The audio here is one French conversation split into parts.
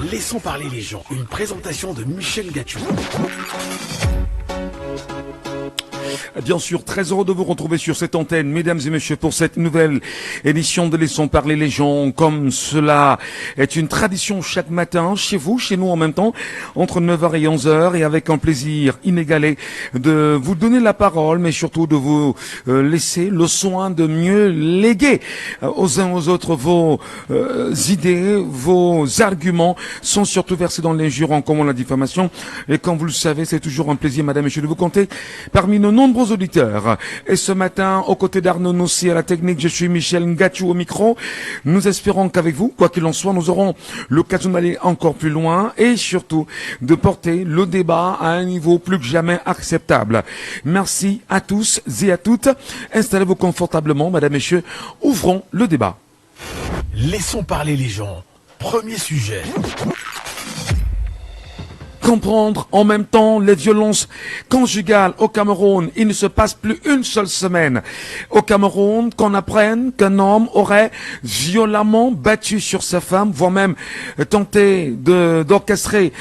Laissons parler les gens. Une présentation de Michel Gatchou. Bien sûr, très heureux de vous retrouver sur cette antenne, mesdames et messieurs, pour cette nouvelle édition de Laissons parler les gens. Comme cela est une tradition chaque matin, chez vous, chez nous en même temps, entre 9h et 11h, et avec un plaisir inégalé de vous donner la parole, mais surtout de vous laisser le soin de mieux léguer aux uns aux autres vos idées, vos arguments, sans surtout verser dans l'injure, en commun la diffamation. Et comme vous le savez, c'est toujours un plaisir, mesdames et messieurs, de vous compter parmi nos nombreux auditeurs. Et ce matin, aux côtés d'Arnaud Nossi à la technique, je suis Michel Gatchou au micro. Nous espérons qu'avec vous, quoi qu'il en soit, nous aurons l'occasion d'aller encore plus loin et surtout de porter le débat à un niveau plus que jamais acceptable. Merci à tous et à toutes. Installez-vous confortablement, mesdames et messieurs. Ouvrons le débat. Laissons parler les gens. Premier sujet. Comprendre en même temps les violences conjugales au Cameroun. Il ne se passe plus une seule semaine au Cameroun qu'on apprenne qu'un homme aurait violemment battu sur sa femme, voire même tenté d'orchestrer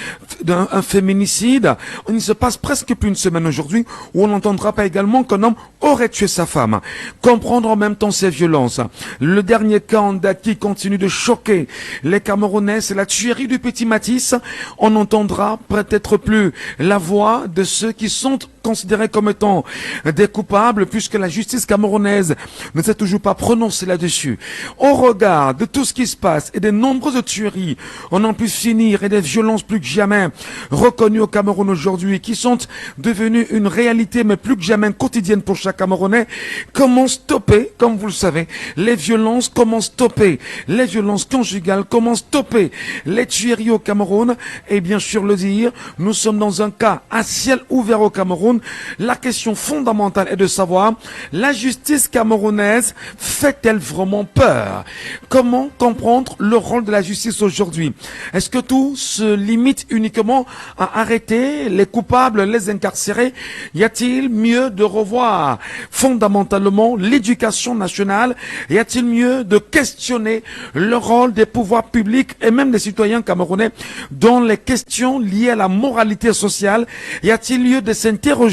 un féminicide. Il ne se passe presque plus une semaine aujourd'hui où on n'entendra pas également qu'un homme aurait tué sa femme. Comprendre en même temps ces violences. Le dernier cas en date qui continue de choquer les Camerounais, c'est la tuerie du petit Matisse. On entendra peut-être plus la voix de ceux qui sont considérés comme étant des coupables, puisque la justice camerounaise ne s'est toujours pas prononcée là-dessus. Au regard de tout ce qui se passe et des nombreuses tueries, on en peut finir, et des violences plus que jamais reconnues au Cameroun aujourd'hui, qui sont devenues une réalité, mais plus que jamais quotidienne pour chaque Camerounais. Comment stopper, comme vous le savez, les violences, comment stopper les violences conjugales, comment stopper les tueries au Cameroun, et bien sûr le dire, nous sommes dans un cas à ciel ouvert au Cameroun. La question fondamentale est de savoir, la justice camerounaise fait-elle vraiment peur? Comment comprendre le rôle de la justice aujourd'hui? Est-ce que tout se limite uniquement à arrêter les coupables, les incarcérer? Y a-t-il mieux de revoir fondamentalement l'éducation nationale? Y a-t-il mieux de questionner le rôle des pouvoirs publics et même des citoyens camerounais dans les questions liées à la moralité sociale? Y a-t-il lieu de s'interroger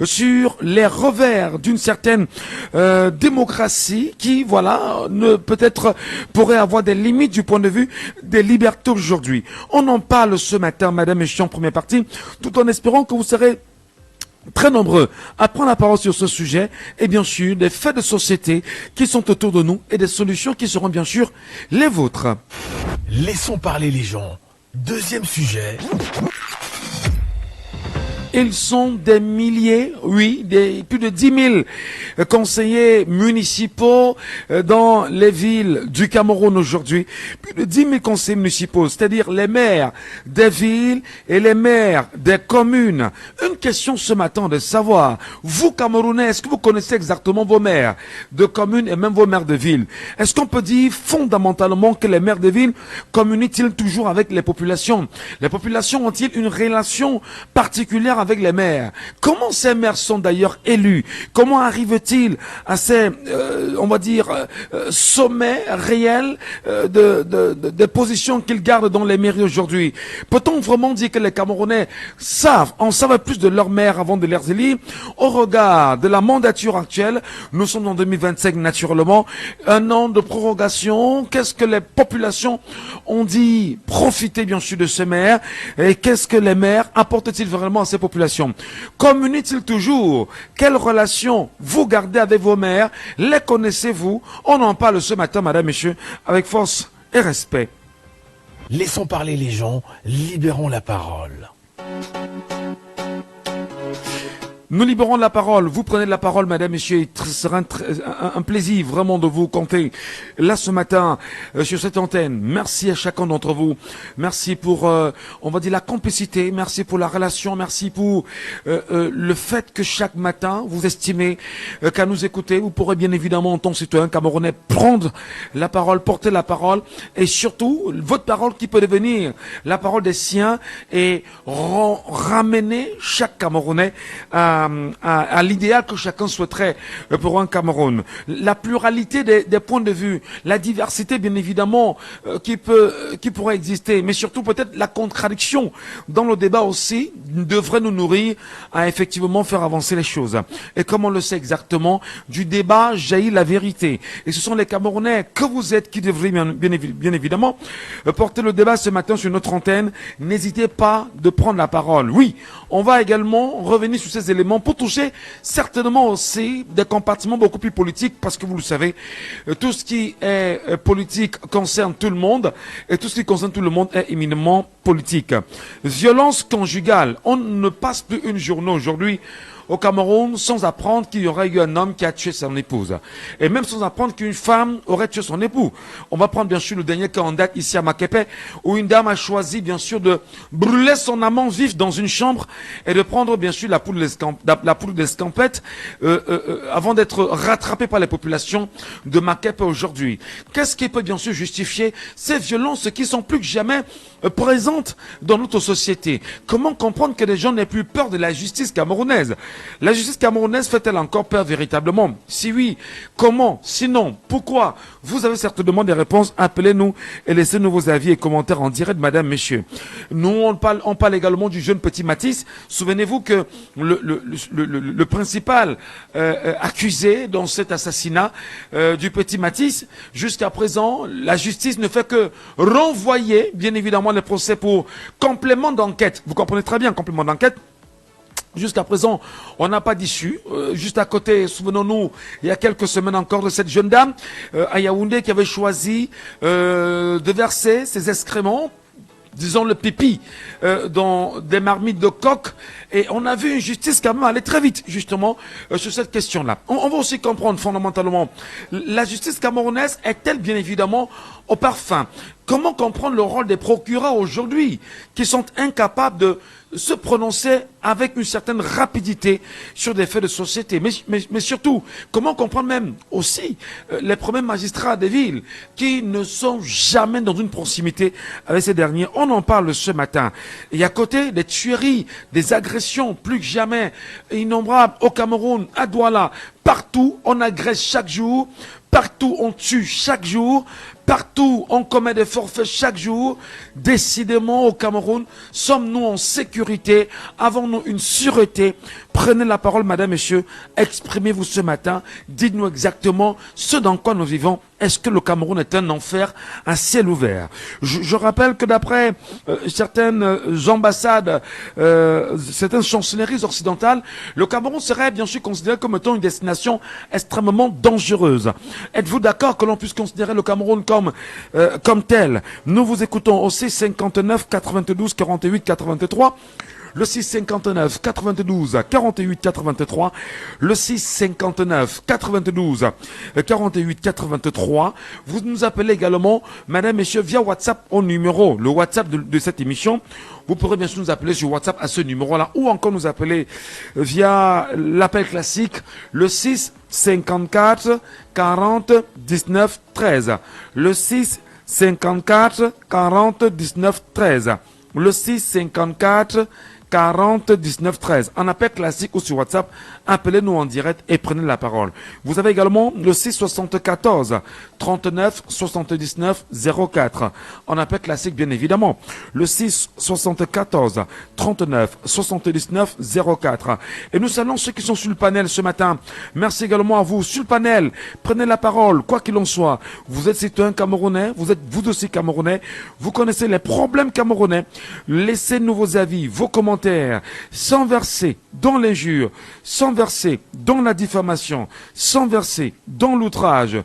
sur les revers d'une certaine démocratie qui, voilà, peut-être pourrait avoir des limites du point de vue des libertés aujourd'hui? On en parle ce matin, madame et messieurs, en première partie, tout en espérant que vous serez très nombreux à prendre la parole sur ce sujet, et bien sûr des faits de société qui sont autour de nous et des solutions qui seront bien sûr les vôtres. Laissons parler les gens. Deuxième sujet. Ils sont des milliers, oui, plus de 10 000 conseillers municipaux dans les villes du Cameroun aujourd'hui. Plus de 10 000 conseillers municipaux, c'est-à-dire les maires des villes et les maires des communes. Une question ce matin de savoir, vous Camerounais, est-ce que vous connaissez exactement vos maires de communes et même vos maires de villes? Est-ce qu'on peut dire fondamentalement que les maires de villes communiquent-ils toujours avec les populations? Les populations ont-ils une relation particulière avec les maires? Comment ces maires sont d'ailleurs élus? Comment arrivent-ils à ces, on va dire, sommets réels des positions qu'ils gardent dans les mairies aujourd'hui? Peut-on vraiment dire que les Camerounais en savent plus de leurs maires avant de les élire? Au regard de la mandature actuelle, nous sommes en 2025 naturellement, un an de prorogation. Qu'est-ce que les populations ont dit profiter bien sûr de ces maires, et qu'est-ce que les maires apportent-ils vraiment à ces populations? Communiquent-ils toujours? Quelle relation vous gardez avec vos maires? Les connaissez-vous? On en parle ce matin, madame, messieurs, avec force et respect. Laissons parler les gens, libérons la parole. Nous libérons la parole. Vous prenez la parole, madame, messieurs. Ce sera un plaisir vraiment de vous compter là ce matin sur cette antenne. Merci à chacun d'entre vous. Merci pour, on va dire, la complicité. Merci pour la relation. Merci pour le fait que chaque matin, vous estimez qu'à nous écouter, vous pourrez bien évidemment, en tant que citoyen camerounais, prendre la parole, porter la parole, et surtout, votre parole qui peut devenir la parole des siens et ramener chaque Camerounais à à l'idéal que chacun souhaiterait pour un Cameroun. La pluralité des points de vue, la diversité bien évidemment qui pourrait exister, mais surtout peut-être la contradiction dans le débat aussi devrait nous nourrir à effectivement faire avancer les choses. Et comme on le sait exactement, du débat jaillit la vérité. Et ce sont les Camerounais que vous êtes qui devraient bien évidemment porter le débat ce matin sur notre antenne. N'hésitez pas de prendre la parole. Oui, on va également revenir sur ces éléments pour toucher certainement aussi des compartiments beaucoup plus politiques parce que vous le savez, tout ce qui est politique concerne tout le monde et tout ce qui concerne tout le monde est éminemment politique. Violence conjugale. On ne passe plus une journée aujourd'hui au Cameroun sans apprendre qu'il y aurait eu un homme qui a tué son épouse. Et même sans apprendre qu'une femme aurait tué son époux. On va prendre bien sûr le dernier cas en date ici à Makepe, où une dame a choisi bien sûr de brûler son amant vif dans une chambre et de prendre bien sûr la poudre d'escampette avant d'être rattrapée par les populations de Makepe aujourd'hui. Qu'est-ce qui peut bien sûr justifier ces violences qui sont plus que jamais présentes dans notre société? Comment comprendre que les gens n'aient plus peur de la justice camerounaise? La justice camerounaise fait-elle encore peur véritablement? Si oui, comment? Sinon, pourquoi? Vous avez certainement des réponses. Appelez-nous et laissez-nous vos avis et commentaires en direct, madame, messieurs. Nous, on parle également du jeune petit Matisse. Souvenez-vous que le principal accusé dans cet assassinat du petit Matisse, jusqu'à présent, la justice ne fait que renvoyer, bien évidemment, les procès pour complément d'enquête. Vous comprenez très bien, complément d'enquête. Jusqu'à présent, on n'a pas d'issue. Juste à côté, souvenons-nous, il y a quelques semaines encore de cette jeune dame à Yaoundé qui avait choisi de verser ses excréments, disons le pipi, dans des marmites de coq. Et on a vu une justice quand même aller très vite, justement, sur cette question-là. On va aussi comprendre fondamentalement, la justice camerounaise est-elle bien évidemment au parfum? Comment comprendre le rôle des procureurs aujourd'hui, qui sont incapables de se prononcer avec une certaine rapidité sur des faits de société, mais surtout, comment comprendre même aussi les premiers magistrats des villes qui ne sont jamais dans une proximité avec ces derniers. On en parle ce matin. Et à côté des tueries, des agressions plus que jamais innombrables au Cameroun, à Douala, partout on agresse chaque jour, partout on tue chaque jour, partout on commet des forfaits chaque jour. Décidément au Cameroun, sommes-nous en sécurité? Avons-nous une sûreté? Prenez la parole, madame, messieurs, exprimez-vous ce matin, dites-nous exactement ce dans quoi nous vivons. Est-ce que le Cameroun est un enfer à ciel ouvert? Je rappelle que d'après certaines ambassades, certaines chancelleries occidentales, le Cameroun serait bien sûr considéré comme étant une destination extrêmement dangereuse. Êtes-vous d'accord que l'on puisse considérer le Cameroun comme tel? Nous vous écoutons au 659 92 48 83. Le 659 92 48 83, le 659 92 48 83. Vous nous appelez également, madame, messieurs, via WhatsApp au numéro, le WhatsApp de cette émission. Vous pourrez bien sûr nous appeler sur WhatsApp à ce numéro-là, ou encore nous appeler via l'appel classique, le 6 54 40 19 13. Le 6 54 40 19 13. Le 6 54 40 19 13. En appel classique ou sur WhatsApp, appelez-nous en direct et prenez la parole. Vous avez également le 6 74 39 79 04. En appel classique, bien évidemment. Le 6 74 39 79 04. Et nous saluons ceux qui sont sur le panel ce matin. Merci également à vous sur le panel. Prenez la parole, quoi qu'il en soit. Vous êtes citoyen camerounais, vous êtes vous aussi camerounais. Vous connaissez les problèmes camerounais. Laissez-nous vos avis, vos commentaires, sans verser dans l'injure, sans verser dans la diffamation, sans verser dans l'outrage.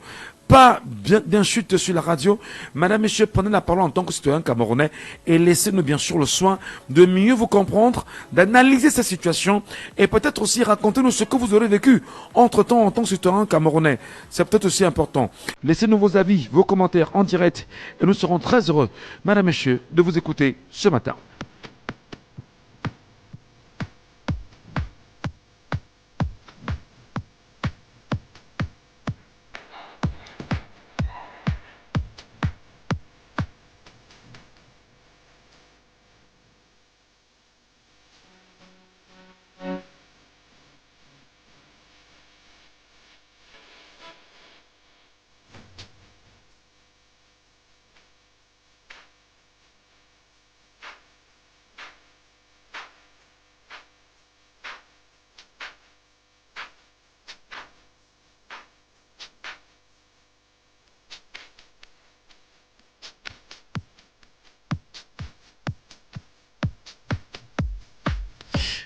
Pas d'insulte sur la radio. Madame, messieurs, prenez la parole en tant que citoyen camerounais et laissez-nous bien sûr le soin de mieux vous comprendre, d'analyser cette situation et peut-être aussi raconter-nous ce que vous aurez vécu entre-temps en tant que citoyen camerounais. C'est peut-être aussi important. Laissez-nous vos avis, vos commentaires en direct et nous serons très heureux, madame, messieurs, de vous écouter ce matin.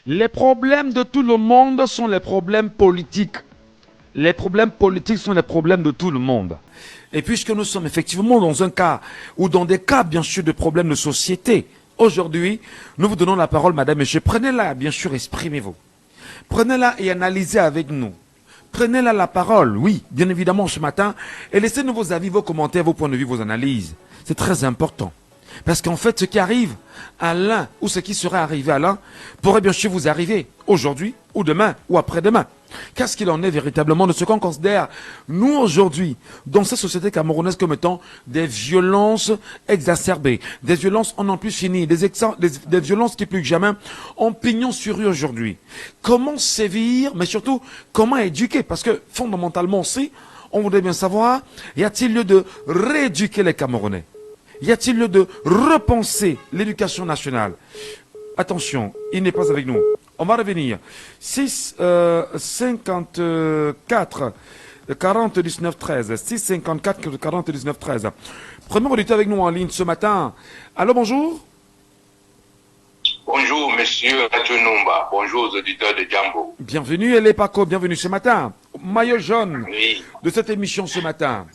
Les problèmes de tout le monde sont les problèmes politiques. Les problèmes politiques sont les problèmes de tout le monde. Et puisque nous sommes effectivement dans un cas, ou dans des cas bien sûr de problèmes de société, aujourd'hui, nous vous donnons la parole, madame, monsieur. Prenez-la, bien sûr, exprimez-vous. Prenez-la et analysez avec nous. Prenez-la la parole, oui, bien évidemment, ce matin, et laissez-nous vos avis, vos commentaires, vos points de vue, vos analyses. C'est très important. Parce qu'en fait, ce qui arrive à l'un, ou ce qui serait arrivé à l'un, pourrait bien sûr vous arriver aujourd'hui, ou demain, ou après-demain. Qu'est-ce qu'il en est véritablement de ce qu'on considère, nous aujourd'hui, dans cette société camerounaise comme étant des violences exacerbées, des violences en n'en plus fini, des violences qui plus que jamais ont pignon sur rue aujourd'hui. Comment sévir, mais surtout, comment éduquer? Parce que fondamentalement aussi, on voudrait bien savoir, y a-t-il lieu de rééduquer les Camerounais? Y a-t-il lieu de repenser l'éducation nationale? Attention, il n'est pas avec nous. On va revenir. 6 54 40 19 13. 6 54 40 19 13. Premier auditeur avec nous en ligne ce matin. Allô, bonjour. Bonjour, monsieur Atunumba. Bonjour aux auditeurs de Djambo. Bienvenue, Elé Paco. Bienvenue ce matin. Maillot jaune Oui. de cette émission ce matin.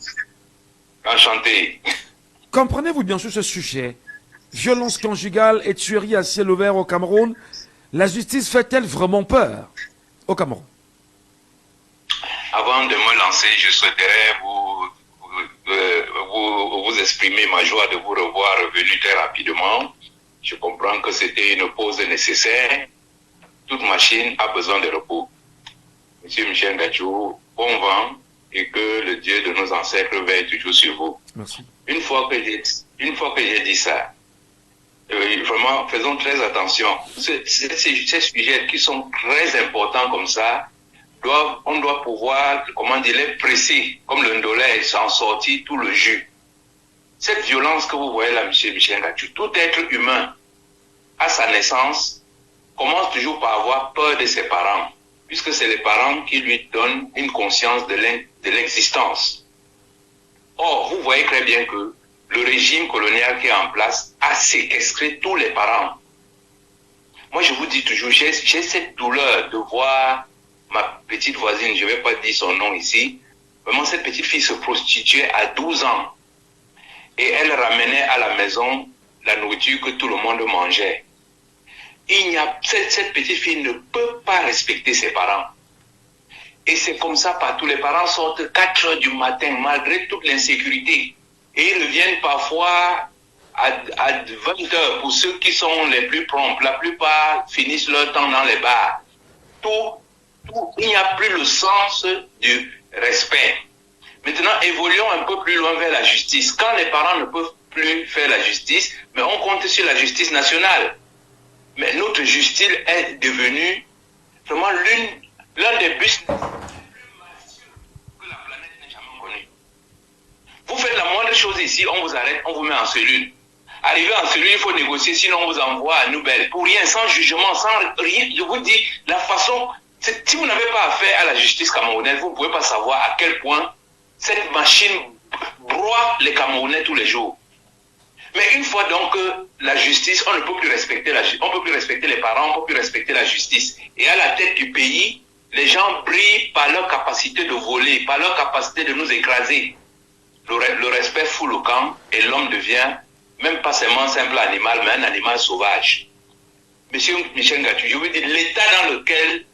Enchanté. Comprenez-vous bien sûr ce sujet? Violence conjugale et tuerie à ciel ouvert au Cameroun. La justice fait-elle vraiment peur au Cameroun? Avant de me lancer, je souhaiterais vous exprimer ma joie de vous revoir revenu très rapidement. Je comprends que c'était une pause nécessaire. Toute machine a besoin de repos. Monsieur Michel Gachou, bon vent et que le Dieu de nos ancêtres veille toujours sur vous. Merci. Une fois que j'ai dit ça, vraiment, faisons très attention. Ces sujets qui sont très importants comme ça, on doit pouvoir, les presser, comme le ndolé, s'en sortir tout le jus. Cette violence que vous voyez là, monsieur Michel Gachou, tout être humain, à sa naissance, commence toujours par avoir peur de ses parents, puisque c'est les parents qui lui donnent une conscience de l'existence. Or, vous voyez très bien que le régime colonial qui est en place a séquestré tous les parents. Moi, je vous dis toujours, j'ai cette douleur de voir ma petite voisine, je ne vais pas dire son nom ici, vraiment cette petite fille se prostituer à 12 ans. Et elle ramenait à la maison la nourriture que tout le monde mangeait. Cette petite fille ne peut pas respecter ses parents. Et c'est comme ça partout. Les parents sortent 4 heures du matin malgré toute l'insécurité. Et ils reviennent parfois à 20 heures pour ceux qui sont les plus prompts. La plupart finissent leur temps dans les bars. Il n'y a plus le sens du respect. Maintenant, évoluons un peu plus loin vers la justice. Quand les parents ne peuvent plus faire la justice, mais on compte sur la justice nationale. Mais notre justice est devenue vraiment l'un des business que la planète n'a jamais connu. Vous faites la moindre chose ici, on vous arrête, on vous met en cellule. Arrivé en cellule, il faut négocier, sinon on vous envoie à Nouvelle. Pour rien, sans jugement, sans rien. Je vous dis, la façon, si vous n'avez pas affaire à la justice camerounaise, vous ne pouvez pas savoir à quel point cette machine broie les Camerounais tous les jours. Mais une fois donc la justice, on ne peut plus respecter on peut plus respecter les parents, on ne peut plus respecter la justice. Et à la tête du pays, les gens brillent par leur capacité de voler, par leur capacité de nous écraser. Le respect fout le camp et l'homme devient même pas seulement un simple animal, mais un animal sauvage. Monsieur Michel Gachou, je veux dire, l'état dans lequel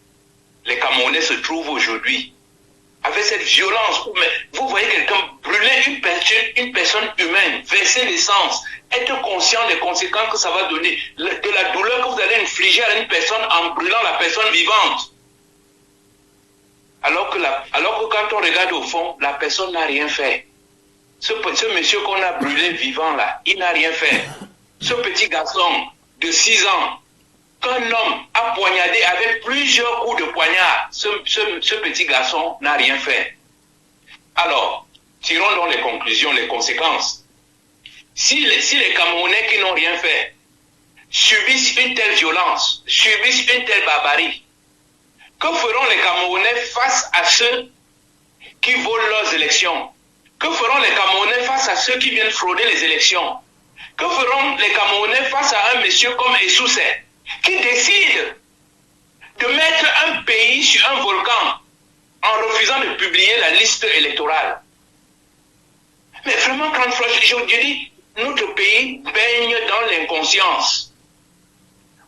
les Camerounais se trouvent aujourd'hui, avec cette violence, vous voyez quelqu'un brûler une personne humaine, verser l'essence, être conscient des conséquences que ça va donner, de la douleur que vous allez infliger à une personne en brûlant la personne vivante. Alors que quand on regarde au fond, la personne n'a rien fait. Ce monsieur qu'on a brûlé vivant là, il n'a rien fait. Ce petit garçon de 6 ans, qu'un homme a poignardé avec plusieurs coups de poignard, ce petit garçon n'a rien fait. Alors, tirons donc les conclusions, les conséquences. Si les Camerounais qui n'ont rien fait subissent une telle violence, subissent une telle barbarie, que feront les Camerounais face à ceux qui volent leurs élections? Que feront les Camerounais face à ceux qui viennent frauder les élections? Que feront les Camerounais face à un monsieur comme Essoussé, qui décide de mettre un pays sur un volcan en refusant de publier la liste électorale. Mais vraiment, quand je dis, notre pays baigne dans l'inconscience.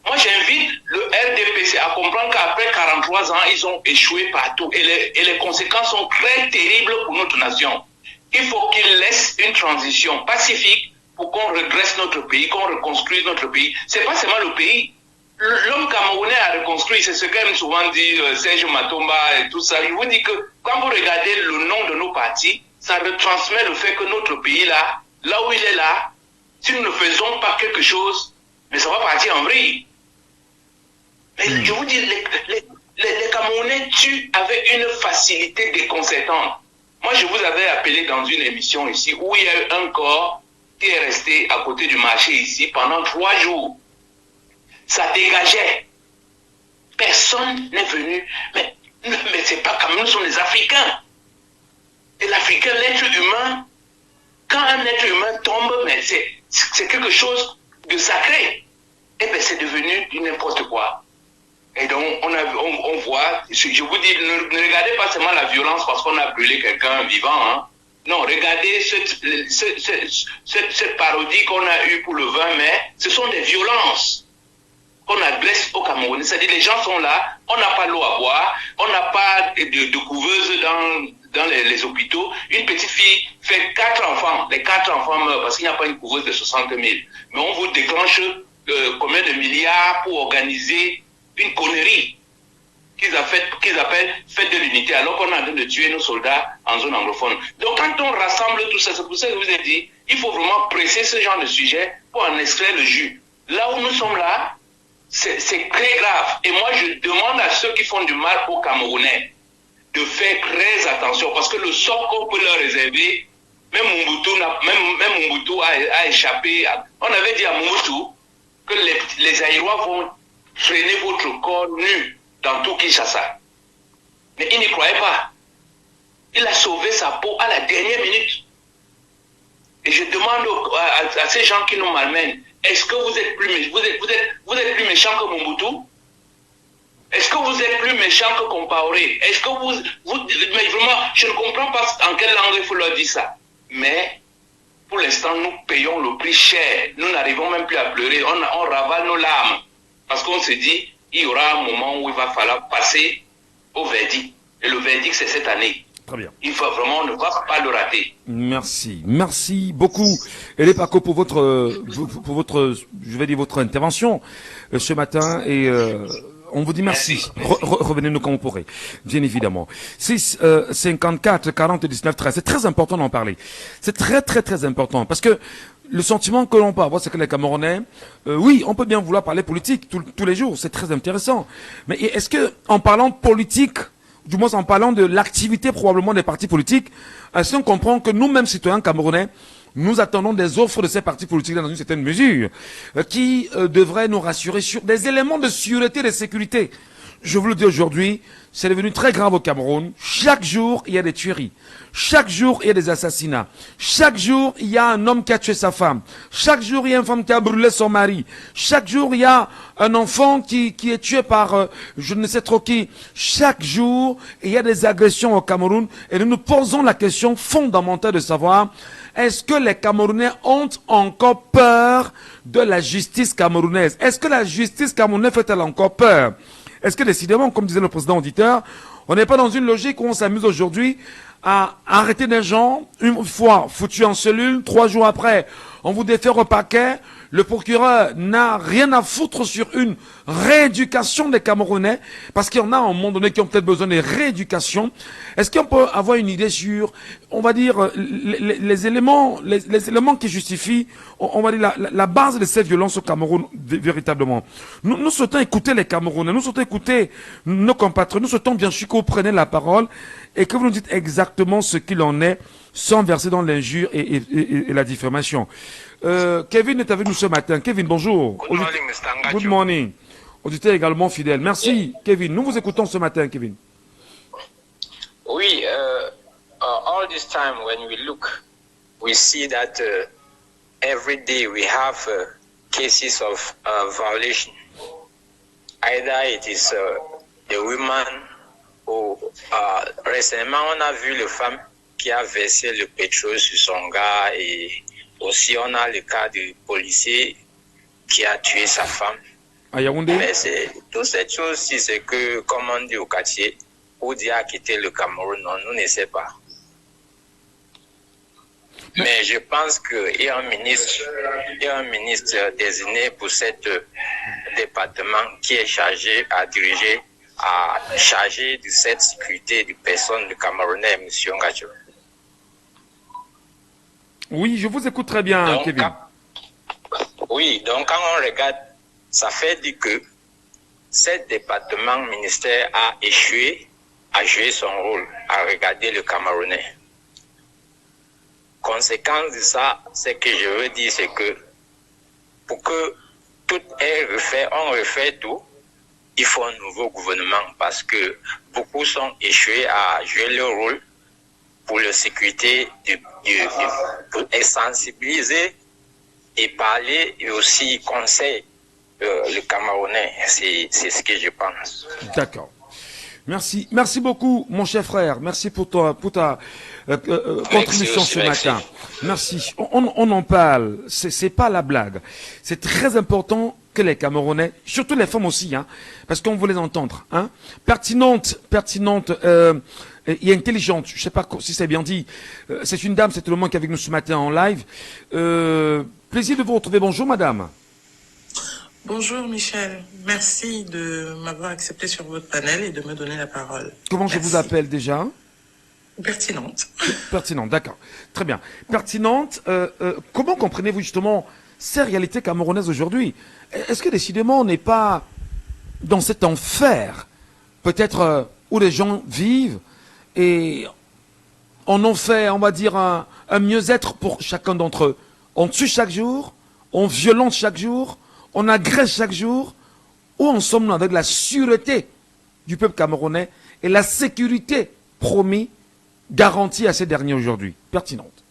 Moi, j'invite le RDPC à comprendre qu'après 43 ans, ils ont échoué partout. Et les conséquences sont très terribles pour notre nation. Il faut qu'ils laissent une transition pacifique pour qu'on redresse notre pays, qu'on reconstruise notre pays. C'est pas seulement le pays. L'homme camerounais a reconstruit, c'est ce qu'aime souvent dire Serge Matomba et tout ça. Je vous dis que quand vous regardez le nom de nos partis, ça retransmet le fait que notre pays là où il est là, si nous ne faisons pas quelque chose, mais ça va partir en vrille. Mais je vous dis, les Camerounais tuent avec une facilité déconcertante. Moi, je vous avais appelé dans une émission ici où il y a eu un corps qui est resté à côté du marché ici pendant 3 jours. Ça dégageait. Personne n'est venu. Mais c'est pas comme nous sommes les Africains. Et l'Africain, l'être humain, quand un être humain tombe, mais c'est quelque chose de sacré. Et bien c'est devenu du n'importe quoi. Et donc on voit, je vous dis, ne regardez pas seulement la violence parce qu'on a brûlé quelqu'un vivant. Hein. Non, regardez cette parodie qu'on a eue pour le 20 mai, ce sont des violences qu'on adresse au Cameroun. C'est-à-dire les gens sont là, on n'a pas l'eau à boire, on n'a pas de couveuse dans les hôpitaux. Une petite fille fait 4 enfants, les 4 enfants meurent parce qu'il n'y a pas une couveuse de 60 000. Mais on vous déclenche combien de milliards pour organiser une connerie qu'ils appellent fête de l'unité, alors qu'on est en train de tuer nos soldats en zone anglophone. Donc quand on rassemble tout ça, c'est pour ça que je vous ai dit, il faut vraiment presser ce genre de sujet pour en extraire le jus. Là où nous sommes là, c'est très grave. Et moi, je demande à ceux qui font du mal aux Camerounais de faire très attention, parce que le sort qu'on peut leur réserver, même Mobutu a échappé. On avait dit à Mobutu que les Aïrois vont traîner votre corps nu dans tout Kinshasa. Mais il n'y croyait pas. Il a sauvé sa peau à la dernière minute. Et je demande à ces gens qui nous malmènent, est-ce que vous êtes plus plus méchants que Mobutu? Est-ce que vous êtes plus méchant que Compaoré? Est-ce que mais vraiment, je ne comprends pas en quelle langue il faut leur dire ça. Mais, pour l'instant, nous payons le prix cher. Nous n'arrivons même plus à pleurer. On ravale nos larmes. Parce qu'on se dit, il y aura un moment où il va falloir passer au verdict. Et le verdict, c'est cette année. Très bien. Il faut vraiment, on ne va pas le rater. Merci. Merci beaucoup, Elé Paco, pour votre, je vais dire, votre intervention ce matin. Et, on vous dit merci. Revenez-nous quand vous pourrez, bien évidemment. 6 54 40 19 13. C'est très important d'en parler. C'est très très très important parce que le sentiment que l'on peut avoir, c'est que les Camerounais, oui, on peut bien vouloir parler politique tous les jours. C'est très intéressant. Mais est-ce que, en parlant de politique, du moins en parlant de l'activité probablement des partis politiques, est-ce qu'on comprend que nous-mêmes citoyens camerounais, nous attendons des offres de ces partis politiques dans une certaine mesure, qui devraient nous rassurer sur des éléments de sûreté et de sécurité. Je vous le dis aujourd'hui, c'est devenu très grave au Cameroun. Chaque jour, il y a des tueries. Chaque jour, il y a des assassinats. Chaque jour, il y a un homme qui a tué sa femme. Chaque jour, il y a une femme qui a brûlé son mari. Chaque jour, il y a un enfant qui est tué par je ne sais trop qui. Chaque jour, il y a des agressions au Cameroun. Et nous nous posons la question fondamentale de savoir, est-ce que les Camerounais ont encore peur de la justice camerounaise? Est-ce que la justice camerounaise fait-elle encore peur? Est-ce que décidément, comme disait le président auditeur, on n'est pas dans une logique où on s'amuse aujourd'hui à arrêter des gens, une fois foutus en cellule, 3 jours après, on vous défère au paquet, le procureur n'a rien à foutre sur une rééducation des Camerounais, parce qu'il y en a à un moment donné qui ont peut-être besoin de rééducation. Est-ce qu'on peut avoir une idée sur, on va dire, les éléments qui justifient, on va dire, la base de cette violence au Cameroun, véritablement? Nous souhaitons écouter les Camerounais, nous souhaitons écouter nos compatriotes, nous souhaitons bien sûr que vous preniez la parole et que vous nous dites exactement ce qu'il en est, sans verser dans l'injure et la diffamation. Kevin est avec nous ce matin. Kevin, bonjour. Good morning, Mr. Ngacho. Good morning. Auditeur également fidèle. Merci, Kevin. Nous vous écoutons ce matin, Kevin. Oui, all this time when we look, we see that every day we have cases of violation. Either it is the women. Récemment, on a vu le femme qui a versé le pétrole sur son gars et aussi on a le cas du policier qui a tué sa femme. À Yaoundé. Mais c'est toute cette chose-ci, c'est que, comme on dit au quartier, Oudi a quitté le Cameroun, non, nous ne savons pas. Mais je pense qu'il y a un ministre désigné pour ce département qui est chargé de cette sécurité des personnes du Camerounais, M. Ngacho. Oui, je vous écoute très bien, Donc, Kevin. Oui, donc quand on regarde, ça fait dire que ce département ministère a échoué à jouer son rôle, à regarder le Camerounais. Conséquence de ça, ce que je veux dire, c'est que pour que tout est refait, on refait tout, il faut un nouveau gouvernement parce que beaucoup sont échoués à jouer leur rôle pour la sécurité, pour sensibiliser et parler et aussi conseiller le Camerounais. C'est ce que je pense. D'accord. Merci. Merci beaucoup, mon cher frère. Merci pour ta contribution ce matin. Merci. On en parle. C'est pas la blague. C'est très important que les Camerounais, surtout les femmes aussi, hein, parce qu'on veut les entendre, hein, pertinente, et intelligente. Je sais pas si c'est bien dit. C'est une dame, c'est tout le monde qui est avec nous ce matin en live. Plaisir de vous retrouver. Bonjour, madame. Bonjour Michel, merci de m'avoir accepté sur votre panel et de me donner la parole. Comment Merci. je vous appelle déjà? Pertinente. Pertinente, d'accord. Très bien. Pertinente, comment comprenez-vous justement ces réalités camerounaises aujourd'hui? Est-ce que décidément on n'est pas dans cet enfer, peut-être où les gens vivent et on en fait, on va dire, un mieux-être pour chacun d'entre eux? On tue chaque jour, on violente chaque jour, on agresse chaque jour. Où en sommes-nous avec la sûreté du peuple camerounais et la sécurité promise, garantie à ces derniers aujourd'hui? Pertinente.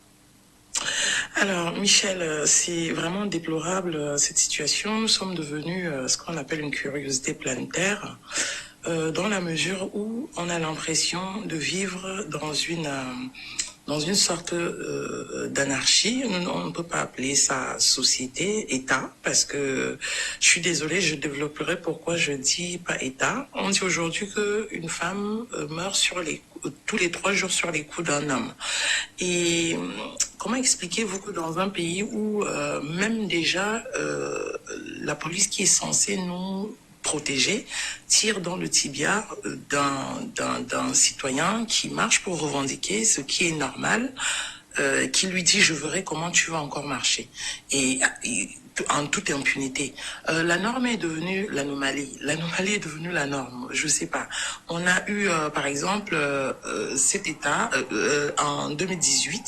Alors Michel, c'est vraiment déplorable cette situation. Nous sommes devenus ce qu'on appelle une curiosité planétaire, dans la mesure où on a l'impression de vivre dans une sorte d'anarchie. On ne peut pas appeler ça société, État, parce que je suis désolée, je développerai pourquoi je dis pas État. On dit aujourd'hui qu'une femme meurt tous les 3 jours sur les coups d'un homme. Et comment expliquez-vous que dans un pays où même déjà la police qui est censée nous protéger tire dans le tibia d'un citoyen qui marche pour revendiquer ce qui est normal, qui lui dit je verrai comment tu vas encore marcher, et en toute impunité. La norme est devenue l'anomalie est devenue la norme, je sais pas. On a eu par exemple cet état en 2018,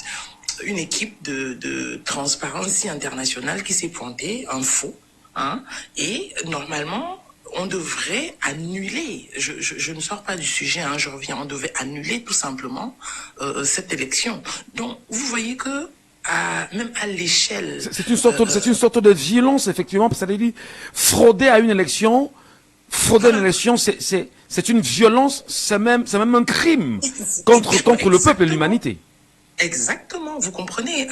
une équipe de Transparency International qui s'est pointée, un faux, hein, et normalement on devrait annuler, je ne sors pas du sujet, hein, je reviens, on devait annuler tout simplement cette élection. Donc vous voyez que même à l'échelle... C'est une sorte de violence, effectivement, parce que ça veut dire frauder à une élection, c'est une violence, c'est même un crime contre le peuple et l'humanité. Exactement, vous comprenez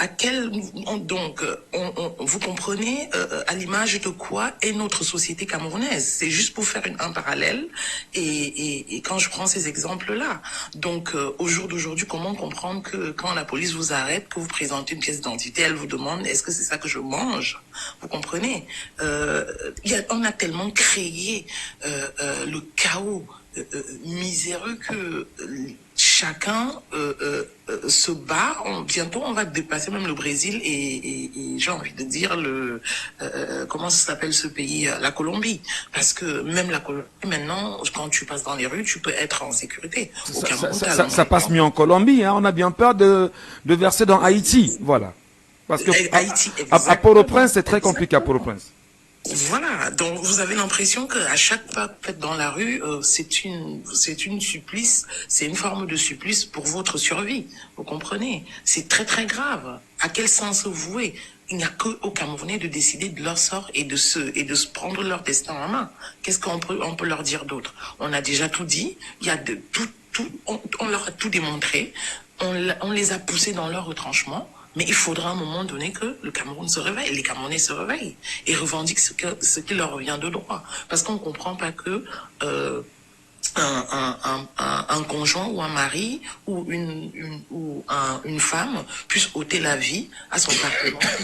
vous comprenez à l'image de quoi est notre société camerounaise. C'est juste pour faire un parallèle et quand je prends ces exemples-là. Donc au jour d'aujourd'hui, comment comprendre que quand la police vous arrête, que vous présentez une pièce d'identité, elle vous demande est-ce que c'est ça que je mange? Vous comprenez? On a tellement créé le chaos miséreux que chacun se bat. Bientôt on va dépasser même le Brésil et j'ai envie de dire comment ça s'appelle ce pays, la Colombie, parce que même la Colombie maintenant, quand tu passes dans les rues, tu peux être en sécurité. Ça passe mieux en Colombie, hein. On a bien peur de verser dans Haïti, voilà, parce que Haïti, à Port-au-Prince c'est très compliqué à Port-au-Prince. Voilà, donc vous avez l'impression qu'à chaque pas fait dans la rue, c'est une supplice, c'est une forme de supplice pour votre survie. Vous comprenez? C'est très très grave. À quel sens vouer? il n'y a qu'aux Camerounais de décider de leur sort et de se prendre leur destin en main. Qu'est-ce qu'on peut leur dire d'autre? On a déjà tout dit. Il y a on leur a tout démontré. On les a poussés dans leur retranchement. Mais il faudra à un moment donné que le Cameroun se réveille, les Camerounais se réveillent et revendiquent ce qui leur revient de droit. Parce qu'on ne comprend pas que un conjoint ou un mari ou une femme puisse ôter la vie à son partenaire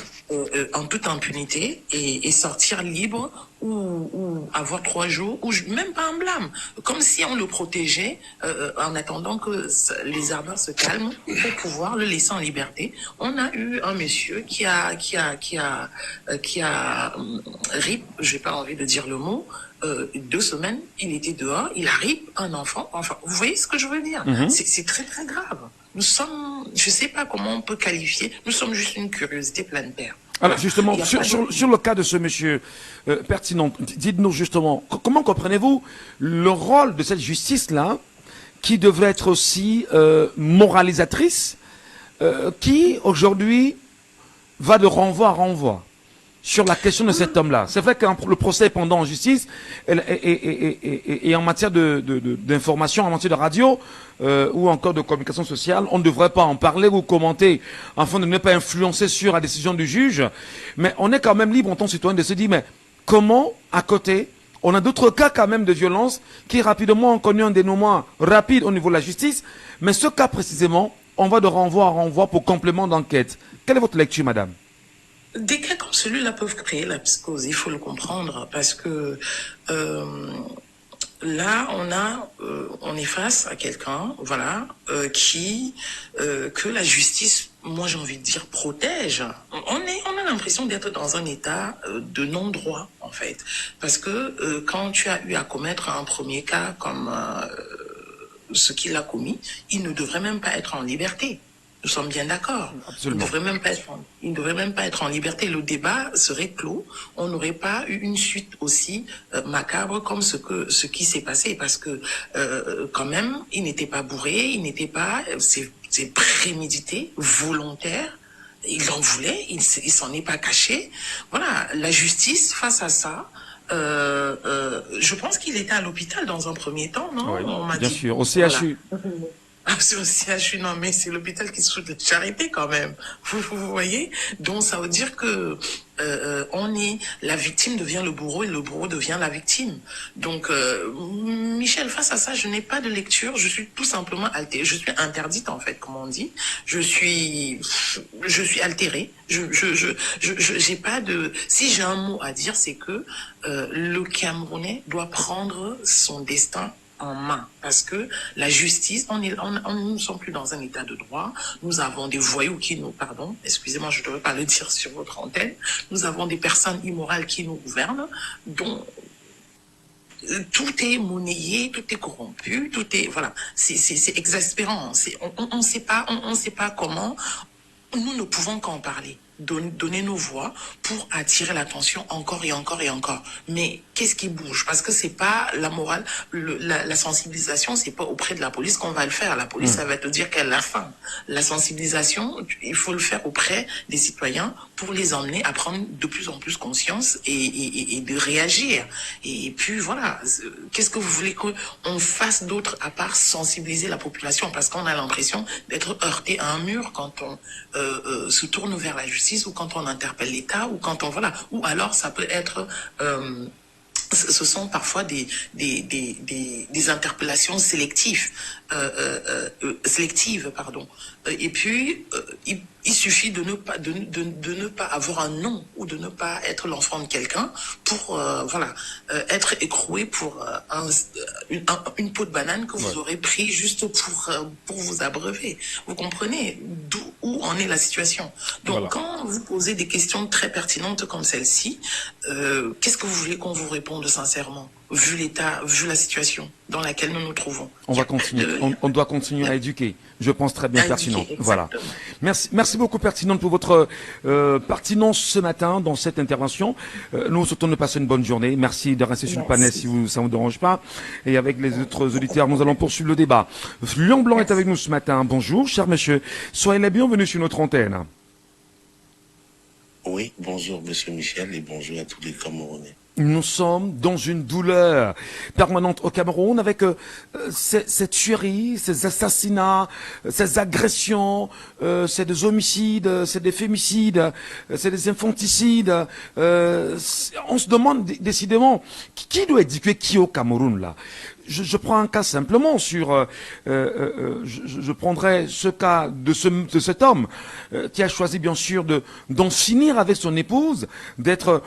en toute impunité et sortir libre ou avoir 3 jours ou même pas un blâme, comme si on le protégeait en attendant que les ardeurs se calment pour pouvoir le laisser en liberté. On a eu un monsieur qui a rip, j'ai pas envie de dire le mot, 2 semaines, il était dehors, il arrive un enfant, enfin, vous voyez ce que je veux dire? C'est très très grave. Nous sommes, je sais pas comment on peut qualifier, nous sommes juste une curiosité planétaire. Alors justement, sur le cas de ce monsieur pertinent, dites-nous justement, comment comprenez-vous le rôle de cette justice-là, qui devrait être aussi moralisatrice, qui aujourd'hui va de renvoi à renvoi sur la question de cet homme-là? C'est vrai que le procès est pendant en justice et en matière d'information, en matière de radio ou encore de communication sociale, on ne devrait pas en parler ou commenter afin de ne pas influencer sur la décision du juge. Mais on est quand même libre en tant que citoyen de se dire, mais comment, à côté, on a d'autres cas quand même de violence qui rapidement ont connu un dénouement rapide au niveau de la justice, mais ce cas précisément, on va de renvoi à renvoi pour complément d'enquête. Quelle est votre lecture, madame? Des cas comme celui-là peuvent créer la psychose, il faut le comprendre, parce que là, on est face à quelqu'un, voilà, que la justice, moi j'ai envie de dire, protège. On a l'impression d'être dans un état de non-droit, en fait, parce que quand tu as eu à commettre un premier cas comme ce qu'il a commis, il ne devrait même pas être en liberté. Nous sommes bien d'accord. Il ne devrait même pas être en liberté. Le débat serait clos. On n'aurait pas eu une suite aussi macabre comme ce qui s'est passé, parce que quand même, il n'était pas bourré, c'est prémédité, volontaire. Il en voulait, il s'en est pas caché. Voilà, la justice face à ça. Je pense qu'il était à l'hôpital dans un premier temps, non? Oui, on m'a bien dit. sûr, au CHU. Voilà. Ah, c'est au CHU, non, mais c'est l'hôpital qui se fout de charité quand même. Vous voyez? Donc ça veut dire que la victime devient le bourreau et le bourreau devient la victime. Donc Michel, face à ça, je n'ai pas de lecture. Je suis tout simplement altérée. Je suis interdite en fait, comme on dit. Je suis altérée. J'ai pas de. Si j'ai un mot à dire, c'est que le Camerounais doit prendre son destin en main, parce que la justice, nous ne sommes plus dans un état de droit. Nous avons des voyous qui nous, pardon, excusez-moi, je ne devrais pas le dire sur votre antenne. Nous avons des personnes immorales qui nous gouvernent, dont tout est monnayé, tout est corrompu, tout est, voilà, c'est exaspérant. On sait pas comment. Nous ne pouvons qu'en parler. Donner nos voix pour attirer l'attention encore et encore et encore. Mais qu'est-ce qui bouge? Parce que c'est pas la morale, la sensibilisation, c'est pas auprès de la police qu'on va le faire. La police, ça va te dire qu'elle a faim. La sensibilisation, il faut le faire auprès des citoyens pour les emmener à prendre de plus en plus conscience et de réagir. Et puis voilà, qu'est-ce que vous voulez qu'on fasse d'autre à part sensibiliser la population? Parce qu'on a l'impression d'être heurté à un mur quand on se tourne vers la justice, ou quand on interpelle l'État, ou quand on, voilà, ou alors ça peut être ce sont parfois des interpellations sélectives, pardon. Et puis il suffit de ne pas avoir un nom, ou de ne pas être l'enfant de quelqu'un pour être écroué pour une peau de banane que vous aurez pris juste pour vous abreuver. Vous comprenez où en est la situation. Donc quand vous posez des questions très pertinentes comme celle-ci, qu'est-ce que vous voulez qu'on vous réponde sincèrement, vu l'état, vu la situation dans laquelle nous nous trouvons? On va continuer. On doit continuer à éduquer. Je pense très bien pertinent. Voilà. Merci beaucoup pertinente pour votre pertinence ce matin dans cette intervention. Nous souhaitons de passer une bonne journée. Merci de rester sur le panel si ça vous dérange pas. Et avec les autres auditeurs, nous allons poursuivre le débat. Lion Blanc est avec nous ce matin. Bonjour, cher monsieur. Soyez les bienvenus sur notre antenne. Oui, bonjour Monsieur Michel et bonjour à tous les Camerounais. Nous sommes dans une douleur permanente au Cameroun avec cette tuerie, ces assassinats, ces agressions, c'est des homicides, c'est des fémicides, c'est des infanticides. On se demande décidément qui doit éduquer qui au Cameroun là. Je prends un cas simplement sur, je prendrai ce cas de cet homme qui a choisi bien sûr d'en finir avec son épouse, d'être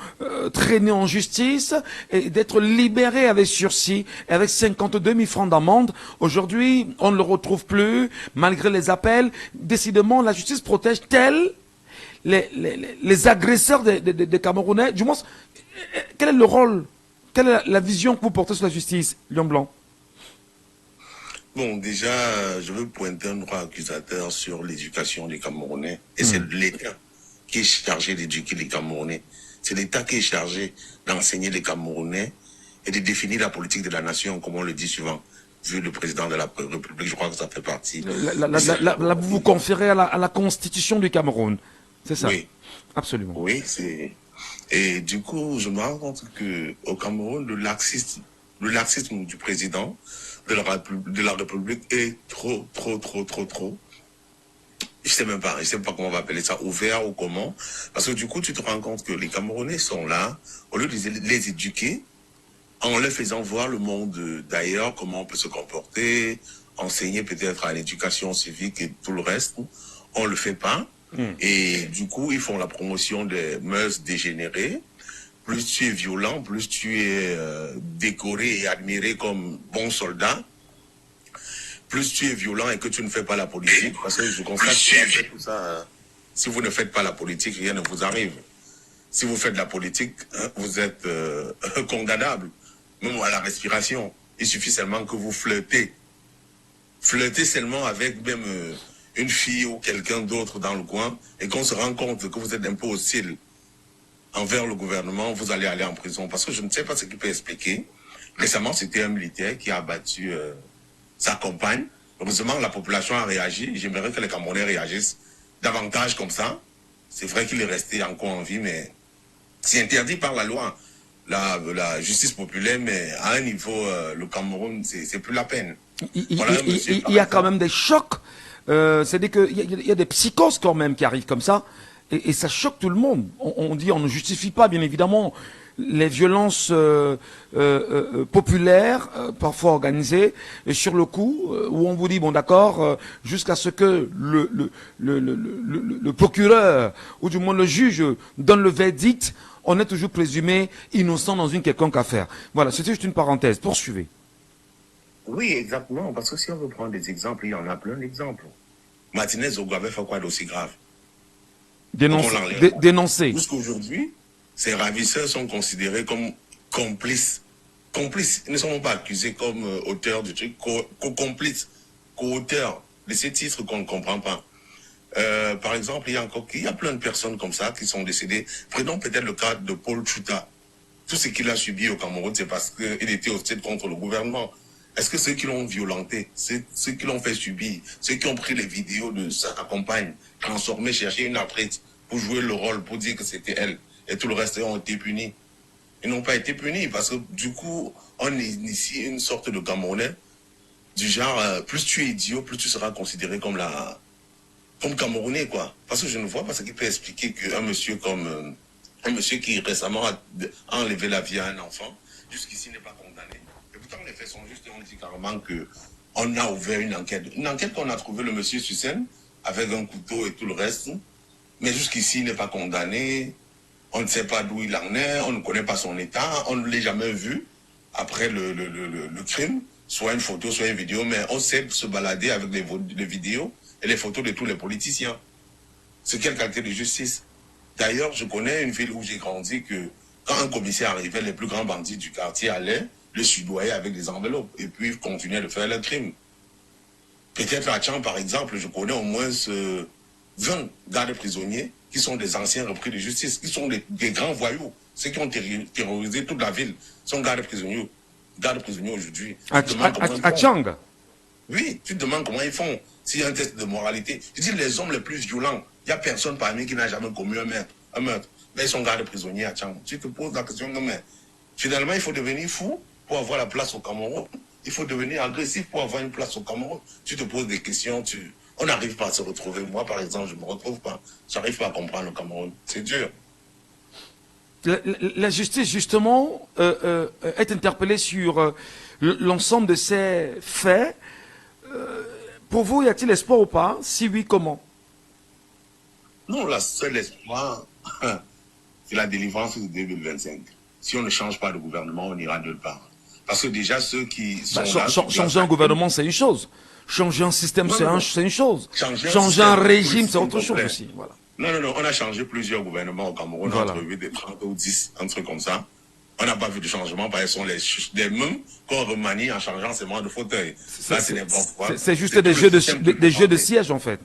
traîné en justice et d'être libéré avec sursis et avec 52 000 francs d'amende. Aujourd'hui, on ne le retrouve plus malgré les appels. Décidément, la justice protège tel les agresseurs des Camerounais. Du moins, quel est le rôle? Quelle est la vision que vous portez sur la justice, Lion Blanc? Bon, déjà, je veux pointer un droit accusateur sur l'éducation des Camerounais. Et c'est l'État qui est chargé d'éduquer les Camerounais. C'est l'État qui est chargé d'enseigner les Camerounais et de définir la politique de la nation, comme on le dit souvent. Vu le président de la République, je crois que ça fait partie. Vous vous conférez à la constitution du Cameroun, c'est ça? Oui. Absolument. Oui, c'est... Et du coup, je me rends compte que au Cameroun, le laxisme du président de la République est trop. Je sais pas comment on va appeler ça, ouvert ou comment. Parce que du coup, tu te rends compte que les Camerounais sont là, au lieu de les éduquer, en leur faisant voir le monde d'ailleurs, comment on peut se comporter, enseigner peut-être à l'éducation civique et tout le reste, on le fait pas. Et du coup, ils font la promotion des mœurs dégénérées. Plus tu es violent, plus tu es décoré et admiré comme bon soldat, plus tu es violent et que tu ne fais pas la politique. Parce que je constate que tout ça, si vous ne faites pas la politique, rien ne vous arrive. Si vous faites la politique, vous êtes condamnable, même à la respiration. Il suffit seulement que vous flirtez. Flirtez seulement avec même... une fille ou quelqu'un d'autre dans le coin, et qu'on se rend compte que vous êtes un peu hostile envers le gouvernement, vous allez aller en prison. Parce que je ne sais pas ce qui peut expliquer. Récemment, c'était un militaire qui a abattu sa compagne. Heureusement, la population a réagi. J'aimerais que les Camerounais réagissent davantage comme ça. C'est vrai qu'il est resté encore en vie, mais c'est interdit par la loi. La justice populaire, mais à un niveau, le Cameroun, c'est plus la peine. Il y a quand même des chocs. C'est-à-dire qu'il y a des psychoses quand même qui arrivent comme ça, et ça choque tout le monde. On dit, on ne justifie pas, bien évidemment, les violences populaires, parfois organisées, et sur le coup, où on vous dit, bon d'accord, jusqu'à ce que le procureur, ou du moins le juge, donne le verdict, on est toujours présumé innocent dans une quelconque affaire. Voilà, c'était juste une parenthèse. Poursuivez. Oui, exactement, parce que si on veut prendre des exemples, il y en a plein d'exemples. Martinez Ogo avait fait quoi d'aussi grave? Dénoncer. Jusqu'aujourd'hui, ces ravisseurs sont considérés comme complices. Complices, ils ne sont pas accusés comme auteurs du truc, co-complices, co-auteurs de ces titres qu'on ne comprend pas. Par exemple, il y a plein de personnes comme ça qui sont décédées. Prenons peut-être le cas de Paul Chouta. Tout ce qu'il a subi au Cameroun, c'est parce qu'il était hostile contre le gouvernement. Est-ce que ceux qui l'ont violenté, ceux qui l'ont fait subir, ceux qui ont pris les vidéos de sa compagne, transformé, cherché une actrice pour jouer le rôle, pour dire que c'était elle, et tout le reste ont été punis? Ils n'ont pas été punis parce que du coup, on initie une sorte de Camerounais du genre, plus tu es idiot, plus tu seras considéré comme Camerounais, quoi. Parce que je ne vois pas ce qui peut expliquer qu'un monsieur comme un monsieur qui récemment a enlevé la vie à un enfant, jusqu'ici n'est pas condamné. Et pourtant, les faits sont juste, on dit carrément qu'on a ouvert une enquête. Une enquête qu'on a trouvé le monsieur sur scène, avec un couteau et tout le reste, mais jusqu'ici, il n'est pas condamné. On ne sait pas d'où il en est, on ne connaît pas son état, on ne l'a jamais vu après le crime, soit une photo, soit une vidéo, mais on sait se balader avec les vidéos et les photos de tous les politiciens. C'est quelle qualité de justice? D'ailleurs, je connais une ville où j'ai grandi que quand un commissaire arrivait, les plus grands bandits du quartier allaient le soudoyer avec des enveloppes et puis continuaient de faire leur crime. Peut-être à Tchang, par exemple, je connais au moins 20 gardes prisonniers qui sont des anciens repris de justice, qui sont des grands voyous. Ceux qui ont terrorisé toute la ville sont gardes prisonniers aujourd'hui. À Tchang? Oui, tu te demandes comment ils font. S'il y a un test de moralité. Je dis les hommes les plus violents, il n'y a personne parmi qui n'a jamais commis un meurtre. mais ils sont gardés prisonniers à Tchang. Tu te poses la question que, mais finalement, il faut devenir fou pour avoir la place au Cameroun. Il faut devenir agressif pour avoir une place au Cameroun. Tu te poses des questions, on n'arrive pas à se retrouver. Moi, par exemple, je ne me retrouve pas. Je n'arrive pas à comprendre le Cameroun. C'est dur. La justice, justement, est interpellée sur l'ensemble de ces faits. Pour vous, y a-t-il espoir ou pas? Si oui, comment? Non, la seule espoir, c'est la délivrance de 2025. Si on ne change pas de gouvernement, on n'ira nulle part. Parce que déjà, ceux qui sont changer un gouvernement, c'est une chose. Changer un système, c'est une chose. Changer un régime, c'est autre chose aussi. Voilà. Non, on a changé plusieurs gouvernements au Cameroun, voilà. entre 8 et 30 ou 10, un truc comme ça. On n'a pas vu de changement, parce qu'ils sont les mêmes qu'on remanie en changeant seulement de fauteuil. C'est juste des jeux de siège, en fait.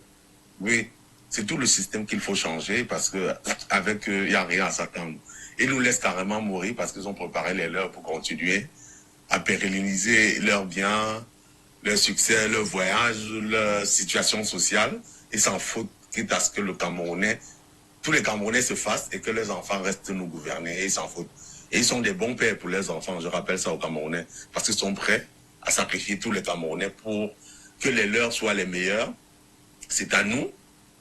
Oui, c'est tout le système qu'il faut changer, parce qu'avec eux, il n'y a rien à s'attendre. Ils nous laissent carrément mourir, parce qu'ils ont préparé les leurs pour continuer à pérenniser leurs biens, leur succès, leur voyage, leur situation sociale. Ils s'en foutent, quitte à ce que tous les Camerounais se fassent et que leurs enfants restent nous gouverner. Et ils s'en foutent. Et ils sont des bons pères pour leurs enfants, je rappelle ça aux Camerounais, parce qu'ils sont prêts à sacrifier tous les Camerounais pour que les leurs soient les meilleurs. C'est à nous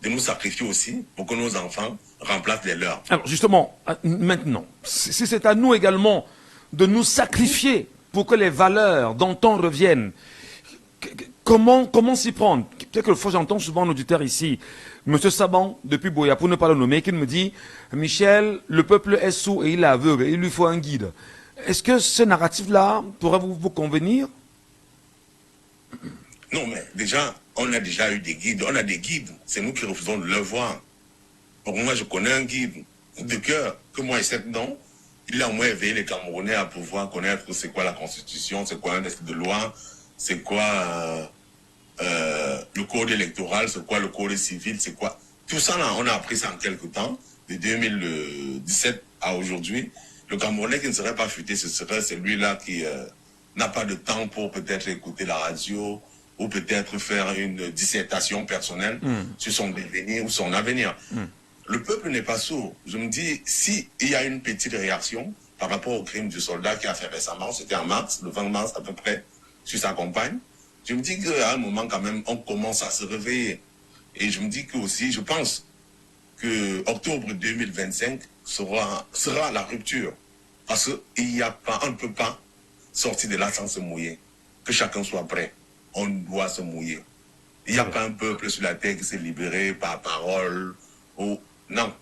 de nous sacrifier aussi pour que nos enfants remplacent les leurs. Alors justement, maintenant, si c'est à nous également de nous sacrifier pour que les valeurs d'antan reviennent, comment s'y prendre? Peut-être que le fois j'entends souvent un auditeur ici, M. Saban, depuis Boya, pour ne pas le nommer, qui me dit « Michel, le peuple est sourd et il est aveugle, il lui faut un guide ». Est-ce que ce narratif-là pourrait vous convenir? Non, mais déjà, on a déjà eu des guides. On a des guides. C'est nous qui refusons de le voir. Pour moi, je connais un guide de cœur que moi et cette non. Il a au moins éveillé les Camerounais à pouvoir connaître c'est quoi la Constitution, c'est quoi un texte de loi, c'est quoi le code électoral, c'est quoi le code civil, c'est quoi. Tout ça, là, on a appris ça en quelques temps, de 2017 à aujourd'hui. Le Camerounais qui ne serait pas futé, ce serait celui-là qui n'a pas de temps pour peut-être écouter la radio ou peut-être faire une dissertation personnelle sur son devenir ou son avenir. Le peuple n'est pas sourd. Je me dis, s'il y a une petite réaction par rapport au crime du soldat qui a fait récemment, c'était en mars, le 20 mars à peu près, sur sa compagne, je me dis qu'à un moment quand même, on commence à se réveiller. Et je me dis que aussi, je pense que octobre 2025 sera la rupture. Parce qu'il n'y a pas, on ne peut pas sortir de là sans se mouiller. Que chacun soit prêt. On doit se mouiller. Il n'y a pas un peuple sur la terre qui s'est libéré par parole ou... Non.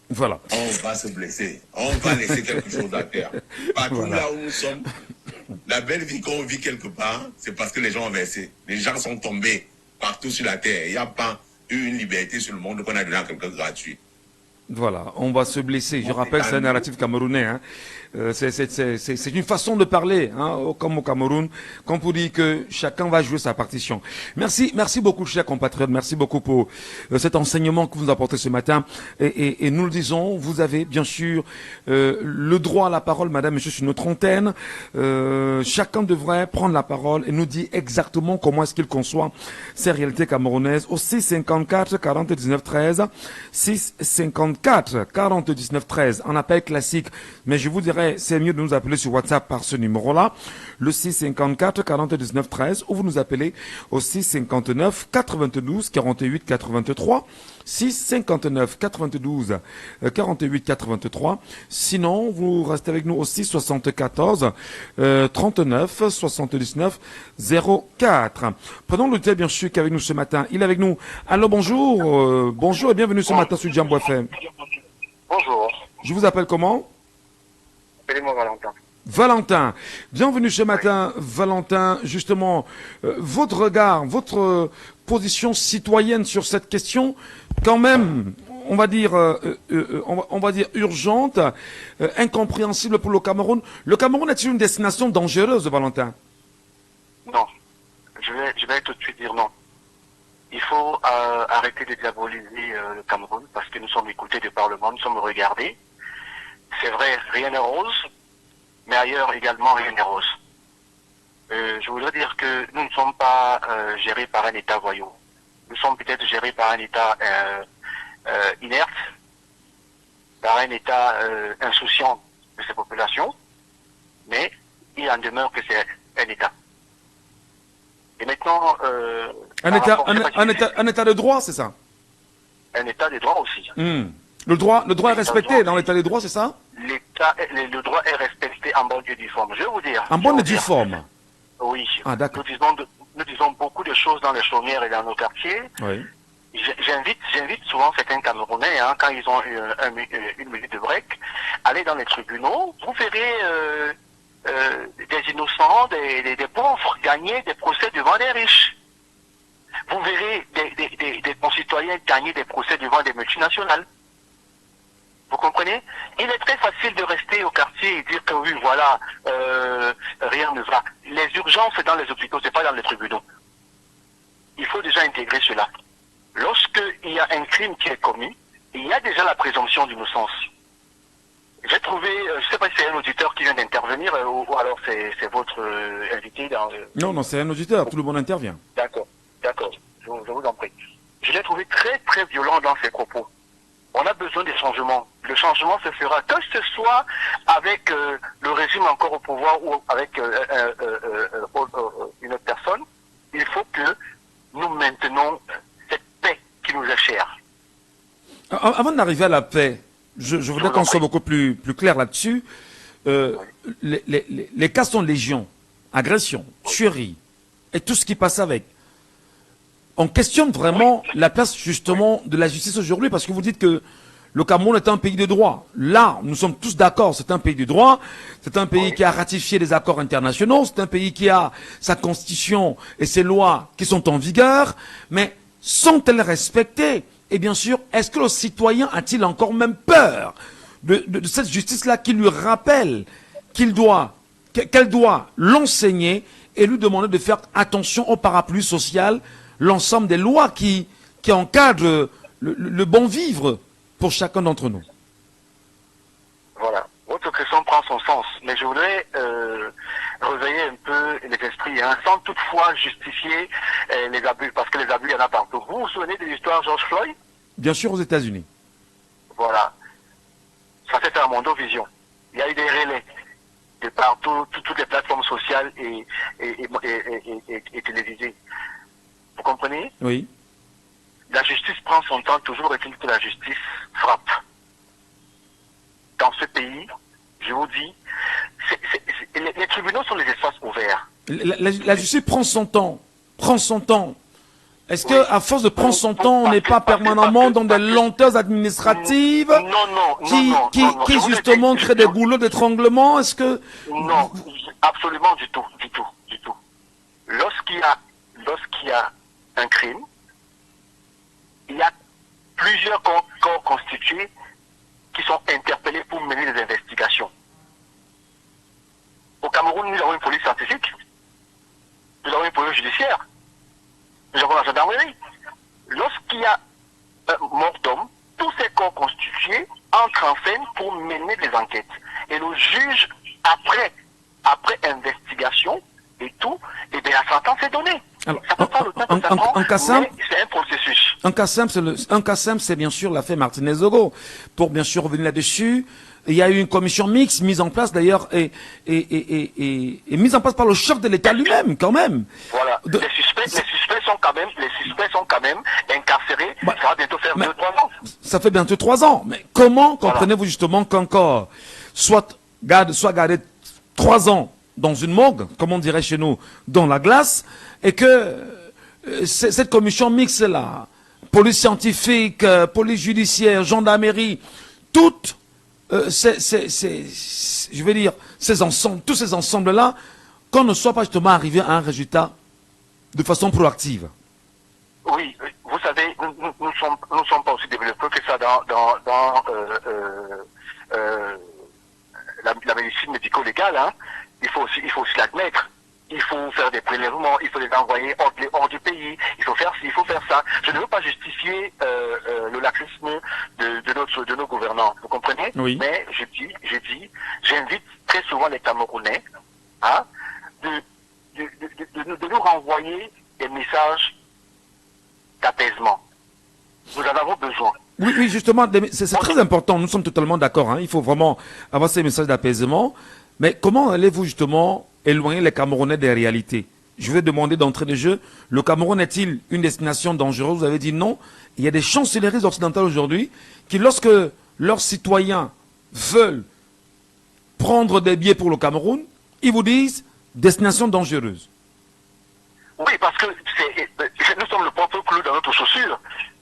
Voilà. On va se blesser. On va laisser quelque chose à terre. Partout là où nous sommes, la belle vie qu'on vit quelque part, c'est parce que les gens ont versé. Les gens sont tombés partout sur la terre. Il n'y a pas eu une liberté sur le monde qu'on a donné à quelqu'un gratuit. Voilà, on va se blesser. Je rappelle, c'est un narratif camerounais. Hein. C'est une façon de parler, hein, comme au Cameroun, comme pour dire que chacun va jouer sa partition. Merci beaucoup, chers compatriotes. Merci beaucoup pour cet enseignement que vous nous apportez ce matin. Et nous le disons, vous avez bien sûr le droit à la parole, madame, monsieur, sur notre antenne. Chacun devrait prendre la parole et nous dire exactement comment est-ce qu'il conçoit ces réalités camerounaises au 654 40 19 13, 654 40 19 13, en appel classique. Mais je vous dirais, c'est mieux de nous appeler sur WhatsApp par ce numéro-là, le 654 40 19 13, ou vous nous appelez au 659 92 48 83, 659 92 48 83. Sinon, vous restez avec nous au 674 39 79 04. Prenons le thé, bien sûr, qui est avec nous ce matin. Il est avec nous. Allô, bonjour. Bonjour et bienvenue ce matin sur Jambo FM. Bonjour. Je vous appelle comment? Appelez-moi Valentin. Valentin, bienvenue ce matin, Valentin. Justement, votre regard, votre position citoyenne sur cette question, quand même, on va dire, on va dire urgente, incompréhensible pour le Cameroun. Le Cameroun est-il une destination dangereuse, Valentin? Non, je vais tout de suite dire non. Il faut arrêter de diaboliser le Cameroun parce que nous sommes écoutés du Parlement, nous sommes regardés. C'est vrai, rien n'est rose, mais ailleurs également rien n'est rose. Je voudrais dire que nous ne sommes pas gérés par un État voyou. Nous sommes peut-être gérés par un État inerte, par un État insouciant de ses populations, mais il en demeure que c'est un État. Et maintenant... un état de droit, c'est ça? Un État de droit aussi. Le droit est respecté dans l'état des droits, c'est ça? Le droit est respecté en bonne et due forme. Je vais vous dire. En bonne et due forme? Oui. Ah, d'accord. Nous disons beaucoup de choses dans les chaumières et dans nos quartiers. Oui. J'invite souvent certains Camerounais, hein, quand ils ont une minute de break, aller dans les tribunaux. Vous verrez des innocents, des pauvres gagner des procès devant des riches. Vous verrez des concitoyens gagner des procès devant des multinationales. Vous comprenez? Il est très facile de rester au quartier et dire que oui, voilà, rien ne va. Les urgences, c'est dans les hôpitaux, c'est pas dans les tribunaux. Il faut déjà intégrer cela. Lorsqu'il y a un crime qui est commis, il y a déjà la présomption d'innocence. J'ai trouvé, je ne sais pas si c'est un auditeur qui vient d'intervenir ou alors c'est votre invité dans le... Non, c'est un auditeur, tout le monde intervient. D'accord, je vous en prie. Je l'ai trouvé très très violent dans ses propos. On a besoin de changement. Le changement se fera que ce soit avec le régime encore au pouvoir ou avec une autre personne. Il faut que nous maintenons cette paix qui nous est chère. Avant d'arriver à la paix, je voudrais qu'on soit beaucoup plus clair là-dessus. Les cas sont légion, agression, tuerie et tout ce qui passe avec. On questionne vraiment la place justement de la justice aujourd'hui parce que vous dites que le Cameroun est un pays de droit. Là, nous sommes tous d'accord, c'est un pays de droit, c'est un pays qui a ratifié des accords internationaux, c'est un pays qui a sa constitution et ses lois qui sont en vigueur, mais sont-elles respectées? Et bien sûr, est-ce que le citoyen a-t-il encore même peur de cette justice-là qui lui rappelle qu'elle doit l'enseigner et lui demander de faire attention au parapluie social, l'ensemble des lois qui encadrent le bon vivre pour chacun d'entre nous. Voilà. Votre question prend son sens, mais je voudrais réveiller un peu les esprits, hein, sans toutefois justifier les abus, parce que les abus, il y en a partout. Vous vous souvenez de l'histoire George Floyd? Bien sûr, aux États-Unis. Voilà. Ça s'est fait à Mondovision. Il y a eu des relais de partout, toutes les plateformes sociales et télévisées. Vous comprenez? Oui. La justice prend son temps, toujours est-il que la justice frappe. Dans ce pays, je vous dis, les tribunaux sont les espaces ouverts. La justice prend son temps. Est-ce que, à force de prendre son temps, on n'est pas permanemment dans des lenteurs administratives qui justement créent des boulots d'étranglement? Est-ce que... Non, absolument du tout. Lorsqu'il y a un crime, il y a plusieurs corps constitués qui sont interpellés pour mener des investigations. Au Cameroun, nous avons une police scientifique, nous avons une police judiciaire, nous avons la gendarmerie. Lorsqu'il y a un mort d'homme, tous ces corps constitués entrent en scène pour mener des enquêtes. Et le juge, après investigation et tout, et bien la sentence est donnée. Alors, ça peut pas le temps que ça prend, mais c'est un processus. Un cas simple, c'est bien sûr l'affaire Martinez-Zogo. Pour bien sûr revenir là-dessus, il y a eu une commission mixte mise en place d'ailleurs et mise en place par le chef de l'État lui-même, quand même. Voilà. Les suspects sont quand même incarcérés. Ça va bientôt faire 2-3 ans. Ça fait bientôt 3 ans. Mais comment comprenez-vous justement qu'un corps soit gardé 3 ans dans une morgue, comme on dirait chez nous, dans la glace, et que cette commission mixte-là, police scientifique, police judiciaire, gendarmerie, toutes je veux dire, tous ces ensembles-là, qu'on ne soit pas justement arrivé à un résultat de façon proactive. Oui, vous savez, nous sommes pas aussi développés que ça dans la médecine médico-légale, hein. Il faut aussi l'admettre. Il faut faire des prélèvements, il faut les envoyer hors du pays, il faut faire ci, il faut faire ça. Je ne veux pas justifier le laxisme de nos gouvernants, vous comprenez? Oui. Mais j'invite très souvent les Camerounais de nous renvoyer des messages d'apaisement. Nous en avons besoin. Oui, oui, justement, c'est très important. Nous sommes totalement d'accord. Hein. Il faut vraiment avoir ces messages d'apaisement. Mais comment allez-vous justement éloigner les Camerounais des réalités? Je vais demander d'entrée de jeu, le Cameroun est-il une destination dangereuse? Vous avez dit non. Il y a des chancelleries occidentales aujourd'hui qui, lorsque leurs citoyens veulent prendre des billets pour le Cameroun, ils vous disent destination dangereuse. Oui, parce que nous sommes le propre clou dans notre chaussure.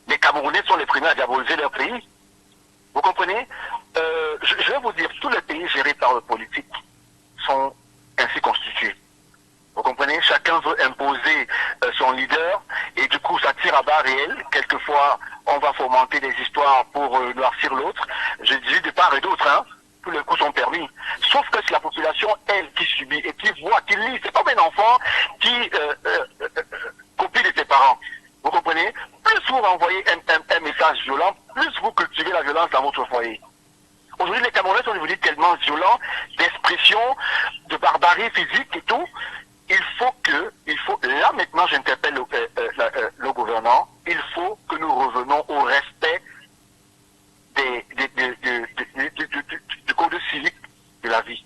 Les Camerounais sont les premiers à diaboliser leur pays. Vous comprenez? Je vais vous dire, tous les pays gérés par le politique sont ainsi constitués. Vous comprenez? Chacun veut imposer son leader et du coup ça tire à barre réelle. Quelquefois on va fomenter des histoires pour noircir l'autre. Je dis de part et d'autre, hein. Tous les coups sont permis. Sauf que c'est la population, elle, qui subit et qui voit, qui lit. C'est comme un enfant qui copie de ses parents. Vous comprenez? Plus vous renvoyez un message violent, plus vous cultivez la violence dans votre foyer. Aujourd'hui, les Camerounais sont devenus tellement violents, d'expression, de barbarie physique et tout. Là maintenant j'interpelle le gouvernant, il faut que nous revenons au respect du code civique de la vie.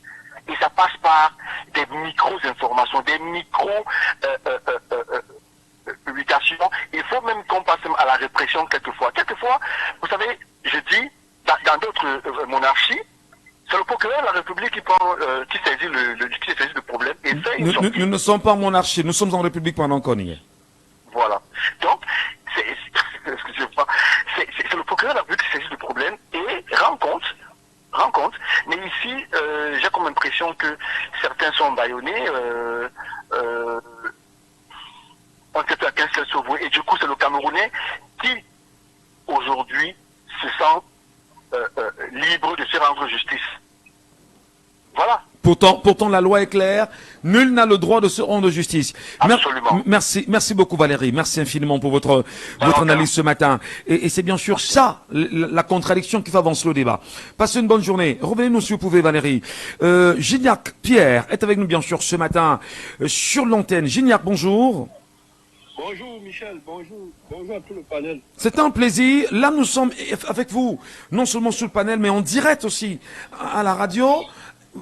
Et ça passe par des micro-informations, des micro-publications. Il faut même qu'on passe à la répression quelquefois. Quelquefois, vous savez, je dis, dans d'autres monarchies, c'est le procureur de la République qui saisit le problème et fait une sortie. Nous ne sommes pas en monarchie, nous sommes en République pendant qu'on y est. Voilà. Donc, excusez-moi, c'est le procureur de la République qui saisit le problème et rend compte. Mais ici, j'ai comme impression que certains sont bâillonnés, on ne sait plus à quel se vouer. Et du coup, c'est le Camerounais qui, aujourd'hui, se sent libre de se rendre justice. Voilà. Pourtant, la loi est claire. Nul n'a le droit de se rendre justice. Absolument. Merci beaucoup Valérie. Merci infiniment pour votre analyse ce matin. Et c'est bien sûr ça, la contradiction qui fait avancer le débat. Passez une bonne journée. Revenez-nous si vous pouvez Valérie. Gignac Pierre est avec nous bien sûr ce matin sur l'antenne. Gignac, bonjour. Bonjour Michel, bonjour à tout le panel. C'est un plaisir. Là, nous sommes avec vous, non seulement sur le panel, mais en direct aussi à la radio.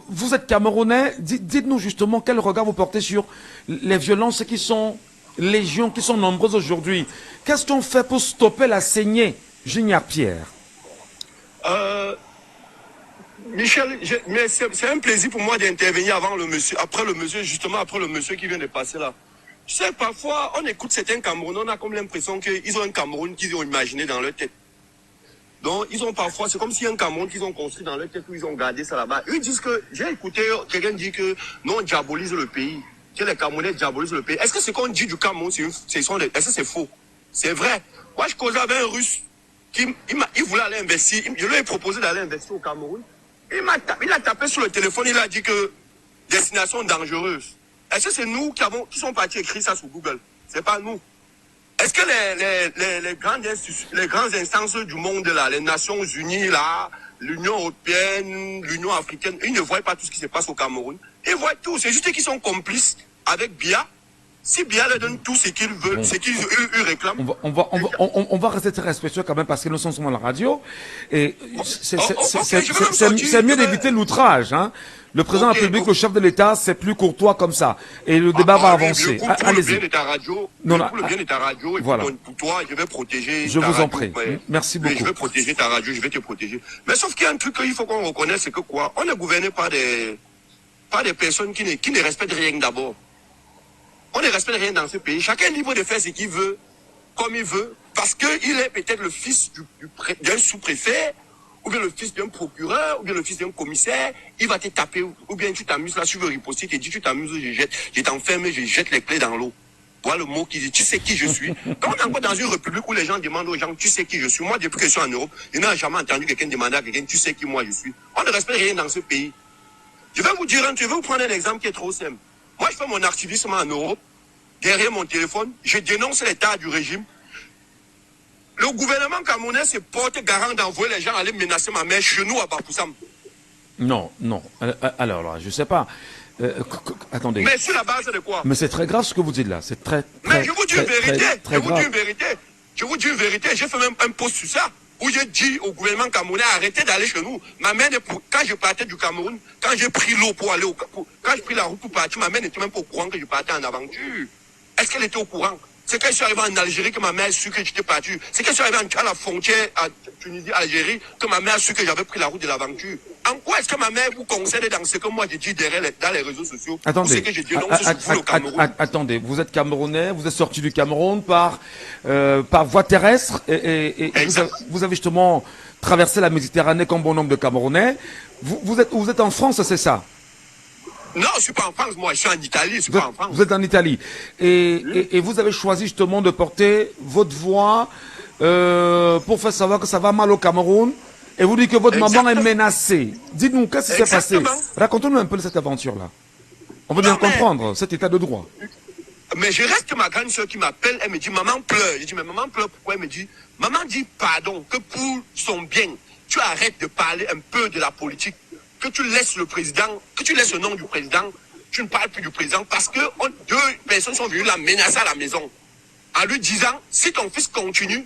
Vous êtes Camerounais. Dites-nous justement quel regard vous portez sur les violences qui sont légion, qui sont nombreuses aujourd'hui. Qu'est-ce qu'on fait pour stopper la saignée, Gignac Pierre? Michel, mais c'est un plaisir pour moi d'intervenir après le monsieur qui vient de passer là. Tu sais, parfois, on écoute certains Camerounais, on a comme l'impression qu'ils ont un Cameroun qu'ils ont imaginé dans leur tête. Donc, c'est comme si un Cameroun qu'ils ont construit dans leur tête où ils ont gardé ça là-bas. Ils disent que, j'ai écouté quelqu'un dire que, non, on diabolise le pays. Que les Camerounais diabolisent le pays. Est-ce que ce qu'on dit du Cameroun, est-ce que c'est faux? C'est vrai. Moi, je causais avec un Russe il voulait aller investir. Je lui ai proposé d'aller investir au Cameroun. Il a tapé sur le téléphone, il a dit que, destination dangereuse. Est-ce que c'est nous qui sont partis écrire ça sur Google? C'est pas nous. Est-ce que les grandes instances du monde là, les Nations Unies là, l'Union européenne, l'Union africaine, ils ne voient pas tout ce qui se passe au Cameroun. Ils voient tout. C'est juste qu'ils sont complices avec Biya. Si Biya leur donne tout ce qu'ils veulent, ce qu'ils réclament. On va rester très respectueux quand même parce que nous sommes sur la radio. Et c'est mieux d'éviter l'outrage, hein. Le président de la République, le chef de l'État, c'est plus courtois comme ça. Et le débat va avancer. Allez-y. Pour le bien de ta radio, et voilà. Pour toi, je vais protéger ta radio. Je vous en prie. Ouais. Merci beaucoup. Je vais protéger ta radio, je vais te protéger. Mais sauf qu'il y a un truc qu'il faut qu'on reconnaisse, c'est que quoi? On est gouverné par des personnes qui ne respectent rien d'abord. On ne respecte rien dans ce pays. Chacun est libre de faire ce qu'il veut, comme il veut, parce qu'il est peut-être le fils d'un sous-préfet, ou bien le fils d'un procureur, ou bien le fils d'un commissaire, il va te taper, ou bien tu t'amuses là, tu veux riposter, tu dis tu t'amuses, je t'enferme, je jette les clés dans l'eau. Voilà le mot qui dit, tu sais qui je suis. Quand on est encore dans une république où les gens demandent aux gens, tu sais qui je suis. Moi, depuis que je suis en Europe, je n'ai jamais entendu quelqu'un demander à quelqu'un, tu sais qui moi je suis. On ne respecte rien dans ce pays. Je vais vous dire, je vais vous prendre un exemple qui est trop simple. Moi, je fais mon activisme en Europe. Derrière mon téléphone, je dénonce l'état du régime. Le gouvernement camerounais se porte garant d'envoyer les gens aller menacer ma mère chez nous à Bafoussam. Non. Alors là, je sais pas. Attendez. Mais sur la base de quoi? Mais c'est très grave ce que vous dites là. C'est très. Mais je vous dis une vérité. Très grave. Je vous dis une vérité. J'ai fait même un post sur ça. où j'ai dit au gouvernement camerounais, arrêtez d'aller chez nous. Ma mère, quand je partais du Cameroun, quand j'ai pris l'eau pour aller quand j'ai pris la route pour partir, ma mère n'était même pas au courant que je partais en aventure. Est-ce qu'elle était au courant? C'est quand je suis arrivé en Algérie que ma mère a su que j'étais parti. C'est quand je suis arrivé à la frontière à Tunisie, Algérie, que ma mère a su que j'avais pris la route de l'aventure. En quoi est-ce que ma mère vous conseille dans ce que moi j'ai dit derrière dans les réseaux sociaux? Attendez, que je dis, non, je suis au Cameroun. attendez, vous êtes Camerounais, vous êtes sorti du Cameroun par voie terrestre et vous avez justement traversé la Méditerranée comme bon nombre de Camerounais. Vous êtes en France, c'est ça? Non, je suis pas en France, moi, je suis en Italie, je suis pas en France. Vous êtes en Italie. Et vous avez choisi justement de porter votre voix pour faire savoir que ça va mal au Cameroun. Et vous dites que votre maman est menacée. Dites-nous, qu'est-ce qui s'est passé? Racontez-nous un peu cette aventure-là. On veut bien comprendre cet état de droit. Mais je reste ma grande soeur qui m'appelle, elle me dit, maman pleure. Je dis, mais maman pleure, pourquoi? Elle me dit, maman dit pardon, que pour son bien, tu arrêtes de parler un peu de la politique, que tu laisses le président, que tu laisses le nom du président, tu ne parles plus du président, parce que deux personnes sont venues la menacer à la maison, en lui disant, si ton fils continue,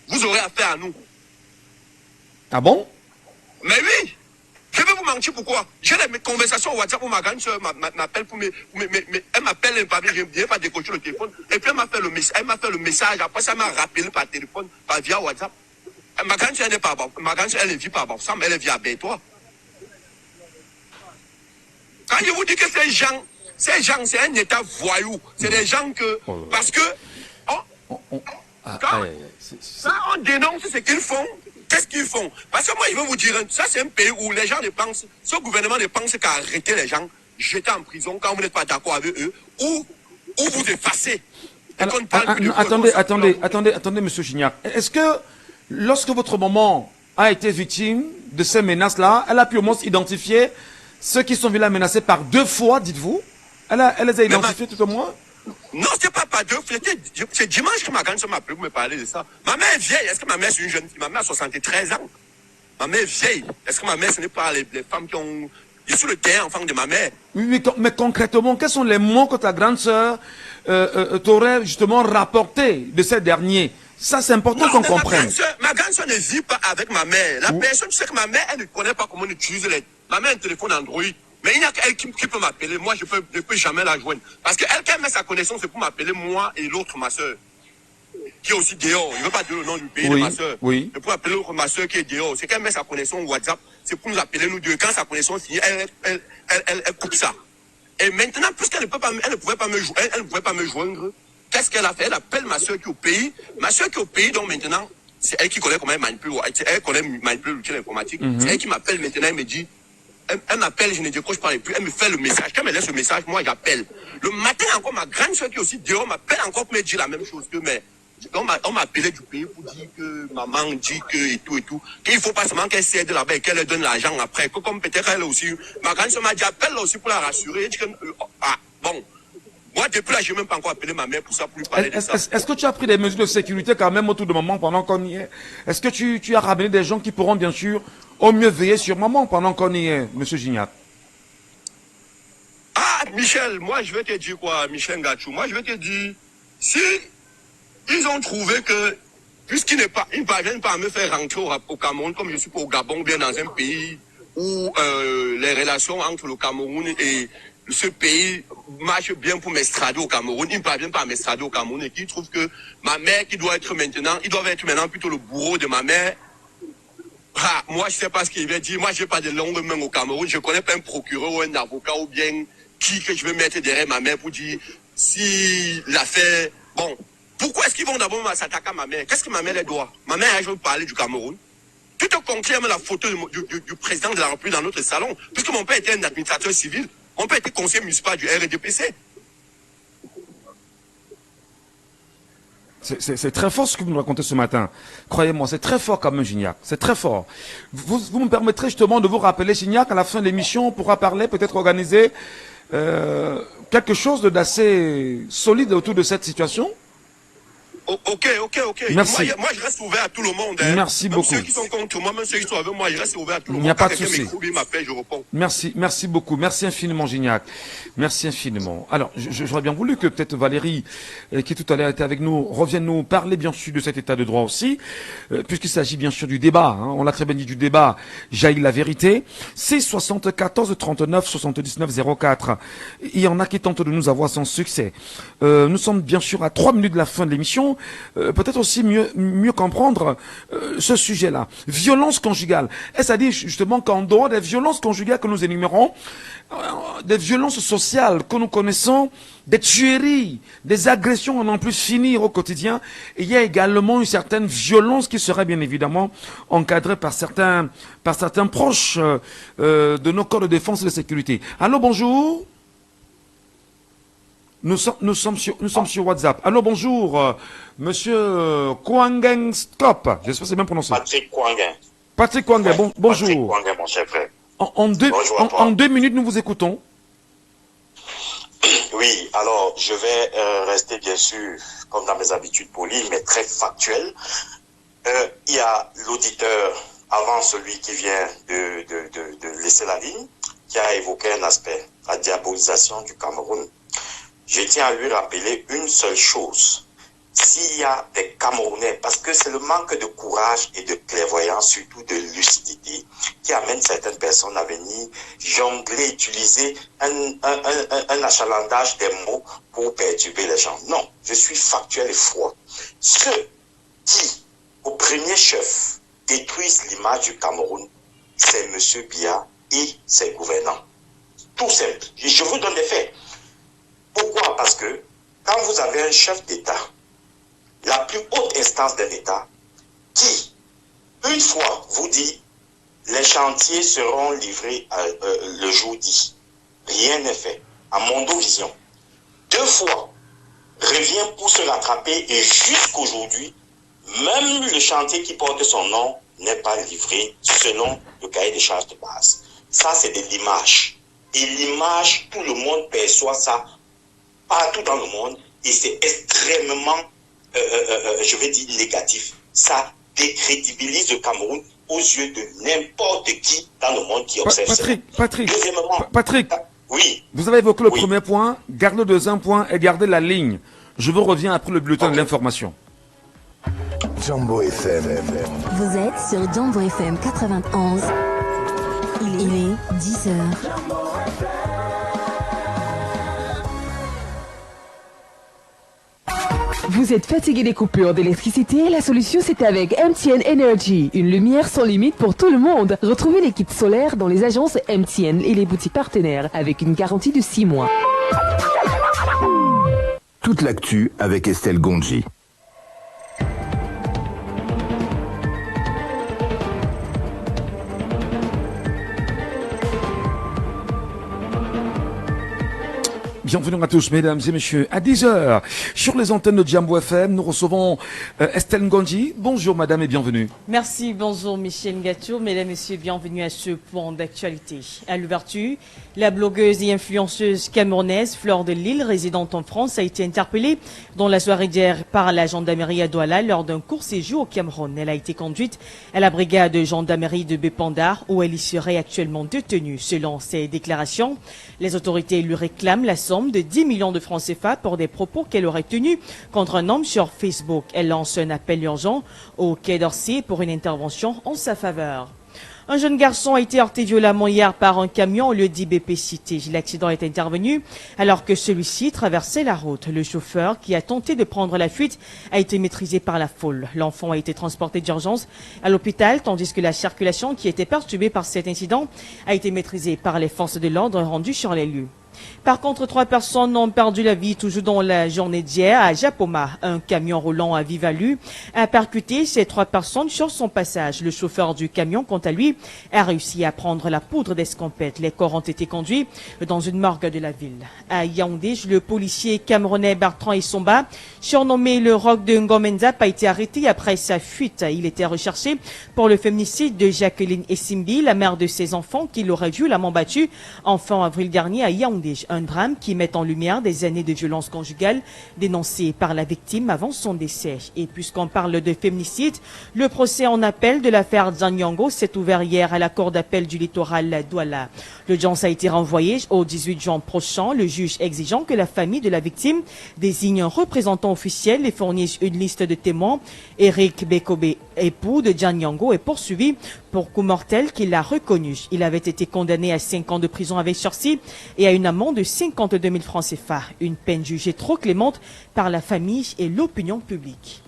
vous aurez affaire à nous. Ah bon? Mais oui! Je vais vous mentir pourquoi. J'ai mes conversations au WhatsApp où ma grande soeur m'appelle pour elle m'appelle un papier, je n'ai pas décroché le téléphone. Et puis elle m'a fait le message. Après ça, elle m'a rappelé par téléphone, via WhatsApp. Ma grande soeur n'est pas ma grande soeur, elle ne vit pas à Bafoussam, elle vit à Bétois. Quand je vous dis que ces gens, c'est un état voyou. C'est des gens que, parce que, quand on dénonce ce qu'ils font, qu'est-ce qu'ils font? Parce que moi, je vais vous dire, ça c'est un pays où les gens ne pensent, ce gouvernement ne pense qu'à arrêter les gens, jeter en prison quand vous n'êtes pas d'accord avec eux, ou vous effacer. Alors, attendez, monsieur Gignac. Est-ce que, lorsque votre maman a été victime de ces menaces-là, elle a pu au moins identifier ceux qui sont venus la menacer par 2 fois, dites-vous? Elle les a identifiés tout au moins? Non, c'est pas 2 fois. C'est dimanche que ma grande soeur m'a appelé pour me parler de ça. Ma mère est vieille. Est-ce que ma mère c'est une jeune fille? Ma mère a 73 ans. Ma mère est vieille. Est-ce que ma mère, ce n'est pas les femmes qui ont... Je suis le terrain enfant de ma mère. Oui, mais concrètement, quels sont les mots que ta grande sœur t'aurait justement rapporté de ces derniers? Ça, c'est important qu'on comprenne. Ma grande sœur ne vit pas avec ma mère. La personne, tu sais que ma mère, elle ne connaît pas comment on utilise les... Ma mère a un téléphone Android. Mais il n'y a qu'elle qui peut m'appeler. Moi, je ne peux jamais la joindre. Parce qu'elle, quand elle met sa connexion, c'est pour m'appeler moi et l'autre, ma soeur, qui est aussi dehors. Je ne veux pas dire le nom du pays de ma soeur. Oui. C'est pour appeler l'autre, ma soeur, qui est dehors. C'est qu'elle met sa connexion WhatsApp. C'est pour nous appeler nous deux. Quand sa connexion finit, elle coupe ça. Et maintenant, puisqu'elle ne pouvait pas me joindre, qu'est-ce qu'elle a fait? Elle appelle ma soeur qui est au pays. Ma soeur qui est au pays, donc maintenant, c'est elle qui connaît comment elle manipule. Elle connaît manipuler l'outil informatique. C'est elle qui m'appelle maintenant. Elle me dit, elle m'appelle, je ne décroche pas les plus, elle me fait le message. Quand elle me laisse le message, moi j'appelle. Le matin encore, ma grande soeur qui est aussi dehors m'appelle encore pour me dire la même chose que mais. On m'a appelé du pays pour dire que maman dit que et tout, qu'il ne faut pas seulement qu'elle cède là-bas et qu'elle donne l'argent après. Que comme peut-être elle aussi, ma grande soeur m'a dit appelle là aussi pour la rassurer. Dit que, bon. Moi, depuis là, je n'ai même pas encore appelé ma mère pour ça, pour lui parler de ça. Est-ce que tu as pris des mesures de sécurité quand même autour de maman pendant qu'on y est? Est-ce que tu as ramené des gens qui pourront bien sûr au mieux veiller sur maman pendant qu'on y est, monsieur Gignac? Ah, Michel, moi je vais te dire quoi, Michel Gachou? Moi je vais te dire, si ils ont trouvé que, puisqu'ils ne parviennent pas à me faire rentrer au Cameroun, comme je suis pas au Gabon, bien dans un pays où les relations entre le Cameroun et ce pays marchent bien pour m'extrader au Cameroun, ils ne parviennent pas à m'extrader au Cameroun et qu'ils trouvent que ma mère, ils doivent être maintenant plutôt le bourreau de ma mère. Ah, moi, je sais pas ce qu'il va dire. Moi, j'ai pas de longues mains au Cameroun. Je connais pas un procureur ou un avocat ou bien qui que je vais mettre derrière ma mère pour dire si l'affaire... Bon, pourquoi est-ce qu'ils vont d'abord s'attaquer à ma mère? Qu'est-ce que ma mère elle doit? Ma mère, je veux parler du Cameroun. Tu te confirmes la photo du président de la République dans notre salon, puisque mon père était un administrateur civil. Mon père était conseiller municipal du RDPC. C'est très fort ce que vous nous racontez ce matin. Croyez-moi, c'est très fort quand même, Gignac. C'est très fort. Vous me permettrez justement de vous rappeler, Gignac, à la fin de l'émission, on pourra parler, peut-être organiser quelque chose d'assez solide autour de cette situation? Ok. Merci. Moi, je reste ouvert à tout le monde. Hein. Merci même beaucoup. Ceux qui sont contre moi, même ceux qui sont avec moi, je reste ouvert à tout le Il monde. n'y a pas de Quelqu'un souci. m'écoute, il m'appelle, je réponds. Merci beaucoup. Merci infiniment, Gignac. Merci infiniment. Alors, j'aurais bien voulu que peut-être Valérie, qui tout à l'heure était avec nous, revienne nous parler bien sûr de cet état de droit aussi, puisqu'il s'agit bien sûr du débat. Hein. On l'a très bien dit, du débat. Jaillit la vérité. C'est 74 39 79 04. Il y en a qui tentent de nous avoir sans succès. Nous sommes bien sûr à 3 minutes de la fin de l'émission. Peut-être aussi mieux comprendre ce sujet-là. Violence conjugale. Est-ce à dire justement qu'en dehors des violences conjugales que nous énumérons, des violences sociales que nous connaissons, des tueries, des agressions à n'en plus finir au quotidien, il y a également une certaine violence qui serait bien évidemment encadrée par certains proches de nos corps de défense et de sécurité. Allô, bonjour. Nous sommes sur WhatsApp. Allô, bonjour, monsieur Kwangen Skop. J'espère que c'est bien prononcé. Patrick Kwangen. Patrick Kwangen, bonjour. Patrick Kwangen, mon cher frère. En 2 minutes, nous vous écoutons. Oui, alors je vais rester bien sûr, comme dans mes habitudes polies, mais très factuel. Il y a l'auditeur, avant celui qui vient de laisser la ligne, qui a évoqué un aspect, la diabolisation du Cameroun. Je tiens à lui rappeler une seule chose. S'il y a des Camerounais, parce que c'est le manque de courage et de clairvoyance, surtout de lucidité, qui amène certaines personnes à venir jongler, utiliser un achalandage des mots pour perturber les gens. Non, je suis factuel et froid. Ceux qui, au premier chef, détruisent l'image du Cameroun, c'est M. Biya et ses gouvernants. Tout simple. Je vous donne des faits. Pourquoi? Parce que quand vous avez un chef d'État, la plus haute instance d'un État, qui, une fois, vous dit les chantiers seront livrés le jour dit, rien n'est fait, à Mondovision. 2 fois, revient pour se rattraper et jusqu'aujourd'hui, même le chantier qui porte son nom n'est pas livré selon le cahier des charges de base. Ça, c'est de l'image. Et l'image, tout le monde perçoit ça partout dans le monde et c'est extrêmement, je vais dire, négatif. Ça décrédibilise le Cameroun aux yeux de n'importe qui dans le monde qui observe ça. Patrick, oui. Vous avez évoqué le premier point, gardez le deuxième point et gardez la ligne. Je vous reviens après le bulletin de l'information. Jambo FM. Vous êtes sur Jambo FM 91. Il est 10h. Vous êtes fatigué des coupures d'électricité? La solution c'est avec MTN Energy. Une lumière sans limite pour tout le monde. Retrouvez les kits solaires dans les agences MTN et les boutiques partenaires avec une garantie de 6 mois. Toute l'actu avec Estelle Gondji. Bienvenue à tous, mesdames et messieurs. À 10h, sur les antennes de Jambo FM, nous recevons Estelle Ngonji. Bonjour, madame, et bienvenue. Merci, bonjour, Michel Ngatou. Mesdames et messieurs, bienvenue à ce point d'actualité. À l'ouverture, la blogueuse et influenceuse camerounaise Fleur de Lille, résidente en France, a été interpellée dans la soirée d'hier par la gendarmerie à Douala lors d'un court séjour au Cameroun. Elle a été conduite à la brigade de gendarmerie de Bépandar, où elle y serait actuellement détenue. Selon ses déclarations, les autorités lui réclament la somme de 10 millions de francs CFA pour des propos qu'elle aurait tenus contre un homme sur Facebook. Elle lance un appel urgent au Quai d'Orsay pour une intervention en sa faveur. Un jeune garçon a été heurté violemment hier par un camion au lieu d'IBP Cité. L'accident est intervenu alors que celui-ci traversait la route. Le chauffeur, qui a tenté de prendre la fuite, a été maîtrisé par la foule. L'enfant a été transporté d'urgence à l'hôpital, tandis que la circulation, qui était perturbée par cet incident, a été maîtrisée par les forces de l'ordre rendues sur les lieux. Par contre, 3 personnes ont perdu la vie toujours dans la journée d'hier à Japoma. Un camion roulant à vive allure a percuté ces 3 personnes sur son passage. Le chauffeur du camion, quant à lui, a réussi à prendre la poudre d'escampette. Les corps ont été conduits dans une morgue de la ville. À Yaoundé, le policier camerounais Bertrand Essomba, surnommé le Roc de Ngomenzap, a été arrêté après sa fuite. Il était recherché pour le féminicide de Jacqueline Essimbi, la mère de ses enfants, qui l'aurait violemment battu en fin avril dernier à Yaoundé. sondage. Un drame qui met en lumière des années de violence conjugale dénoncées par la victime avant son décès. Et puisqu'on parle de féminicide, le procès en appel de l'affaire Dzanyongo s'est ouvert hier à la cour d'appel du littoral Douala. L'audience a été renvoyée au 18 juin prochain, le juge exigeant que la famille de la victime désigne un représentant officiel et fournisse une liste de témoins. Eric Bekobe, époux de Dzanyongo, est poursuivi pour coup mortel qu'il a reconnu. Il avait été condamné à 5 ans de prison avec sursis et à une amende de 52 000 francs CFA. Une peine jugée trop clémente par la famille et l'opinion publique.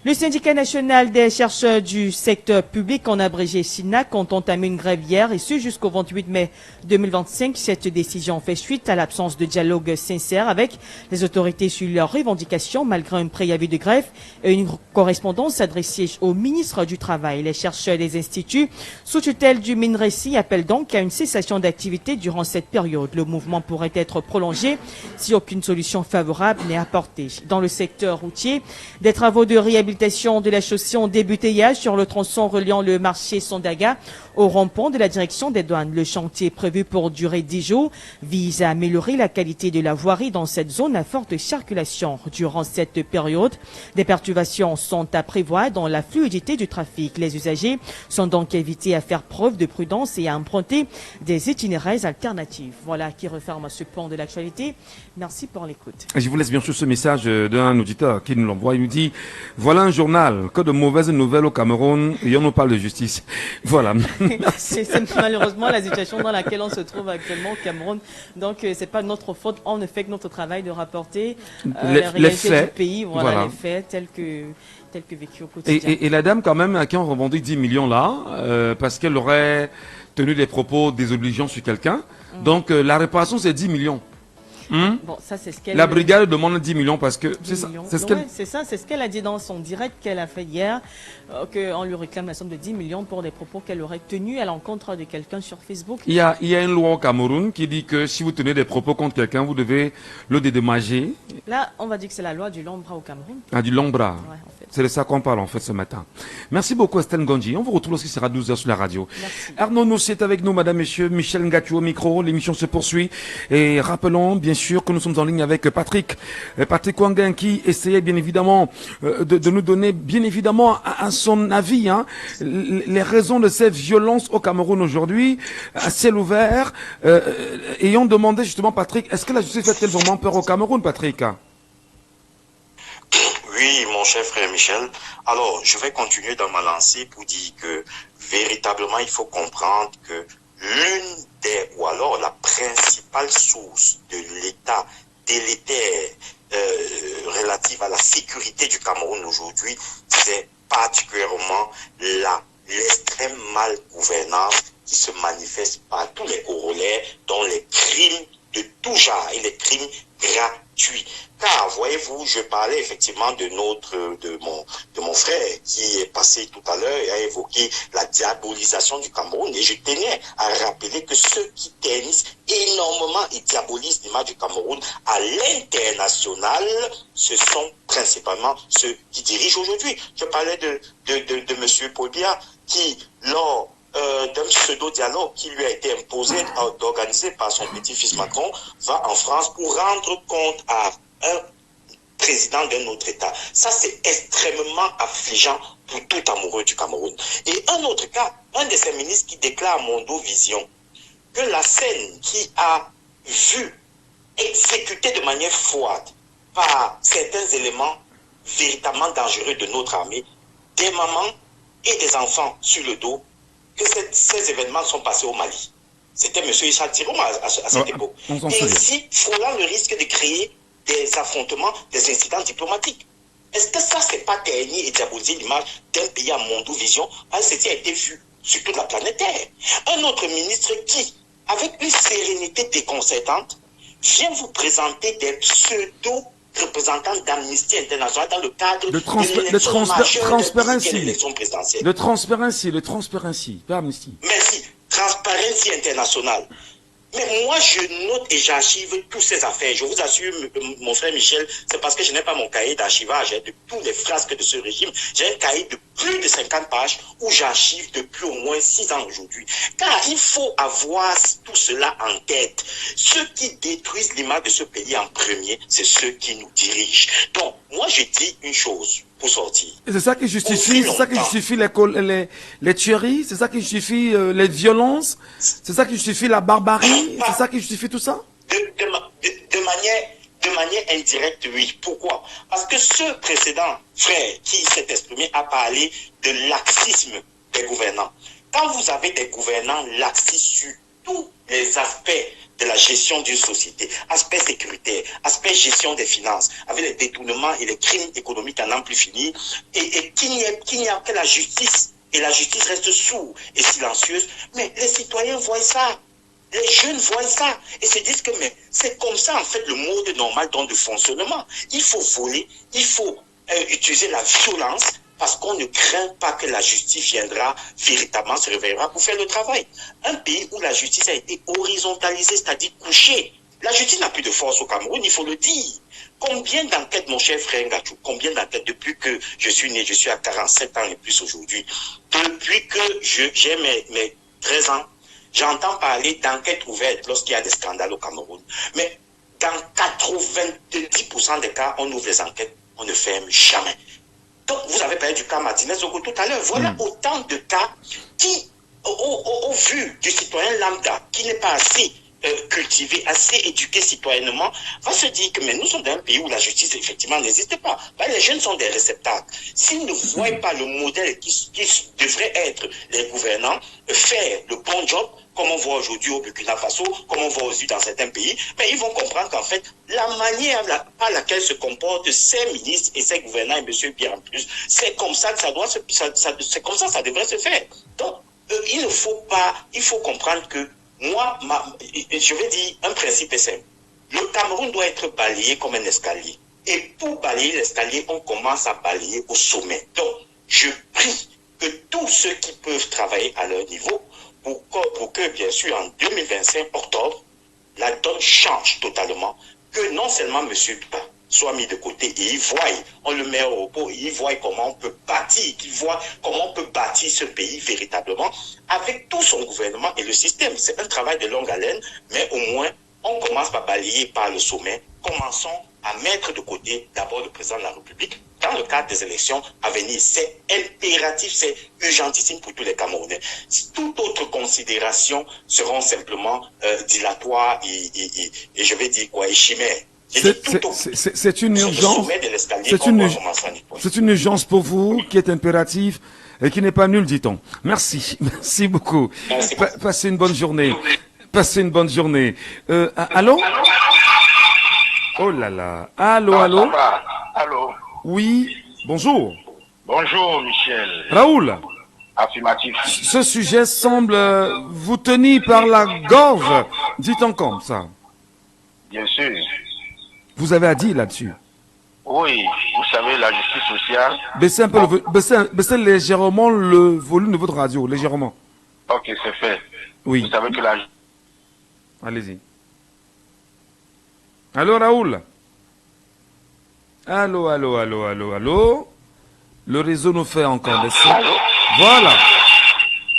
Le syndicat national des chercheurs du secteur public, en abrégé SINAC, ont entamé une grève hier et ce jusqu'au 28 mai 2025. Cette décision fait suite à l'absence de dialogue sincère avec les autorités sur leurs revendications malgré un préavis de grève et une correspondance adressée au ministre du Travail. Les chercheurs des instituts sous tutelle du MINRECI appellent donc à une cessation d'activité durant cette période. Le mouvement pourrait être prolongé si aucune solution favorable n'est apportée. Dans le secteur routier, des travaux de réhabilitation de la chaussée ont débuté hier sur le tronçon reliant le marché Sondaga au rond-point de la direction des douanes. Le chantier prévu pour durer 10 jours vise à améliorer la qualité de la voirie dans cette zone à forte circulation. Durant cette période, des perturbations sont à prévoir dans la fluidité du trafic. Les usagers sont donc invités à faire preuve de prudence et à emprunter des itinéraires alternatifs. Voilà qui referme ce point de l'actualité. Merci pour l'écoute. Je vous laisse bien sûr ce message d'un auditeur qui nous l'envoie. Il nous dit, voilà un journal, que de mauvaises nouvelles au Cameroun et on nous parle de justice. Voilà. C'est malheureusement la situation dans laquelle on se trouve actuellement au Cameroun. Donc, c'est pas notre faute. On ne fait que notre travail de rapporter les réalités du pays, voilà. Les faits tels que vécus au quotidien. Et la dame, quand même, à qui on revendique 10 millions là, parce qu'elle aurait tenu des propos désobligeants sur quelqu'un. Donc, la réparation, c'est 10 millions. Bon, ça, c'est ce qu'elle la brigade demande 10 millions parce que c'est ce qu'elle a dit dans son direct qu'elle a fait hier, qu'on lui réclame la somme de 10 millions pour des propos qu'elle aurait tenus à l'encontre de quelqu'un sur Facebook. Il y a une loi au Cameroun qui dit que si vous tenez des propos contre quelqu'un, vous devez le dédommager. Là, on va dire que c'est la loi du long bras au Cameroun. Ah, du long bras. Ouais, en fait. C'est de ça qu'on parle en fait ce matin. Merci beaucoup Estelle Ngondji. On vous retrouve lorsqu'il sera 12h sur la radio. Merci. Arnaud Nossi est avec nous, madame, messieurs. Michel Ngachou au micro. L'émission se poursuit. Et rappelons bien sûr que nous sommes en ligne avec Patrick Wanguin qui essayait bien évidemment de nous donner bien évidemment à son avis les raisons de ces violences au Cameroun aujourd'hui à ciel ouvert. Et on demandait justement, Patrick, est-ce que la justice fait-elle vraiment peur au Cameroun, Patrick? Oui, mon cher frère Michel. Alors, je vais continuer dans ma lancée pour dire que véritablement, il faut comprendre que l'une des, ou alors la principale source de l'état délétère relative à la sécurité du Cameroun aujourd'hui, c'est particulièrement l'extrême mal-gouvernance qui se manifeste par tous les corollaires, dont les crimes de tout genre et les crimes gratuits. Car, voyez-vous, je parlais effectivement de mon frère qui est passé tout à l'heure et a évoqué la diabolisation du Cameroun. Et je tenais à rappeler que ceux qui ternissent énormément et diabolisent l'image du Cameroun à l'international, ce sont principalement ceux qui dirigent aujourd'hui. Je parlais de monsieur Paul-Biya qui, lors d'un pseudo-dialogue qui lui a été imposé, organisé par son petit-fils Macron, va en France pour rendre compte à un président d'un autre État. Ça, c'est extrêmement affligeant pour tout amoureux du Cameroun. Et un autre cas, un de ces ministres qui déclare à Mondovision que la scène qui a vu exécuter de manière froide par certains éléments véritablement dangereux de notre armée, des mamans et des enfants sur le dos, que ces événements sont passés au Mali. C'était M. Issa Tirom à cette époque. Et ici, frôlant le risque de créer des affrontements, des incidents diplomatiques. Est-ce que ça, c'est pas ternir et diaboliser l'image d'un pays à Mondovision, ce qui a été vu sur toute la planète Terre? Un autre ministre qui, avec une sérénité déconcertante, vient vous présenter des pseudo-représentants d'Amnesty International dans le cadre de Transparency, pas Amnesty. Merci. Transparency International. Mais moi, je note et j'archive toutes ces affaires. Je vous assure, mon frère Michel, c'est parce que je n'ai pas mon cahier d'archivage de tous les frasques de ce régime. J'ai un cahier de plus de 50 pages où j'archive depuis au moins 6 ans aujourd'hui. Car il faut avoir tout cela en tête. Ceux qui détruisent l'image de ce pays en premier, c'est ceux qui nous dirigent. Donc, moi, je dis une chose pour sortir. Et c'est ça qui justifie, les tueries, c'est ça qui justifie les violences, c'est ça qui justifie la barbarie, c'est ça qui justifie tout ça? De manière indirecte, oui. Pourquoi? Parce que ce précédent frère qui s'est exprimé a parlé de laxisme des gouvernants. Quand vous avez des gouvernants laxistes sur tous les aspects de la gestion d'une société, aspect sécuritaire, aspect gestion des finances, avec les détournements et les crimes économiques à n'en plus finir, et qu'il n'y a que la justice, et la justice reste sourde et silencieuse, mais les citoyens voient ça. Les jeunes voient ça et se disent que mais c'est comme ça en fait le mode normal de fonctionnement. Il faut voler, il faut utiliser la violence parce qu'on ne craint pas que la justice viendra véritablement se réveillera pour faire le travail. Un pays où la justice a été horizontalisée, c'est-à-dire couchée. La justice n'a plus de force au Cameroun, il faut le dire. Combien d'enquêtes, mon cher frère Ngachou, combien d'enquêtes depuis que je suis né, je suis à 47 ans et plus aujourd'hui, depuis que j'ai mes 13 ans, j'entends parler d'enquêtes ouvertes lorsqu'il y a des scandales au Cameroun. Mais dans 90% des cas, on ouvre les enquêtes, on ne ferme jamais. Donc, vous avez parlé du cas Martinez-Zogo tout à l'heure. Voilà autant de cas qui, au vu du citoyen lambda, qui n'est pas assez cultivé, assez éduqué citoyennement, va se dire que mais nous sommes dans un pays où la justice, effectivement, n'existe pas. Ben, les jeunes sont des réceptacles. S'ils ne voient pas le modèle qui devrait être les gouvernants, faire le bon job, comme on voit aujourd'hui au Burkina Faso, comme on voit aussi dans certains pays, mais ils vont comprendre qu'en fait, la manière par laquelle se comportent ces ministres et ces gouvernants, et monsieur bien en plus, c'est comme ça que c'est comme ça devrait se faire. Donc, il faut comprendre que moi, je vais dire un principe est simple. Le Cameroun doit être balayé comme un escalier. Et pour balayer l'escalier, on commence à balayer au sommet. Donc, je prie que tous ceux qui peuvent travailler à leur niveau, pour que, bien sûr, en 2025, octobre, la donne change totalement, que non seulement M. Duba soit mis de côté et il voit, on le met au repos, et il voit comment on peut bâtir, qu'il voit comment on peut bâtir ce pays véritablement avec tout son gouvernement et le système. C'est un travail de longue haleine, mais au moins, on commence par balayer par le sommet. Commençons à mettre de côté d'abord le président de la République dans le cadre des élections à venir. C'est impératif, c'est urgentissime pour tous les Camerounais. Toute autre considération seront simplement dilatoires et je vais dire quoi, et chimères. C'est une urgence. C'est une urgence pour vous qui est impérative et qui n'est pas nulle, dit-on. Merci, merci beaucoup. Passez une bonne journée. Passez une bonne journée. Allô? Oh là là. Allô, allô? Allô? Oui, bonjour. Bonjour, Michel. Raoul. Affirmatif. Ce sujet semble vous tenir par la gorge. Dit-on comme ça. Bien sûr. Vous avez à dire là-dessus. Oui, vous savez, la justice sociale. Baissez un peu baissez légèrement le volume de votre radio, légèrement. Ok, c'est fait. Oui. Vous savez que la... Allez-y. Allô, Raoul? Allô, allô, allô, allô, allô? Le réseau nous fait encore baisser. Allô? Voilà.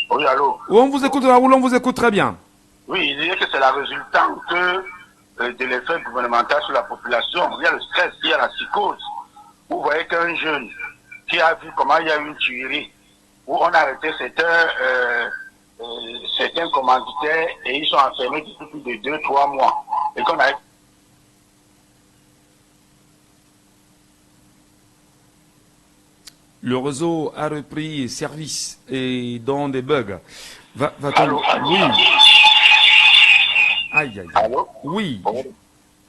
Oui, allô? On vous écoute, Raoul, on vous écoute très bien. Oui, il dit que c'est la résultante de l'effet gouvernemental sur la population. Il y a le stress, il y a la psychose. Vous voyez qu'un jeune qui a vu comment il y a eu une tuerie, où on a arrêté certains commanditaires et ils sont enfermés depuis plus de 2-3 mois. Et qu'on a... Le réseau a repris service et dans des bugs. Allô? Oui. Aïe, aïe, aïe. Allô? Oui.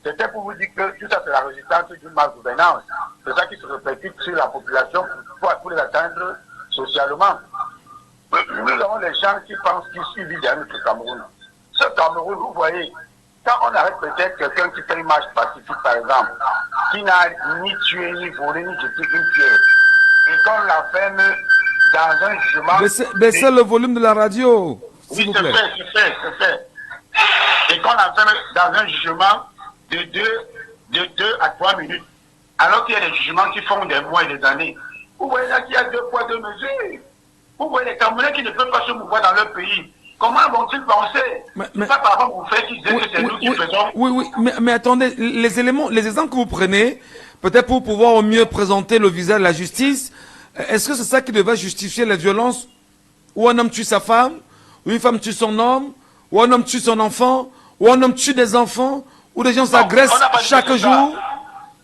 C'était pour vous dire que tout ça, c'est la résistance d'une malgouvernance. C'est ça qui se répercute sur la population pour les atteindre socialement. Nous avons les gens qui pensent qu'ils vivent dans notre Cameroun. Ce Cameroun, vous voyez, quand on arrête peut-être quelqu'un qui fait une marche pacifique, par exemple, qui n'a ni tué, ni volé, ni jeté une pierre, et qu'on l'enferme dans un jugement... Baissez le volume de la radio, s'il vous plaît. Oui, c'est fait. et qu'on l'enferme dans un jugement de 2 à 3 minutes, alors qu'il y a des jugements qui font des mois et des années. Vous voyez là qu'il y a 2 poids 2 mesures. Vous voyez les Camerounais qui ne peuvent pas se mouvoir dans leur pays. Comment vont-ils penser? C'est pas par rapport au fait qu'ils disent que c'est nous qui faisons. Oui, mais attendez, les exemples que vous prenez, peut-être pour pouvoir au mieux présenter le visage de la justice, est-ce que c'est ça qui devait justifier les violences où un homme tue sa femme, où une femme tue son homme, où un homme tue son enfant, où un homme tue des enfants, où des gens s'agressent chaque jour?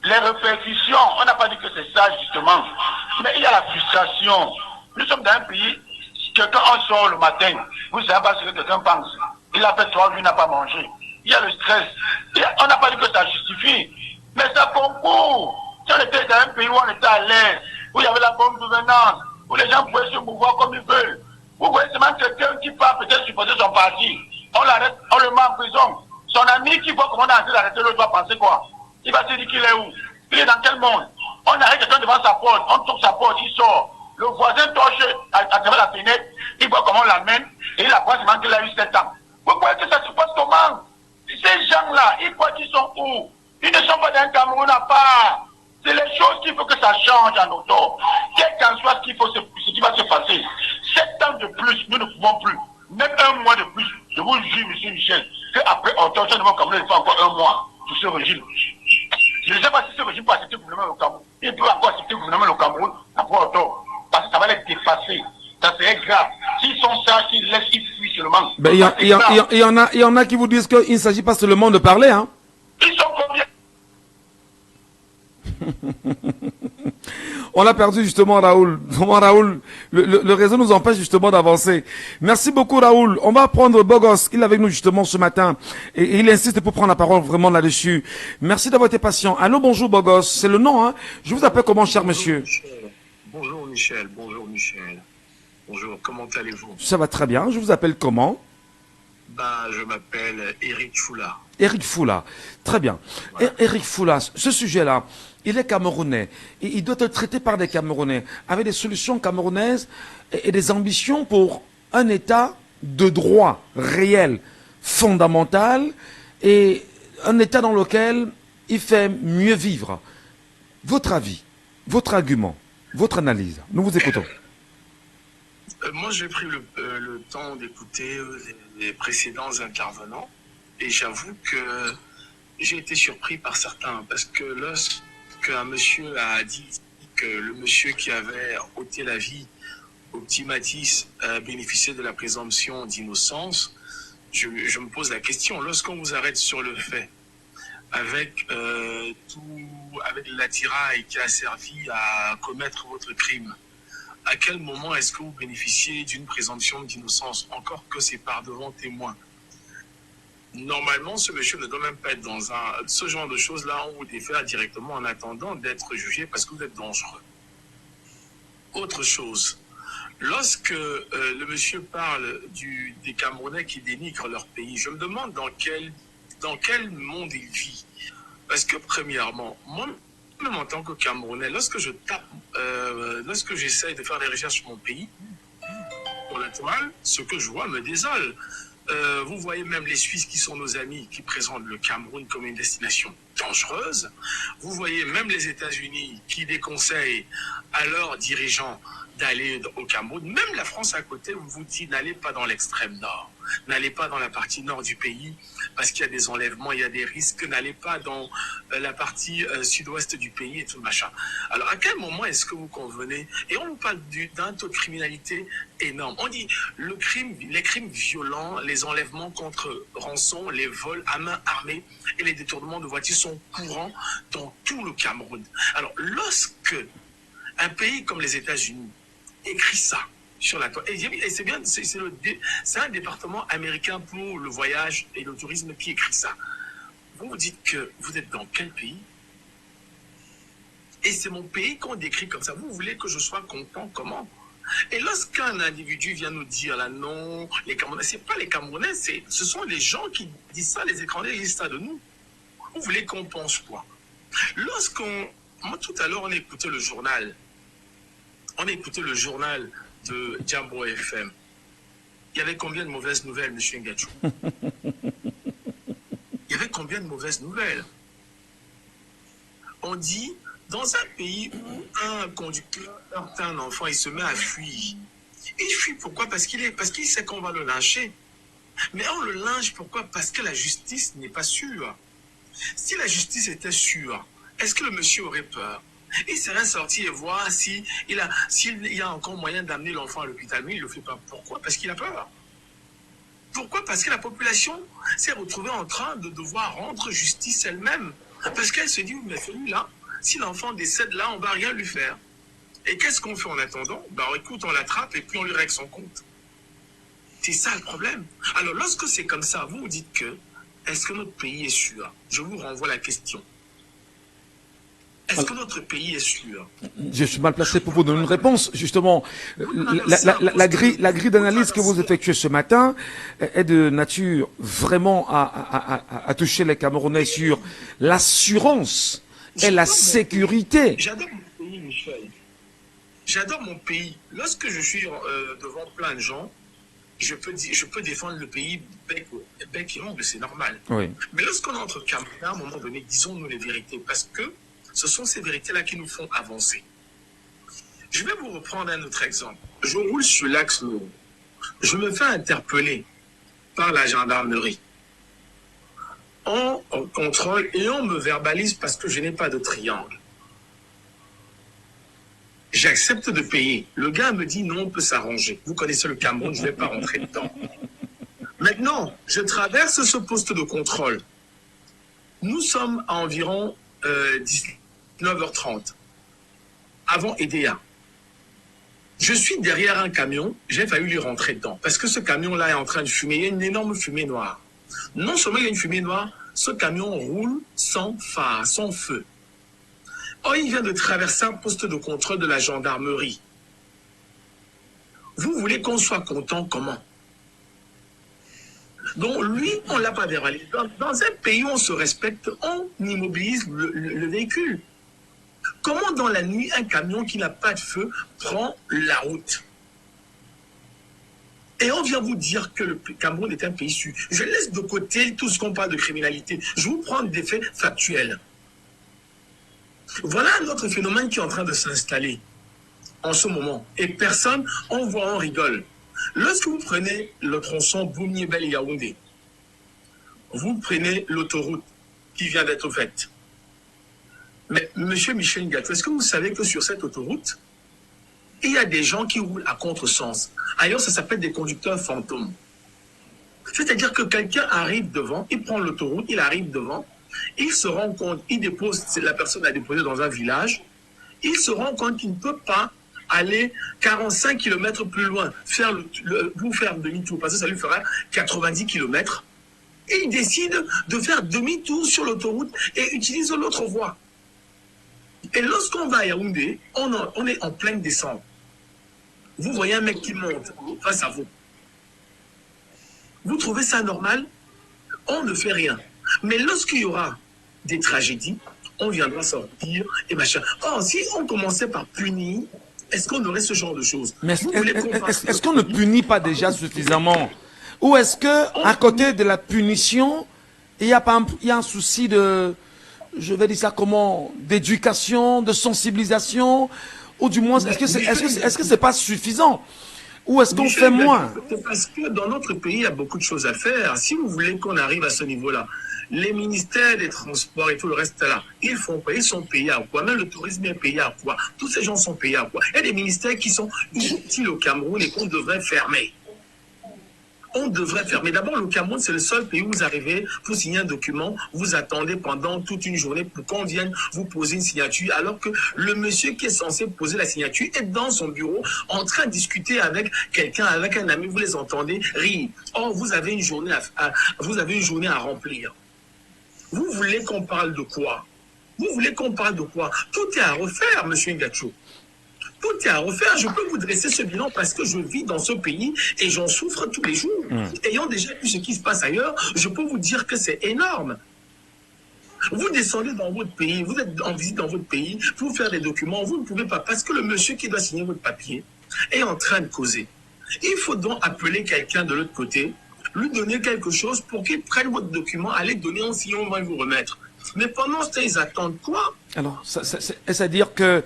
Les répercussions, on n'a pas dit que c'est ça justement. Mais il y a la frustration. Nous sommes dans un pays, quelqu'un en sort le matin, vous ne savez pas ce que quelqu'un pense. Il a fait 3 jours, il n'a pas mangé. Il y a le stress. On n'a pas dit que ça justifie. Mais ça concourt. Si on était dans un pays où on était à l'aise, où il y avait la bonne gouvernance, où les gens pouvaient se mouvoir comme ils veulent. Vous voyez seulement quelqu'un qui part peut-être supporter son parti. On l'arrête, on le met en prison. Son ami qui voit comment on a essayé d'arrêter l'autre va penser quoi? Il va se dire qu'il est où? Il est dans quel monde? On arrête quelqu'un devant sa porte, on tourne sa porte, il sort. Le voisin torche à travers la fenêtre, il voit comment on l'amène, et il apprend seulement qu'il a eu 7 ans. Vous voyez que ça se passe comment? Ces gens-là, ils croient qu'ils sont où? Ils ne sont pas dans un Cameroun à part. C'est les choses qu'il faut que ça change en auto. Quel qu'en soit ce qui va se passer. 7 ans de plus, nous ne pouvons plus. Même 1 mois de plus. Je vous jure, M. Michel, qu'après Octobre, ça ne va Cameroun, il faut encore 1 mois pour ce régime. Je ne sais pas si ce régime peut accepter le gouvernement au Cameroun. Il peut encore accepter le gouvernement au Cameroun après Octobre. Parce que ça va les dépasser. Ça serait grave. S'ils sont sages, s'ils laissent, ils fuient seulement. Il y en a qui vous disent qu'il ne s'agit pas seulement de parler, hein. Ils sont combien? On a perdu justement Raoul. Raoul, le réseau nous empêche justement d'avancer. Merci beaucoup Raoul. On va prendre Bogos, il est avec nous justement ce matin. Et il insiste pour prendre la parole vraiment là-dessus. Merci d'avoir été patient. Allô, bonjour Bogos, c'est le nom, hein. Je vous appelle comment, cher monsieur? Bonjour Michel, bonjour Michel. Bonjour, comment allez-vous? Ça va très bien, je vous appelle comment? Je m'appelle Eric Foula. Eric Foula, très bien. Ouais. Eric Foula, ce sujet-là, il est camerounais. Il doit être traité par des Camerounais, avec des solutions camerounaises et des ambitions pour un État de droit réel, fondamental, et un État dans lequel il fait mieux vivre. Votre avis, votre argument, votre analyse, nous vous écoutons. Moi, j'ai pris le temps d'écouter les précédents intervenants et j'avoue que j'ai été surpris par certains parce que lorsqu'un monsieur a dit que le monsieur qui avait ôté la vie au petit Matisse bénéficiait de la présomption d'innocence, je me pose la question, lorsqu'on vous arrête sur le fait avec avec l'attirail qui a servi à commettre votre crime, à quel moment est-ce que vous bénéficiez d'une présomption d'innocence, encore que c'est par devant témoin? Normalement, ce monsieur ne doit même pas être dans ce genre de choses-là, on vous défère directement en attendant d'être jugé parce que vous êtes dangereux. Autre chose, lorsque le monsieur parle des Camerounais qui dénigrent leur pays, je me demande dans quel monde il vit. Parce que premièrement, moi, même en tant que Camerounais, lorsque je tape, lorsque j'essaye de faire des recherches sur mon pays, pour la toile, ce que je vois me désole. Vous voyez même les Suisses qui sont nos amis, qui présentent le Cameroun comme une destination dangereuse. Vous voyez même les États-Unis qui déconseillent à leurs dirigeants d'aller au Cameroun. Même la France à côté vous dit n'allez pas dans l'extrême nord, n'allez pas dans la partie nord du pays parce qu'il y a des enlèvements, il y a des risques, n'allez pas dans la partie sud-ouest du pays et tout machin. Alors à quel moment est-ce que vous convenez? Et on nous parle d'un taux de criminalité énorme. On dit les crimes violents, les enlèvements contre rançon, les vols à main armée et les détournements de voitures sont courants dans tout le Cameroun. Alors lorsque un pays comme les États-Unis écrit ça sur la toile, et c'est bien, c'est un département américain pour le voyage et le tourisme qui écrit ça. Vous vous dites que vous êtes dans quel pays? Et c'est mon pays qu'on décrit comme ça. Vous voulez que je sois content comment? Et lorsqu'un individu vient nous dire là non, les Camerounais, c'est pas les Camerounais, ce sont les gens qui disent ça, les étrangers disent ça de nous. Vous voulez qu'on pense quoi? Moi tout à l'heure on écoutait le journal. On a écouté le journal de Jambo FM. Il y avait combien de mauvaises nouvelles, M. Ngatou? y avait combien de mauvaises nouvelles? On dit, dans un pays où un conducteur heurte un enfant, il se met à fuir. Il fuit pourquoi? Parce qu'il sait qu'on va le lyncher. Mais on le lynche pourquoi? Parce que la justice n'est pas sûre. Si la justice était sûre, est-ce que le monsieur aurait peur? Il serait sorti et voir s'il y a encore moyen d'amener l'enfant à l'hôpital. Mais il ne le fait pas. Pourquoi? Parce qu'il a peur. Pourquoi? Parce que la population s'est retrouvée en train de devoir rendre justice elle-même. Parce qu'elle se dit, mais celui-là, si l'enfant décède là, on ne va rien lui faire. Et qu'est-ce qu'on fait en attendant? Écoute, on l'attrape et puis on lui règle son compte. C'est ça le problème. Alors, lorsque c'est comme ça, vous dites que, est-ce que notre pays est sûr? Je vous renvoie la question. Est-ce que notre pays est sûr? Je suis mal placé pour vous donner une réponse. Justement, la grille d'analyse que vous effectuez ce matin est de nature vraiment à toucher les Camerounais sur l'assurance et la sécurité. J'adore mon pays, Michel. J'adore mon pays. Lorsque je suis devant plein de gens, je peux défendre le pays bec et ongle, c'est normal. Oui. Mais lorsqu'on est entre Camerounais, à un moment donné, disons-nous les vérités, parce que ce sont ces vérités-là qui nous font avancer. Je vais vous reprendre un autre exemple. Je roule sur l'axe Nord. Je me fais interpeller par la gendarmerie. On contrôle et on me verbalise parce que je n'ai pas de triangle. J'accepte de payer. Le gars me dit non, on peut s'arranger. Vous connaissez le Cameroun, je ne vais pas rentrer dedans. Maintenant, je traverse ce poste de contrôle. Nous sommes à environ 19h30, avant EDA. Je suis derrière un camion, j'ai failli lui rentrer dedans, parce que ce camion-là est en train de fumer, il y a une énorme fumée noire. Non seulement il y a une fumée noire, ce camion roule sans phare, sans feu. Or, il vient de traverser un poste de contrôle de la gendarmerie. Vous voulez qu'on soit content comment? Donc, lui, on ne l'a pas verbalisé. Dans un pays où on se respecte, on immobilise le véhicule. Comment dans la nuit, un camion qui n'a pas de feu prend la route? Et on vient vous dire que le Cameroun est un pays sûr. Je laisse de côté tout ce qu'on parle de criminalité. Je vous prends des faits factuels. Voilà un autre phénomène qui est en train de s'installer en ce moment. Et personne, on voit, on rigole. Lorsque vous prenez le tronçon Boumniébel-Yaoundé, vous prenez l'autoroute qui vient d'être faite. Mais, monsieur Michel Ngatou, est-ce que vous savez que sur cette autoroute, il y a des gens qui roulent à contresens? Ailleurs, ça s'appelle des conducteurs fantômes. C'est-à-dire que quelqu'un arrive devant, il prend l'autoroute, il arrive devant, il se rend compte, il dépose, la personne a déposé dans un village, il se rend compte qu'il ne peut pas aller 45 km plus loin, pour faire demi-tour, parce que ça lui fera 90 km. Et il décide de faire demi-tour sur l'autoroute et utilise l'autre voie. Et lorsqu'on va à Yaoundé, on est en pleine descente. Vous voyez un mec qui monte face à vous. Vous trouvez ça normal? On ne fait rien. Mais lorsqu'il y aura des tragédies, on viendra sortir et machin. Or, si on commençait par punir, est-ce qu'on aurait ce genre de choses? Mais est-ce qu'on ne punit pas déjà suffisamment? Ou est-ce que, à côté de la punition, il y a un souci de, je vais dire ça comment, d'éducation, de sensibilisation, ou du moins, est-ce que c'est pas suffisant? Ou est-ce qu'on fait moins? C'est parce que dans notre pays, il y a beaucoup de choses à faire. Si vous voulez qu'on arrive à ce niveau-là, les ministères des Transports et tout le reste là, ils sont payés à quoi? Même le tourisme est payé à quoi? Tous ces gens sont payés à quoi? Il y a des ministères qui sont inutiles au Cameroun et qu'on devrait fermer. On devrait fermer. D'abord, le Cameroun, c'est le seul pays où vous arrivez pour signer un document, vous attendez pendant toute une journée pour qu'on vienne vous poser une signature, alors que le monsieur qui est censé poser la signature est dans son bureau en train de discuter avec quelqu'un, avec un ami, vous les entendez rire. Or, vous avez une journée à remplir. Vous voulez qu'on parle de quoi? Vous voulez qu'on parle de quoi? Tout est à refaire, monsieur Ngatou. Tout est à refaire. Je peux vous dresser ce bilan parce que je vis dans ce pays et j'en souffre tous les jours. Ayant déjà vu ce qui se passe ailleurs, je peux vous dire que c'est énorme. Vous descendez dans votre pays, vous êtes en visite dans votre pays pour faire des documents, vous ne pouvez pas parce que le monsieur qui doit signer votre papier est en train de causer. Il faut donc appeler quelqu'un de l'autre côté, lui donner quelque chose pour qu'il prenne votre document, allez donner un signe, on va vous remettre. Mais pendant ce temps, ils attendent quoi? Alors, c'est-à-dire que...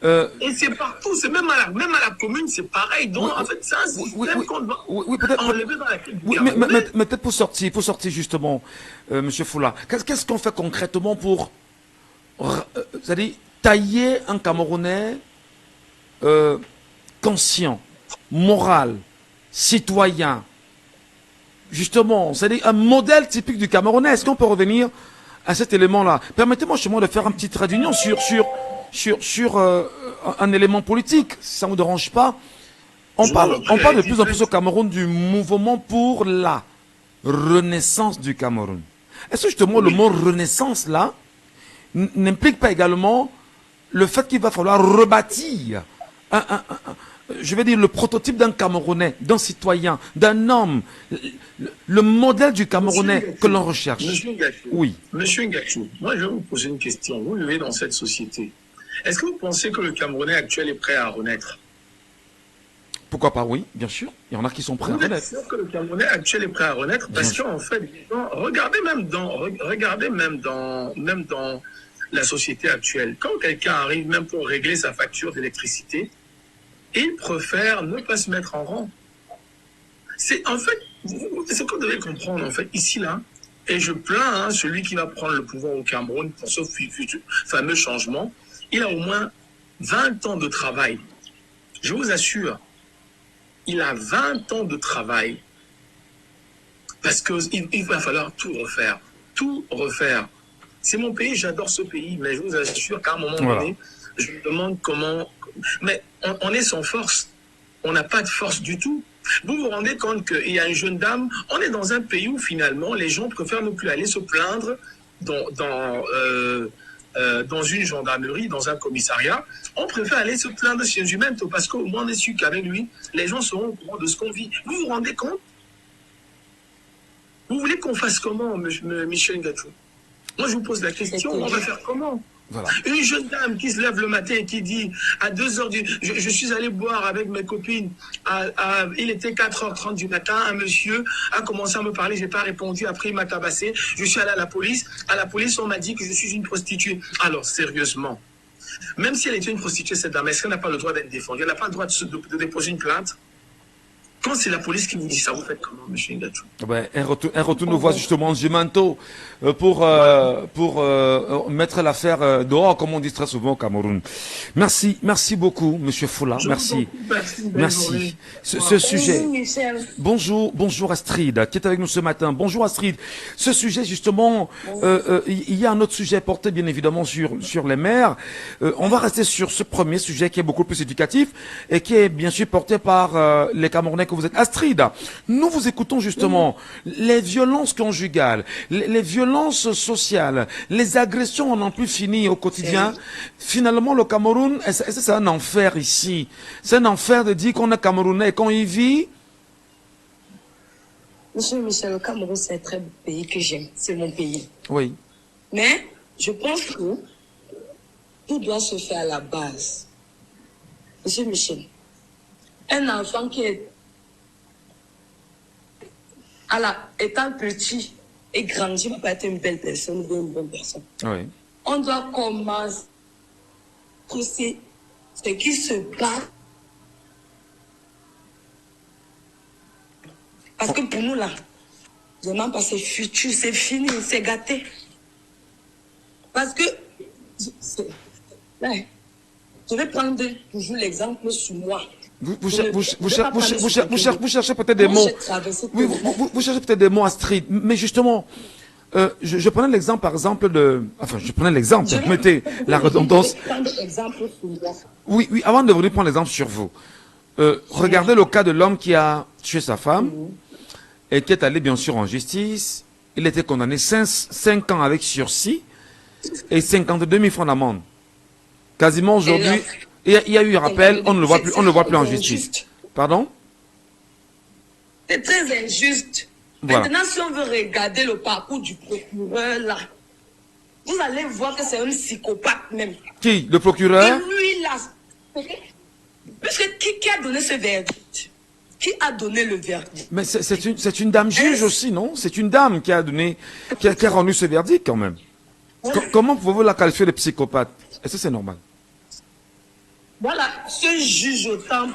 Et c'est partout, c'est même à la commune, c'est pareil. Donc, en fait, c'est un système qu'on doit enlever dans la tête du Camerounais. Mais peut-être pour sortir justement, Monsieur Foula, qu'est-ce qu'on fait concrètement pour, c'est-à-dire, tailler un Camerounais conscient, moral, citoyen, justement, c'est-à-dire un modèle typique du Camerounais. Est-ce qu'on peut revenir à cet élément-là? Permettez-moi justement de faire un petit trait d'union sur un élément politique, si ça ne vous dérange pas. On parle de plus en plus au Cameroun du mouvement pour la renaissance du Cameroun. Est-ce que justement le mot renaissance là n'implique pas également le fait qu'il va falloir rebâtir je vais dire le prototype d'un Camerounais, d'un citoyen, d'un homme, le modèle du Camerounais que l'on recherche? Monsieur Ngachou, oui. Monsieur Ngachou, moi je vais vous poser une question. Vous vivez dans cette société. Est-ce que vous pensez que le Camerounais actuel est prêt à renaître? Pourquoi pas, oui, bien sûr. Il y en a qui sont prêts à renaître. Vous êtes sûr que le Camerounais actuel est prêt à renaître? Parce qu'en fait, regardez même dans la société actuelle, quand quelqu'un arrive même pour régler sa facture d'électricité, il préfère ne pas se mettre en rang. C'est en fait, ce que vous devez comprendre, en fait, ici, là, et je plains celui qui va prendre le pouvoir au Cameroun pour ce fameux changement, il a au moins 20 ans de travail. Je vous assure, il a 20 ans de travail parce qu'il va falloir tout refaire. Tout refaire. C'est mon pays, j'adore ce pays, mais je vous assure qu'à un moment donné, je me demande comment... Mais on est sans force. On n'a pas de force du tout. Vous vous rendez compte qu'il y a une jeune dame, on est dans un pays où finalement les gens préfèrent ne plus aller se plaindre dans une gendarmerie, dans un commissariat. On préfère aller se plaindre chez Jumento parce qu'au moins on est sûr qu'avec lui, les gens seront au courant de ce qu'on vit. Vous vous rendez compte? Vous voulez qu'on fasse comment, Michel Ngachou? Moi, je vous pose la question, on va faire comment? Voilà. Une jeune dame qui se lève le matin et qui dit à 2h du... Je suis allé boire avec mes copines, il était 4h30 du matin, un monsieur a commencé à me parler, j'ai pas répondu, après il m'a tabassé, je suis allé à la police, on m'a dit que je suis une prostituée. Alors, sérieusement, même si elle était une prostituée, cette dame, est-ce qu'elle n'a pas le droit d'être défendue? Elle n'a pas le droit de déposer une plainte? Quand c'est la police qui vous dit ça, vous faites comment, M. Ngachou? Elle retourne nous voir justement Jumento pour mettre l'affaire dehors, comme on dit très souvent au Cameroun. Merci beaucoup, M. Foula. Merci. Ce sujet. Bonjour Astrid, qui est avec nous ce matin. Bonjour Astrid. Ce sujet justement, il y a un autre sujet porté bien évidemment sur les mères. On va rester sur ce premier sujet qui est beaucoup plus éducatif et qui est bien sûr porté par les Camerounais que vous êtes. Astrid, nous vous écoutons justement les violences conjugales, les violences sociales, les agressions, on n'en plus fini au quotidien. Finalement, le Cameroun, c'est un enfer ici. C'est un enfer de dire qu'on est Camerounais et qu'on y vit. Monsieur Michel, le Cameroun, c'est un très beau pays que j'aime. C'est mon pays. Oui. Mais je pense que tout doit se faire à la base. Monsieur Michel, un enfant qui est étant petit et grandi, ne va pas être une belle personne ou une bonne personne. Oui. On doit commencer ce qui se bat. Parce que pour nous, là, vraiment, pas c'est futur, c'est fini, c'est gâté. Parce que, là, je vais prendre toujours l'exemple sur moi. Vous cherchez peut-être des mots. Oui, vous cherchez peut-être des mots Astrid. Mais justement, je prenais l'exemple, par exemple, je prenais l'exemple, mettez la redondance. Oui, avant de vous prendre l'exemple sur vous. Regardez le cas de l'homme qui a tué sa femme et qui est allé bien sûr en justice. Il était condamné 5 ans avec sursis et 52 000 francs d'amende. Quasiment aujourd'hui... Il y a eu un rappel, on ne le voit plus en justice. Pardon? C'est très injuste. Voilà. Maintenant, si on veut regarder le parcours du procureur là, vous allez voir que c'est un psychopathe même. Qui? Le procureur? Et lui là, puisque qui a donné ce verdict? Qui a donné le verdict? Mais c'est une dame juge aussi, non? C'est une dame qui a donné, qui a rendu ce verdict quand même. Comment pouvez-vous la qualifier de psychopathe? Est-ce que c'est normal? Voilà, ce juge autant.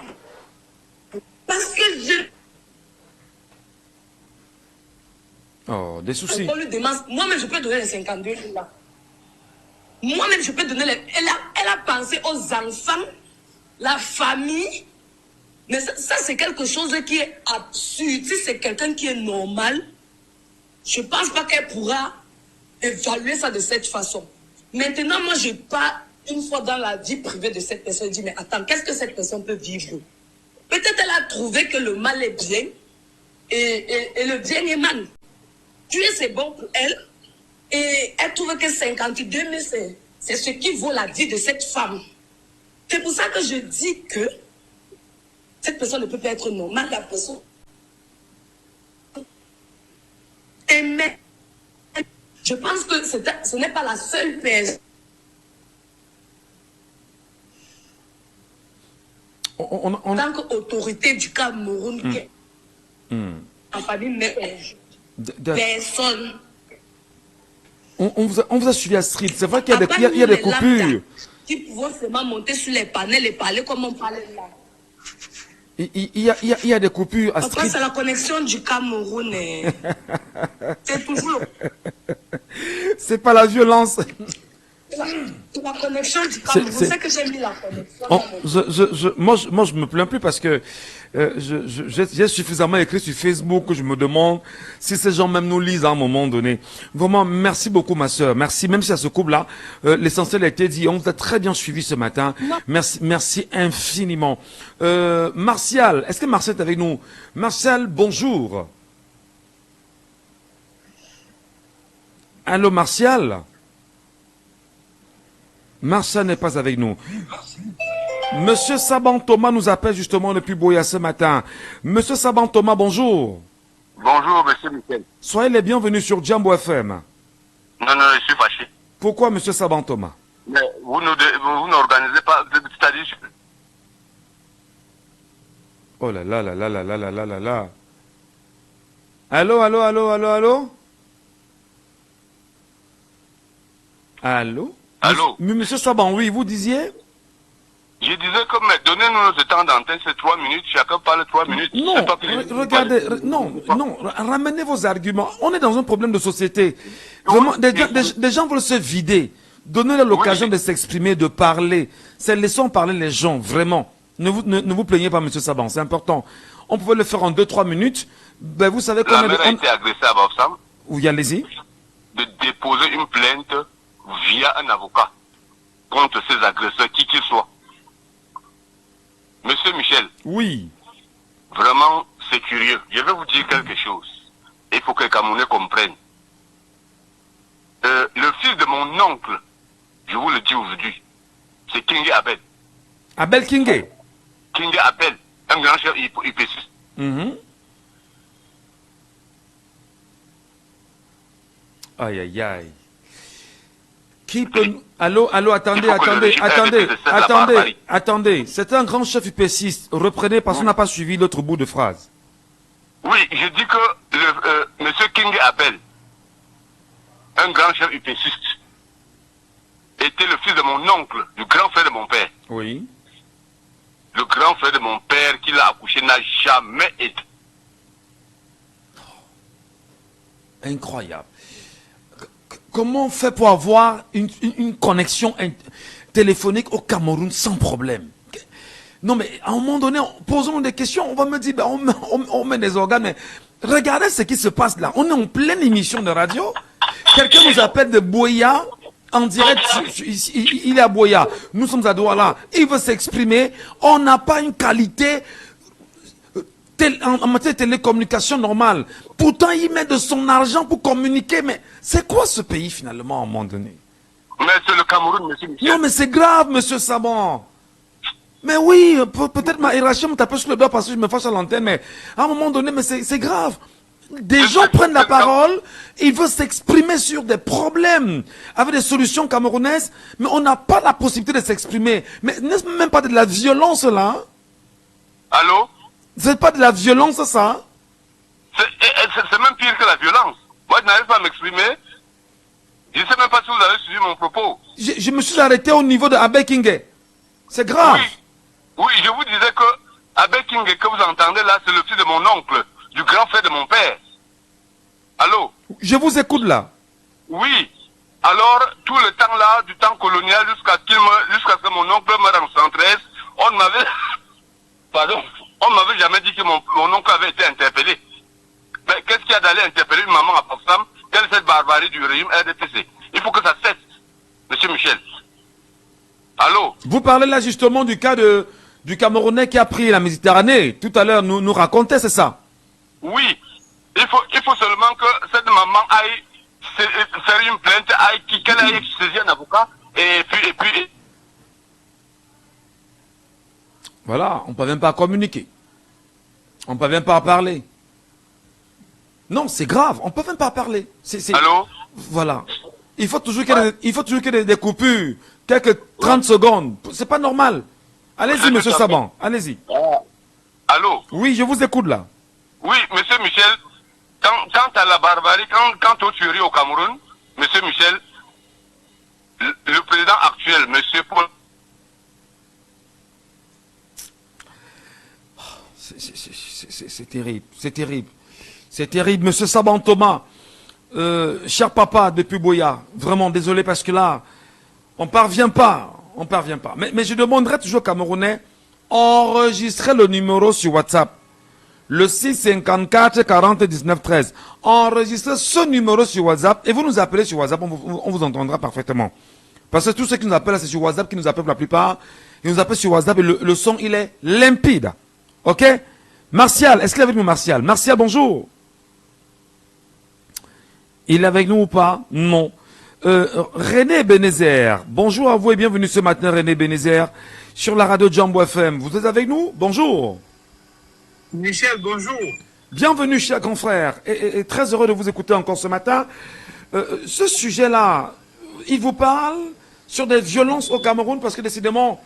Parce que je... Oh, des soucis. Moi-même, je peux donner les 52 000 là. Moi-même, je peux donner les... Elle a pensé aux enfants, la famille. Mais ça c'est quelque chose qui est absurde. Si c'est quelqu'un qui est normal, je ne pense pas qu'elle pourra évaluer ça de cette façon. Maintenant, moi, je pars une fois dans la vie privée de cette personne. Je dis, mais attends, qu'est-ce que cette personne peut vivre? Peut-être elle a trouvé que le mal est bien et le bien est mal. Tuer, c'est bon pour elle. Et elle trouve que 52 000, c'est ce qui vaut la vie de cette femme. C'est pour ça que je dis que cette personne ne peut pas être normale. La personne. Et mais, je pense que ce n'est pas la seule personne. En tant qu'autorité du Cameroun, en famille, mais personne. On vous a suivi à Street. C'est vrai qu'il y a des coupures. Qui pouvaient seulement monter sur les panels et parler comme on parlait là. Il y a des coupures à Street. Après, c'est la connexion du Cameroun. C'est toujours. C'est pas la violence. La connexion du Cameroun, c'est que j'ai mis la connexion. Moi, je me plains plus parce que j'ai suffisamment écrit sur Facebook que je me demande si ces gens même nous lisent à un moment donné. Vraiment, merci beaucoup, ma sœur. Merci, même si à ce couple-là, l'essentiel a été dit. On vous a très bien suivi ce matin. Merci infiniment. Martial, est-ce que Martial est avec nous? Martial, bonjour. Allô, Martial? Martial n'est pas avec nous. Monsieur Saban Thomas nous appelle justement depuis Boya ce matin. Monsieur Saban Thomas, bonjour. Bonjour, monsieur Michel. Soyez les bienvenus sur Jambo FM. Non, je suis fâché. Pourquoi, monsieur Saban Thomas? Mais vous n'organisez pas, c'est-à-dire... Oh là là là là là là là là là là. Allô, allô, allô, allô, allô? Allô? Allô? Monsieur Saban, oui, vous disiez? Je disais que donnez-nous ce temps d'antenne, c'est 3 minutes, chacun parle 3 minutes. Non, regardez, non, ramenez vos arguments. On est dans un problème de société. Vraiment, des gens veulent se vider. Donnez-leur l'occasion de s'exprimer, de parler. Laissons parler les gens, vraiment. Ne vous plaignez pas, monsieur Saban, c'est important. On pouvait le faire en 2-3 minutes. Ben, vous savez qu'on La mère a été agressée à Bafsam. Oui, allez-y. De déposer une plainte via un avocat contre ces agresseurs, qui qu'ils soient. Monsieur Michel. Oui. Vraiment, c'est curieux. Je vais vous dire quelque chose. Il faut que les Camerounais comprennent. Le fils de mon oncle, je vous le dis aujourd'hui, c'est Kingé Abel. Abel Kingé? Kingé Abel, un grand chef IPC. Aïe, aïe, aïe. Qui peut... Allô, attendez. C'est un grand chef UPCiste. Reprenez parce qu'on n'a pas suivi l'autre bout de phrase. Oui, je dis que monsieur King Abel, un grand chef UPCiste, était le fils de mon oncle, du grand frère de mon père. Oui. Le grand frère de mon père qui l'a accouché n'a jamais été. Incroyable. Comment on fait pour avoir une connexion téléphonique au Cameroun sans problème? Non, mais à un moment donné, posons des questions, on va me dire, ben, on met des organes, mais regardez ce qui se passe là. On est en pleine émission de radio. Quelqu'un nous appelle de Boya, en direct, il est à Boya. Nous sommes à Douala. Il veut s'exprimer. On n'a pas une qualité en matière de télécommunication normale. Pourtant, il met de son argent pour communiquer. Mais c'est quoi ce pays finalement à un moment donné? Mais c'est le Cameroun, monsieur Michel. Non, mais c'est grave, monsieur Saban. Mais oui, peut-être ma hiérarchie me tape sur le doigt parce que je me fâche à l'antenne, mais à un moment donné, mais c'est grave. Des gens prennent la parole, ils veulent s'exprimer sur des problèmes, avec des solutions camerounaises, mais on n'a pas la possibilité de s'exprimer. Mais n'est-ce même pas de la violence là? Allô? C'est pas de la violence, ça? C'est même pire que la violence. Moi, je n'arrive pas à m'exprimer. Je ne sais même pas si vous avez suivi mon propos. Je me suis arrêté au niveau de Abbé Kingé. C'est grave. Oui, je vous disais que Abbé Kingé que vous entendez là, c'est le fils de mon oncle, du grand frère de mon père. Allô? Je vous écoute là. Oui. Alors, tout le temps là, du temps colonial, jusqu'à ce que mon oncle meure en 113, on ne m'avait... Pardon. On ne m'avait jamais dit que mon oncle avait été interpellé. Mais qu'est-ce qu'il y a d'aller interpeller une maman à Potsdam? Quelle est cette barbarie du régime RDPC? Il faut que ça cesse, monsieur Michel. Allô? Vous parlez là justement du cas du Camerounais qui a pris la Méditerranée. Tout à l'heure, nous racontait, c'est ça? Oui. Il faut seulement que cette maman aille faire une plainte, qu'elle aille saisir un avocat, et puis... Voilà, on ne peut même pas communiquer. On ne peut même pas parler. Non, c'est grave, on ne peut même pas parler. Allô? Voilà. Il faut toujours qu'il y ait des coupures, quelques 30 secondes. C'est pas normal. Allez-y, monsieur Saban, allez-y. Allô? Oui, je vous écoute là. Oui, monsieur Michel, quant à la barbarie, quant aux tueries au Cameroun, monsieur Michel, le président actuel, monsieur Paul... C'est terrible, c'est terrible. C'est terrible, monsieur Saban Thomas. Cher papa depuis Boya, vraiment désolé parce que là, on parvient pas. Mais je demanderai toujours aux Camerounais, enregistrez le numéro sur WhatsApp. Le 654 40 19 13. Enregistrez ce numéro sur WhatsApp et vous nous appelez sur WhatsApp, on vous entendra parfaitement. Parce que tous ceux qui nous appellent, c'est sur WhatsApp qui nous appellent pour la plupart. Ils nous appellent sur WhatsApp et le son, il est limpide. Ok? Martial, est-ce qu'il est avec nous, Martial? Martial, bonjour. Il est avec nous ou pas? Non. René Bénézer, bonjour à vous et bienvenue ce matin, René Bénézer, sur la radio Jambo FM. Vous êtes avec nous? Bonjour. Michel, bonjour. Bienvenue, cher confrère, et très heureux de vous écouter encore ce matin. Ce sujet-là, il vous parle sur des violences au Cameroun, parce que décidément,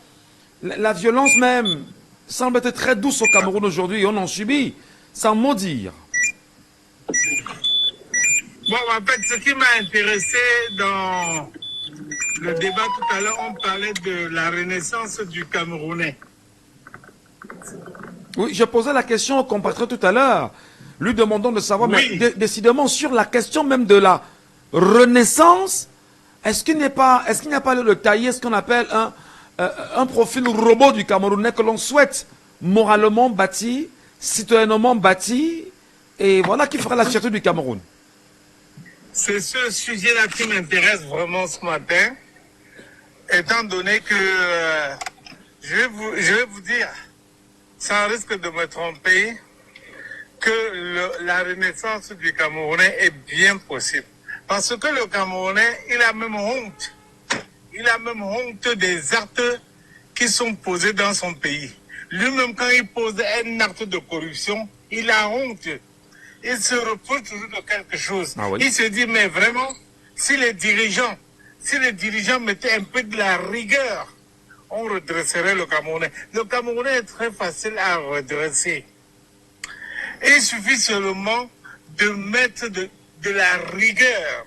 la violence même semble être très douce au Cameroun aujourd'hui, et on en subit, sans mot dire. Bon, en fait, ce qui m'a intéressé dans le débat tout à l'heure, on parlait de la renaissance du Camerounais. Oui, je posais la question au compatriote tout à l'heure, lui demandant de savoir, oui. Mais décidément sur la question même de la renaissance, est-ce qu'il n'y a pas le tailler, ce qu'on appelle un profil robot du Camerounais que l'on souhaite moralement bâti, citoyennement bâti, et voilà qui fera la fierté du Cameroun. C'est ce sujet-là qui m'intéresse vraiment ce matin, étant donné que je vais vous dire, sans risque de me tromper, que la renaissance du Camerounais est bien possible. Parce que le Camerounais, il a même honte. Il a même honte des actes qui sont posés dans son pays. Lui-même, quand il pose un acte de corruption, il a honte. Il se repose toujours de quelque chose. Ah oui. Il se dit, mais vraiment, si les dirigeants mettaient un peu de la rigueur, on redresserait le Camerounais. Le Camerounais est très facile à redresser. Il suffit seulement de mettre de la rigueur.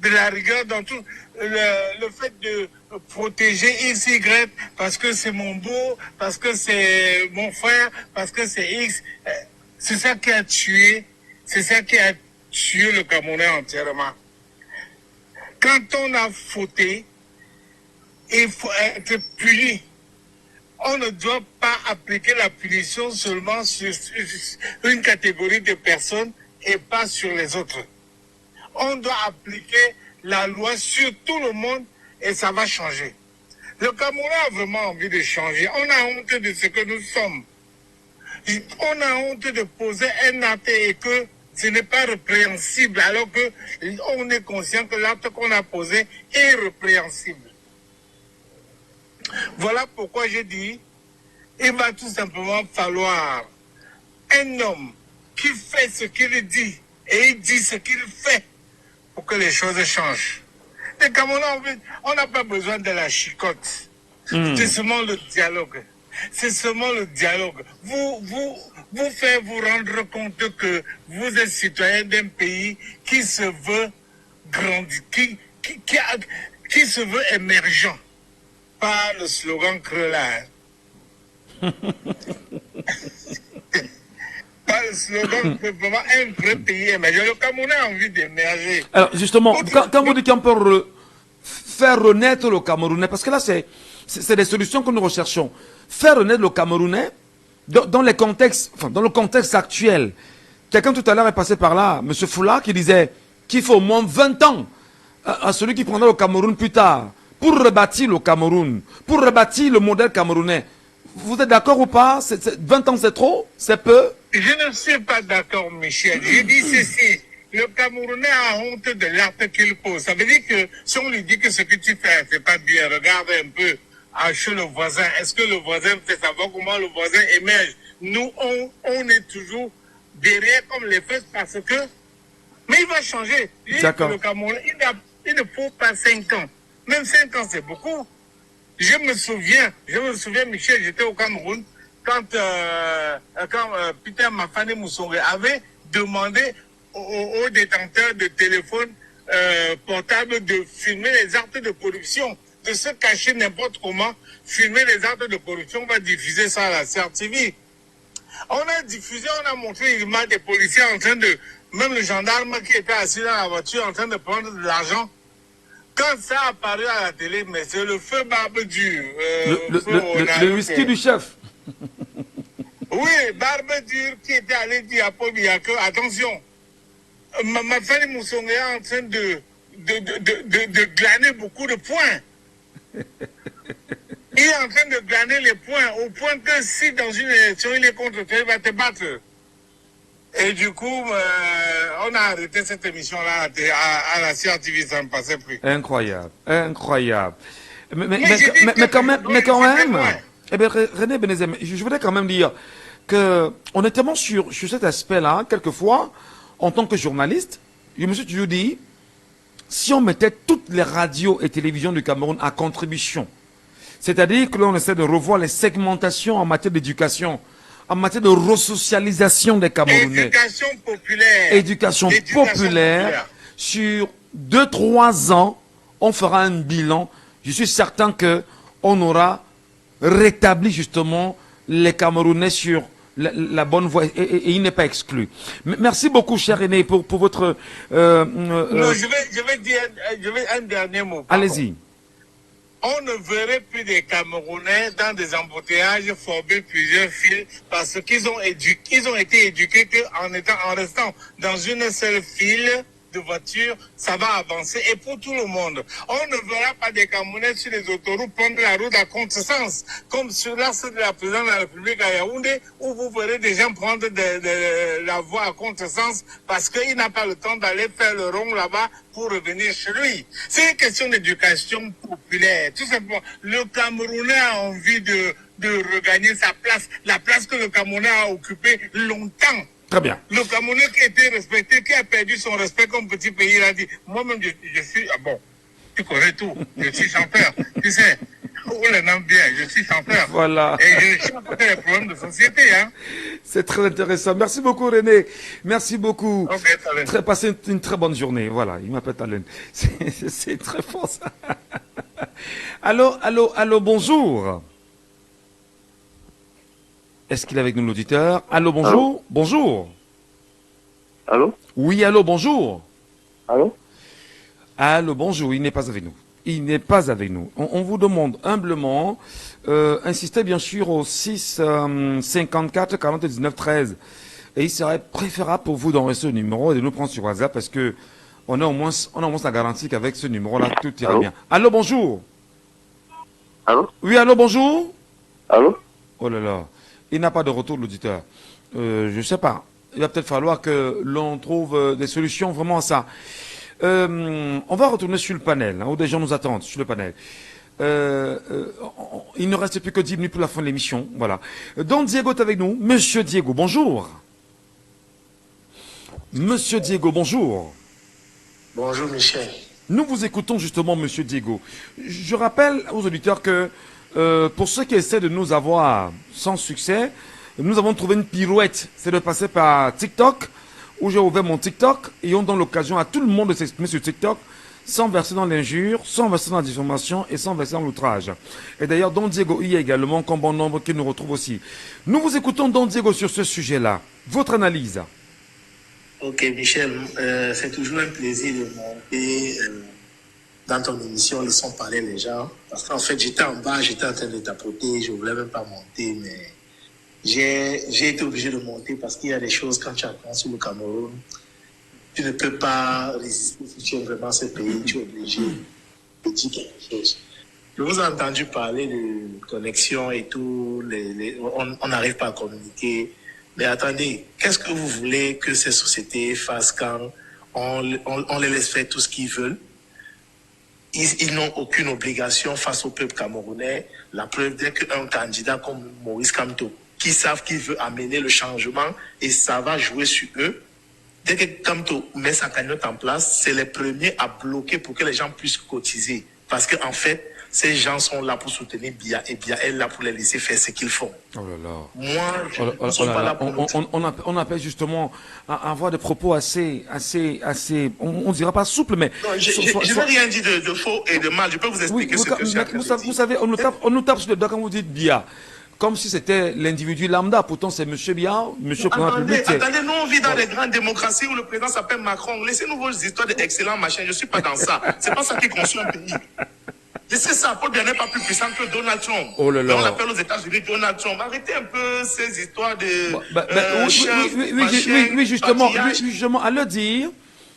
De la rigueur dans tout. Le fait de protéger X, Y, parce que c'est mon beau, parce que c'est mon frère, parce que c'est X. C'est ça qui a tué le Camerounais entièrement. Quand on a fauté, il faut être puni. On ne doit pas appliquer la punition seulement sur une catégorie de personnes et pas sur les autres. On doit appliquer la loi sur tout le monde et ça va changer. Le Cameroun a vraiment envie de changer. On a honte de ce que nous sommes. On a honte de poser un acte et que ce n'est pas répréhensible, alors qu'on est conscient que l'acte qu'on a posé est répréhensible. Voilà pourquoi j'ai dit, il va tout simplement falloir un homme qui fait ce qu'il dit et il dit ce qu'il fait pour que les choses changent. Et comme on n'a pas besoin de la chicotte, c'est seulement le dialogue. c'est seulement le dialogue. Vous faites vous rendre compte que vous êtes citoyen d'un pays qui se veut grandir, qui se veut émergent par le slogan Crelin. Par le slogan que vraiment un vrai pays émergent. Le Cameroun a envie d'émerger. Alors justement, quand vous dites qu'on peut faire renaître le Camerounais, parce que là c'est des solutions que nous recherchons, faire renaître le Camerounais dans les contextes, enfin, dans le contexte actuel. Quelqu'un tout à l'heure est passé par là, M. Foula, qui disait qu'il faut au moins 20 ans à celui qui prendra le Cameroun plus tard, pour rebâtir le Cameroun, pour rebâtir le modèle camerounais. Vous êtes d'accord ou pas? 20 ans c'est trop? C'est peu? Je ne suis pas d'accord, Michel. Je dis ceci. Le Camerounais a honte de l'acte qu'il pose. Ça veut dire que si on lui dit que ce que tu fais, c'est pas bien, regarde un peu chez le voisin. Est-ce que le voisin fait savoir comment le voisin émerge? Nous, on est toujours derrière comme les fesses parce que... Mais il va changer. D'accord. Le Cameroun, il ne faut pas 5 ans. Même 5 ans, c'est beaucoup. Je me souviens, Michel, j'étais au Cameroun quand Peter Mafane Moussongé avait demandé aux détenteurs de téléphones portables de filmer les actes de corruption, de se cacher n'importe comment, filmer les actes de corruption, on va diffuser ça à la CRTV. On a diffusé, on a montré l'image des policiers en train de, même le gendarme qui était assis dans la voiture en train de prendre de l'argent. Quand ça a apparu à la télé, mais c'est le feu barbe dure. Le whisky du chef. Oui, barbe dure qui était allé dire à Paul Biya que, attention, ma famille Moussonga est en train de glaner beaucoup de points. Il est en train de glaner les points, au point que si dans une élection il est contre toi, il va te battre. Et du coup, on a arrêté cette émission-là à la CRTV, ça ne passait plus. Incroyable, incroyable. Mais quand même, eh bien, René Benezem, je voudrais quand même dire que on est tellement sur cet aspect-là, quelquefois, en tant que journaliste, je me suis toujours dit, si on mettait toutes les radios et télévisions du Cameroun à contribution, c'est-à-dire que l'on essaie de revoir les segmentations en matière d'éducation, en matière de resocialisation des Camerounais. Éducation populaire. Éducation populaire. Sur 2-3 ans, on fera un bilan. Je suis certain que on aura rétabli justement les Camerounais sur la bonne voie et il n'est pas exclu. Merci beaucoup, cher René, pour votre... Non, je vais dire un dernier mot. Allez-y. On ne verrait plus des Camerounais dans des embouteillages former plusieurs files parce qu'ils ont été éduqués qu'en restant dans une seule file de voitures, ça va avancer. Et pour tout le monde, on ne verra pas des Camerounais sur les autoroutes prendre la route à contresens, comme sur l'axe de la présidence de la République à Yaoundé, où vous verrez des gens prendre la voie à contresens parce qu'il n'a pas le temps d'aller faire le rond là-bas pour revenir chez lui. C'est une question d'éducation populaire. Tout simplement, le Camerounais a envie de regagner sa place, la place que le Camerounais a occupée longtemps. Très bien. Le Camerounais qui était respecté, qui a perdu son respect comme petit pays, il a dit, moi-même je suis, ah bon, tu connais tout, je suis chanteur, tu sais, on les nomme bien, je suis chanteur. Voilà. Et je chante les problèmes de société, hein. C'est très intéressant. Merci beaucoup, René. Merci beaucoup. Okay, passez une très bonne journée. Voilà, il m'appelle Talen. C'est très fort, ça. Allô, bonjour. Est-ce qu'il est avec nous, l'auditeur? Allô, bonjour. Allô? Bonjour. Allô? Oui, allô, bonjour. Allô? Allô, bonjour. Il n'est pas avec nous. Il n'est pas avec nous. On vous demande humblement, insistez bien sûr au 6 54 40 19 13. Et il serait préférable pour vous d'enregistrer ce numéro et de nous prendre sur WhatsApp parce que on a au moins la garantie qu'avec ce numéro-là, tout ira bien. Allô, bonjour. Allô? Oui, allô, bonjour. Allô? Oh là là. Il n'a pas de retour de l'auditeur. Je ne sais pas. Il va peut-être falloir que l'on trouve des solutions vraiment à ça. On va retourner sur le panel, où des gens nous attendent, sur le panel. Il ne reste plus que 10 minutes pour la fin de l'émission. Voilà. Don Diego est avec nous. Monsieur Diego, bonjour. Monsieur Diego, bonjour. Bonjour, Michel. Nous vous écoutons justement, Monsieur Diego. Je rappelle aux auditeurs que Pour ceux qui essaient de nous avoir sans succès, nous avons trouvé une pirouette. C'est de passer par TikTok, où j'ai ouvert mon TikTok, et on donne l'occasion à tout le monde de s'exprimer sur TikTok, sans verser dans l'injure, sans verser dans la diffamation et sans verser dans l'outrage. Et d'ailleurs, Don Diego y est également, comme bon nombre qui nous retrouve aussi. Nous vous écoutons, Don Diego, sur ce sujet-là. Votre analyse. Ok, Michel, c'est toujours un plaisir de monter dans ton émission, laissons parler les gens. Parce qu'en fait, j'étais en bas, j'étais en train de tapoter, je ne voulais même pas monter, mais j'ai été obligé de monter parce qu'il y a des choses, quand tu apprends sur le Cameroun, tu ne peux pas résister si tu aimes vraiment ce pays, tu es obligé de dire quelque chose. Je vous ai entendu parler de connexion et tout, on n'arrive pas à communiquer. Mais attendez, qu'est-ce que vous voulez que ces sociétés fassent quand on les laisse faire tout ce qu'ils veulent? Ils n'ont aucune obligation face au peuple camerounais. La preuve, dès qu'un candidat comme Maurice Kamto, qui savent qu'il veut amener le changement et ça va jouer sur eux, dès que Kamto met sa cagnotte en place, c'est les premiers à bloquer pour que les gens puissent cotiser. Parce qu'en fait, ces gens sont là pour soutenir Biya et Biya est là pour les laisser faire ce qu'ils font. Oh là là. Moi, je ne suis pas là pour... On appelle justement à avoir des propos assez, on dira pas souple, mais... Non, je n'ai rien dit de faux et de mal. Je peux vous expliquer ce que je suis en train de dire. Vous savez, on nous tape sur le dos quand vous dites Biya. Comme si c'était l'individu lambda. Pourtant, c'est M. Biya, M. Président public. Attendez, nous on vit dans des grandes démocraties où le président s'appelle Macron. Laissez-nous vos histoires d'excellents machins. Je ne suis pas dans ça. C'est pas ça qui construit un pays. Laissez ça. Paul Biya n'est pas plus puissant que Donald Trump. Oh là là. On l'appelle aux États-Unis Donald Trump. Arrêtez un peu ces histoires de... Oui, justement, à le dire,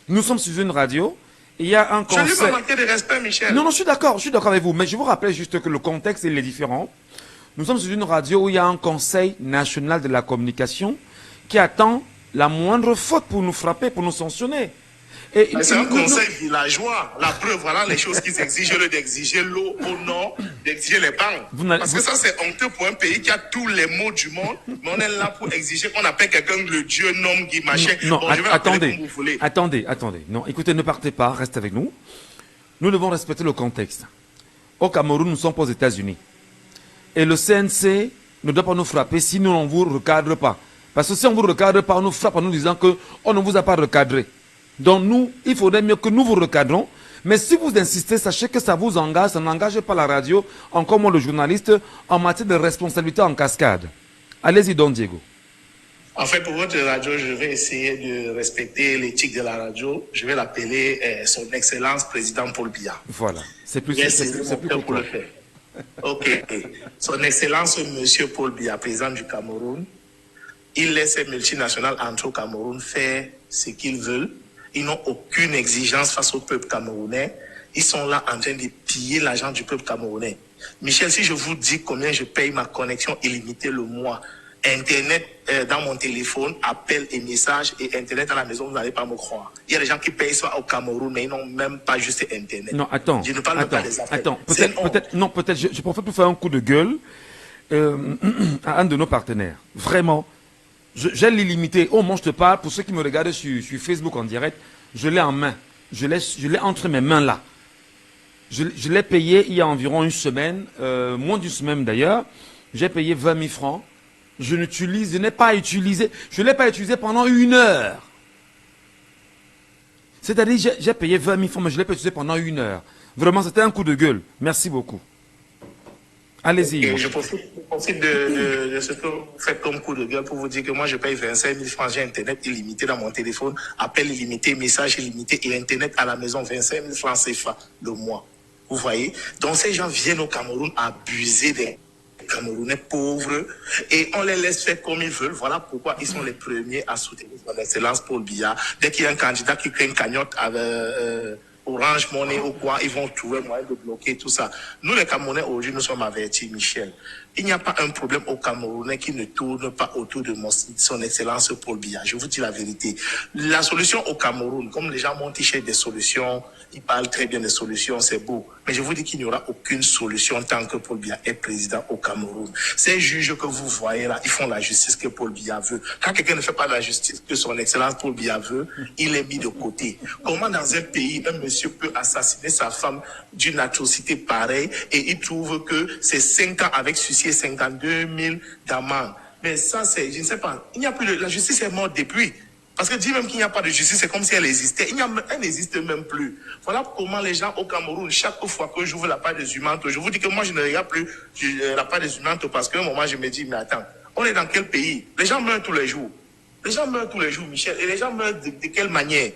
nous sommes sur une radio. Il y a un conseil... Je ne lui pas manquer de respect, Michel. Non, je suis d'accord avec vous. Mais je vous rappelle juste que le contexte, il est différent. Nous sommes sur une radio où il y a un conseil national de la communication qui attend la moindre faute pour nous frapper, pour nous sanctionner. C'est un conseil villageois. La preuve, voilà les choses qu'ils exigent, d'exiger l'eau au nord, d'exiger les banques. Parce que ça, c'est honteux pour un pays qui a tous les mots du monde. Mais on est là pour exiger qu'on appelle quelqu'un le dieu nom Guy machin. Non, bon, je vais attendez. Non, écoutez, ne partez pas, restez avec nous. Nous devons respecter le contexte. Au Cameroun, nous sommes pas aux États-Unis. Et le CNC ne doit pas nous frapper si nous ne vous recadre pas. Parce que si on ne vous recadre pas, on nous frappe en nous disant qu'on ne vous a pas recadré. Donc nous, il faudrait mieux que nous vous recadrons. Mais si vous insistez, sachez que ça vous engage, ça n'engage pas la radio, encore moins le journaliste, en matière de responsabilité en cascade. Allez-y, Don Diego. En fait, pour votre radio, je vais essayer de respecter l'éthique de la radio. Je vais l'appeler Son Excellence Président Paul Biya. Voilà. C'est plus pour le faire. Ok. Son Excellence Monsieur Paul Biya, président du Cameroun, il laisse les multinationales entrer au Cameroun faire ce qu'ils veulent. Ils n'ont aucune exigence face au peuple camerounais. Ils sont là en train de piller l'argent du peuple camerounais. Michel, si je vous dis combien je paye ma connexion illimitée le mois, Internet dans mon téléphone, appel et messages et Internet à la maison, vous n'allez pas me croire. Il y a des gens qui payent ça au Cameroun, mais ils n'ont même pas juste Internet. Non, attends. Je ne parle même pas des appels. Attends, peut-être, je profite pour faire un coup de gueule à un de nos partenaires. Vraiment, j'ai l'illimité. Au moment où je te parle, pour ceux qui me regardent sur Facebook en direct, je l'ai en main. Je l'ai entre mes mains là. Je l'ai payé il y a environ une semaine, moins d'une semaine d'ailleurs. J'ai payé 20 000 francs. Je n'ai pas utilisé pendant 1 heure. C'est-à-dire, j'ai payé 20 000 francs, mais je ne l'ai pas utilisé pendant 1 heure. Vraiment, c'était un coup de gueule. Merci beaucoup. Allez-y. Okay, je profite de ce que vous faites comme coup de gueule pour vous dire que moi, je paye 25 000 francs. J'ai Internet illimité dans mon téléphone, appel illimité, message illimité et Internet à la maison, 25 000 francs CFA le mois. Vous voyez? Donc, ces gens viennent au Cameroun abuser des Camerounais pauvres et on les laisse faire comme ils veulent. Voilà pourquoi ils sont les premiers à soutenir son excellence Paul Biya. Dès qu'il y a un candidat qui crée une cagnotte avec Orange Money ou quoi, ils vont trouver moyen de bloquer tout ça. Nous les Camerounais aujourd'hui, nous sommes avertis, Michel. Il n'y a pas un problème au Camerounais qui ne tourne pas autour de son excellence Paul Biya. Je vous dis la vérité. La solution au Cameroun, comme les gens m'ont cherché des solutions, ils parlent très bien des solutions, c'est beau. Mais je vous dis qu'il n'y aura aucune solution tant que Paul Biya est président au Cameroun. Ces juges que vous voyez là, ils font la justice que Paul Biya veut. Quand quelqu'un ne fait pas la justice que son excellence Paul Biya veut, il est mis de côté. Comment dans un pays, un monsieur monsieur peut assassiner sa femme d'une atrocité pareille et il trouve que c'est 5 ans avec sursis et 52 000 d'amende. Mais ça, c'est, je ne sais pas, il n'y a plus de, la justice est morte depuis. Parce que dire même qu'il n'y a pas de justice, c'est comme si elle existait. Elle n'existe même plus. Voilà comment les gens au Cameroun, chaque fois que j'ouvre la page des humains, je vous dis que moi, je ne regarde plus la page des humains parce qu'à un moment, je me dis, mais attends, on est dans quel pays? Les gens meurent tous les jours. Les gens meurent tous les jours, Michel. Et les gens meurent de quelle manière?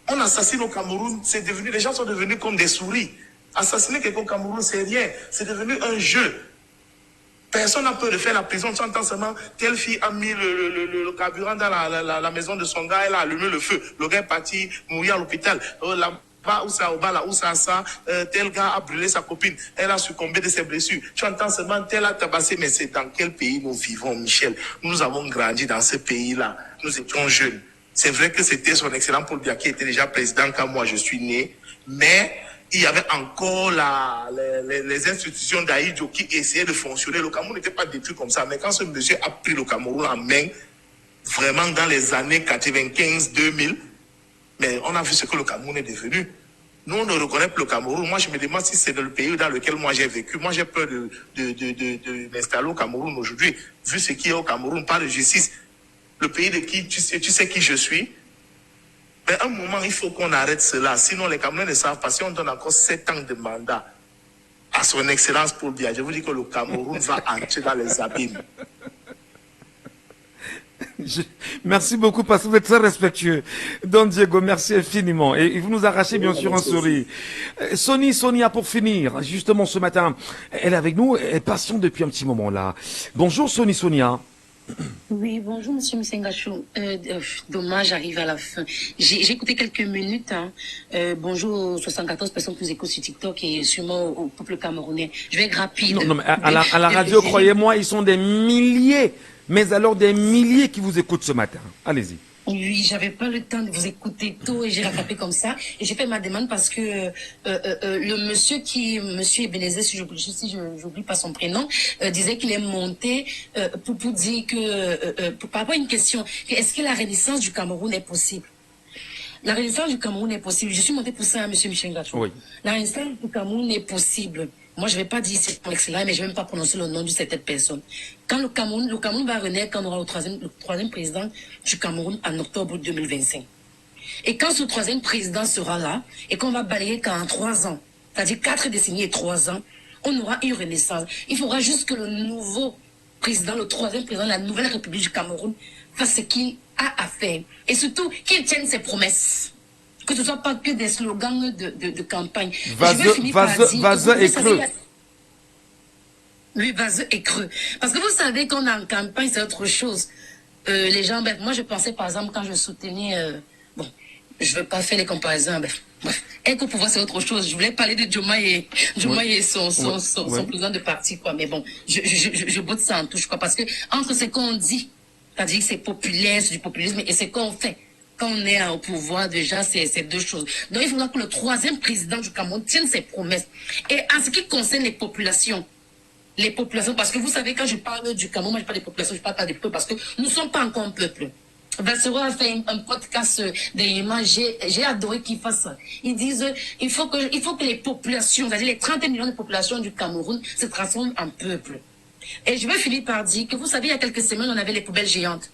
On assassine au Cameroun, c'est devenu, les gens sont devenus comme des souris. Assassiner quelqu'un au Cameroun, c'est rien. C'est devenu un jeu. Personne n'a peur de faire la prison. Tu entends seulement, telle fille a mis le carburant dans la maison de son gars, elle a allumé le feu. Le gars est parti mourir à l'hôpital. Là-bas, où ça, au bas, là, où ça, tel gars a brûlé sa copine. Elle a succombé de ses blessures. Tu entends seulement, tel a tabassé. Mais c'est dans quel pays nous vivons, Michel? Nous avons grandi dans ce pays-là. Nous étions jeunes. C'est vrai que c'était son excellent Paul Biya qui était déjà président quand moi je suis né. Mais il y avait encore les institutions d'Aïdjo qui essayaient de fonctionner. Le Cameroun n'était pas détruit comme ça. Mais quand ce monsieur a pris le Cameroun en main, vraiment dans les années 95-2000, mais on a vu ce que le Cameroun est devenu. Nous, on ne reconnaît plus le Cameroun. Moi, je me demande si c'est le pays dans lequel moi j'ai vécu. Moi, j'ai peur de m'installer au Cameroun aujourd'hui. Vu ce qu'il y a au Cameroun, pas de justice. Le pays de qui, tu sais qui je suis. Mais à un moment, il faut qu'on arrête cela. Sinon, les Camerounais ne savent pas. Si on donne encore 7 ans de mandat à son excellence Paul Biya, je vous dis que le Cameroun va entrer dans les abîmes. Merci beaucoup parce que vous êtes très respectueux. Don Diego, merci infiniment. Et vous nous arrachez bien sûr un sourire. Sonia, pour finir, justement ce matin, elle est avec nous, elle est patiente depuis un petit moment là. Bonjour Sonia. Oui, bonjour Monsieur Msengachou. Dommage, j'arrive à la fin. J'ai écouté quelques minutes. Bonjour aux 74 personnes qui nous écoutent sur TikTok et sûrement au peuple camerounais. Je vais être rapide. Non, mais à la radio, croyez-moi, ils sont des milliers, mais alors des milliers qui vous écoutent ce matin. Allez-y. Oui, j'avais pas le temps de vous écouter tôt et j'ai rattrapé comme ça. Et j'ai fait ma demande parce que le monsieur Ebenezer, si j'oublie pas son prénom, disait qu'il est monté pour dire que par rapport à une question, est-ce que la renaissance du Cameroun est possible? La renaissance du Cameroun est possible. Je suis monté pour ça, monsieur Michel Gachou. Oui. La renaissance du Cameroun est possible. Moi, je vais pas dire c'est excellent, mais je vais même pas prononcer le nom de cette personne. Quand le Cameroun va renaître, quand on aura le troisième président du Cameroun en octobre 2025. Et quand ce troisième président sera là, et qu'on va balayer qu'en 3 ans, c'est-à-dire 4 décennies et 3 ans, on aura une renaissance. Il faudra juste que le nouveau président, le troisième président de la nouvelle République du Cameroun, fasse ce qu'il a à faire. Et surtout, qu'il tienne ses promesses. Que ce ne soit pas que des slogans de campagne. Vaseux et creux. Oui, vaseux et creux. Parce que vous savez qu'on est en campagne, c'est autre chose. Les gens, moi je pensais par exemple quand je soutenais, bon, je ne veux pas faire les comparaisons, bref. Être au pouvoir c'est autre chose. Je voulais parler de Diomaye et son président de parti, quoi. Mais bon, je botte ça en touche, quoi. Parce que entre ce qu'on dit, c'est-à-dire que c'est populaire, c'est du populisme, et ce qu'on fait. Quand on est au pouvoir, déjà, c'est 2 choses. Donc, il faudra que le troisième président du Cameroun tienne ses promesses. Et en ce qui concerne les populations, parce que vous savez, quand je parle du Cameroun, moi, je parle des populations, je parle pas des peuples, parce que nous ne sommes pas encore un peuple. Vassero a fait un podcast dernièrement, j'ai adoré qu'il fasse ça. Ils disent, il faut que les populations, c'est-à-dire les 30 millions de populations du Cameroun se transforment en peuple. Et je vais finir par dire que vous savez, il y a quelques semaines, on avait les poubelles géantes.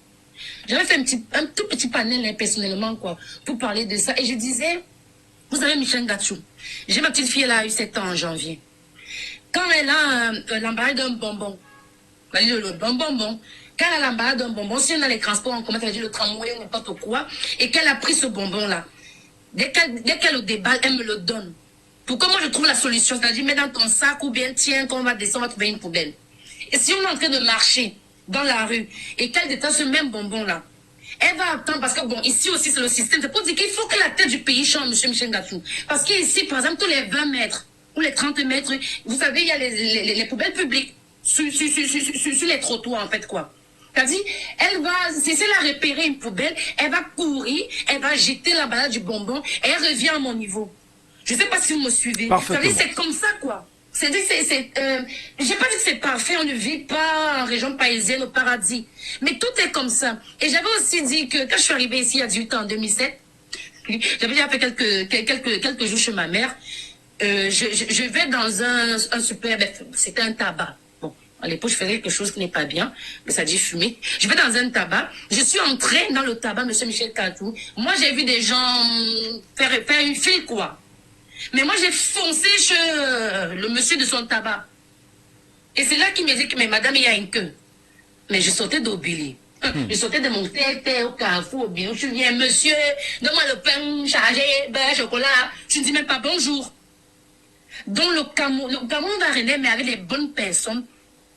J'avais fait un tout petit panel personnellement quoi, pour parler de ça. Et je disais, vous savez Michel Gachou, j'ai ma petite fille, elle a eu 7 ans en janvier. Quand elle a l'emballage d'un bonbon, le bonbon, quand elle a l'emballage d'un bonbon, si on a les transports en commun, le tramway, n'importe quoi, et qu'elle a pris ce bonbon-là, dès qu'elle le déballe, elle me le donne. Pourquoi moi je trouve la solution, c'est-à-dire mets dans ton sac ou bien tiens, quand on va descendre, on va trouver une poubelle. Et si on est en train de marcher dans la rue et qu'elle détache ce même bonbon-là, elle va attendre parce que, bon, ici aussi c'est le système. C'est pour dire qu'il faut que la tête du pays change, monsieur Michel Gachou. Parce qu'ici, par exemple, tous les 20 mètres ou les 30 mètres, vous savez, il y a les poubelles publiques sur les trottoirs, en fait, quoi. C'est-à-dire, elle va, si elle a repéré une poubelle, elle va courir, elle va jeter l'emballage du bonbon et elle revient à mon niveau. Je ne sais pas si vous me suivez. C'est comme ça, quoi. J'ai pas dit que c'est parfait, on ne vit pas en région parisienne au paradis. Mais tout est comme ça. Et j'avais aussi dit que quand je suis arrivée ici il y a 18 ans, en 2007, J'avais déjà fait quelques jours chez ma mère. Je vais dans un super, c'était un tabac. Bon, à l'époque, je faisais quelque chose qui n'est pas bien, mais ça dit fumer. Je vais dans un tabac. Je suis entrée dans le tabac, monsieur Michel Katou. Moi, j'ai vu des gens faire une file, quoi. Mais moi, j'ai foncé chez le monsieur de son tabac. Et c'est là qu'il me dit que, mais madame, il y a une queue. Mais je sortais d'Obili. Je sortais de mon tête au carrefour, bien. Je viens, monsieur, donne-moi le pain chargé, beurre, chocolat. Je ne dis même pas bonjour. Donc le Cameroun va renaître, mais avec les bonnes personnes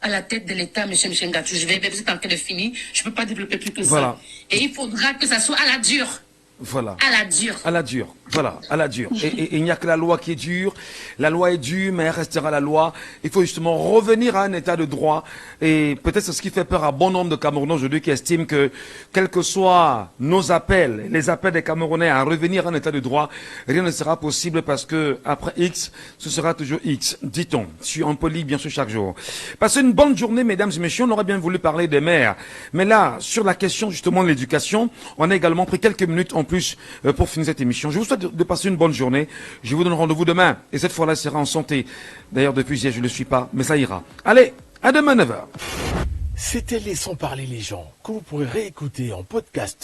à la tête de l'État, monsieur Michel Ngatou. Je vais en train de finir. Je ne peux pas développer plus que ça. Et il faudra que ça soit à la dure. Voilà. À la dure. À la dure. Voilà, à la dure. Et il n'y a que la loi qui est dure. La loi est dure, mais elle restera la loi. Il faut justement revenir à un état de droit. Et peut-être c'est ce qui fait peur à bon nombre de Camerounais aujourd'hui qui estiment que, quels que soient nos appels, les appels des Camerounais à revenir à un état de droit, rien ne sera possible parce que après X, ce sera toujours X, dit-on. On peut lire bien sûr chaque jour. Passez une bonne journée, mesdames et messieurs. On aurait bien voulu parler des maires. Mais là, sur la question justement de l'éducation, on a également pris quelques minutes en plus pour finir cette émission. Je vous souhaite de passer une bonne journée. Je vous donne rendez-vous demain. Et cette fois-là, sera en santé. D'ailleurs, depuis hier, je ne le suis pas, mais ça ira. Allez, à demain 9h. C'était Laissons parler les gens, que vous pourrez réécouter en podcast.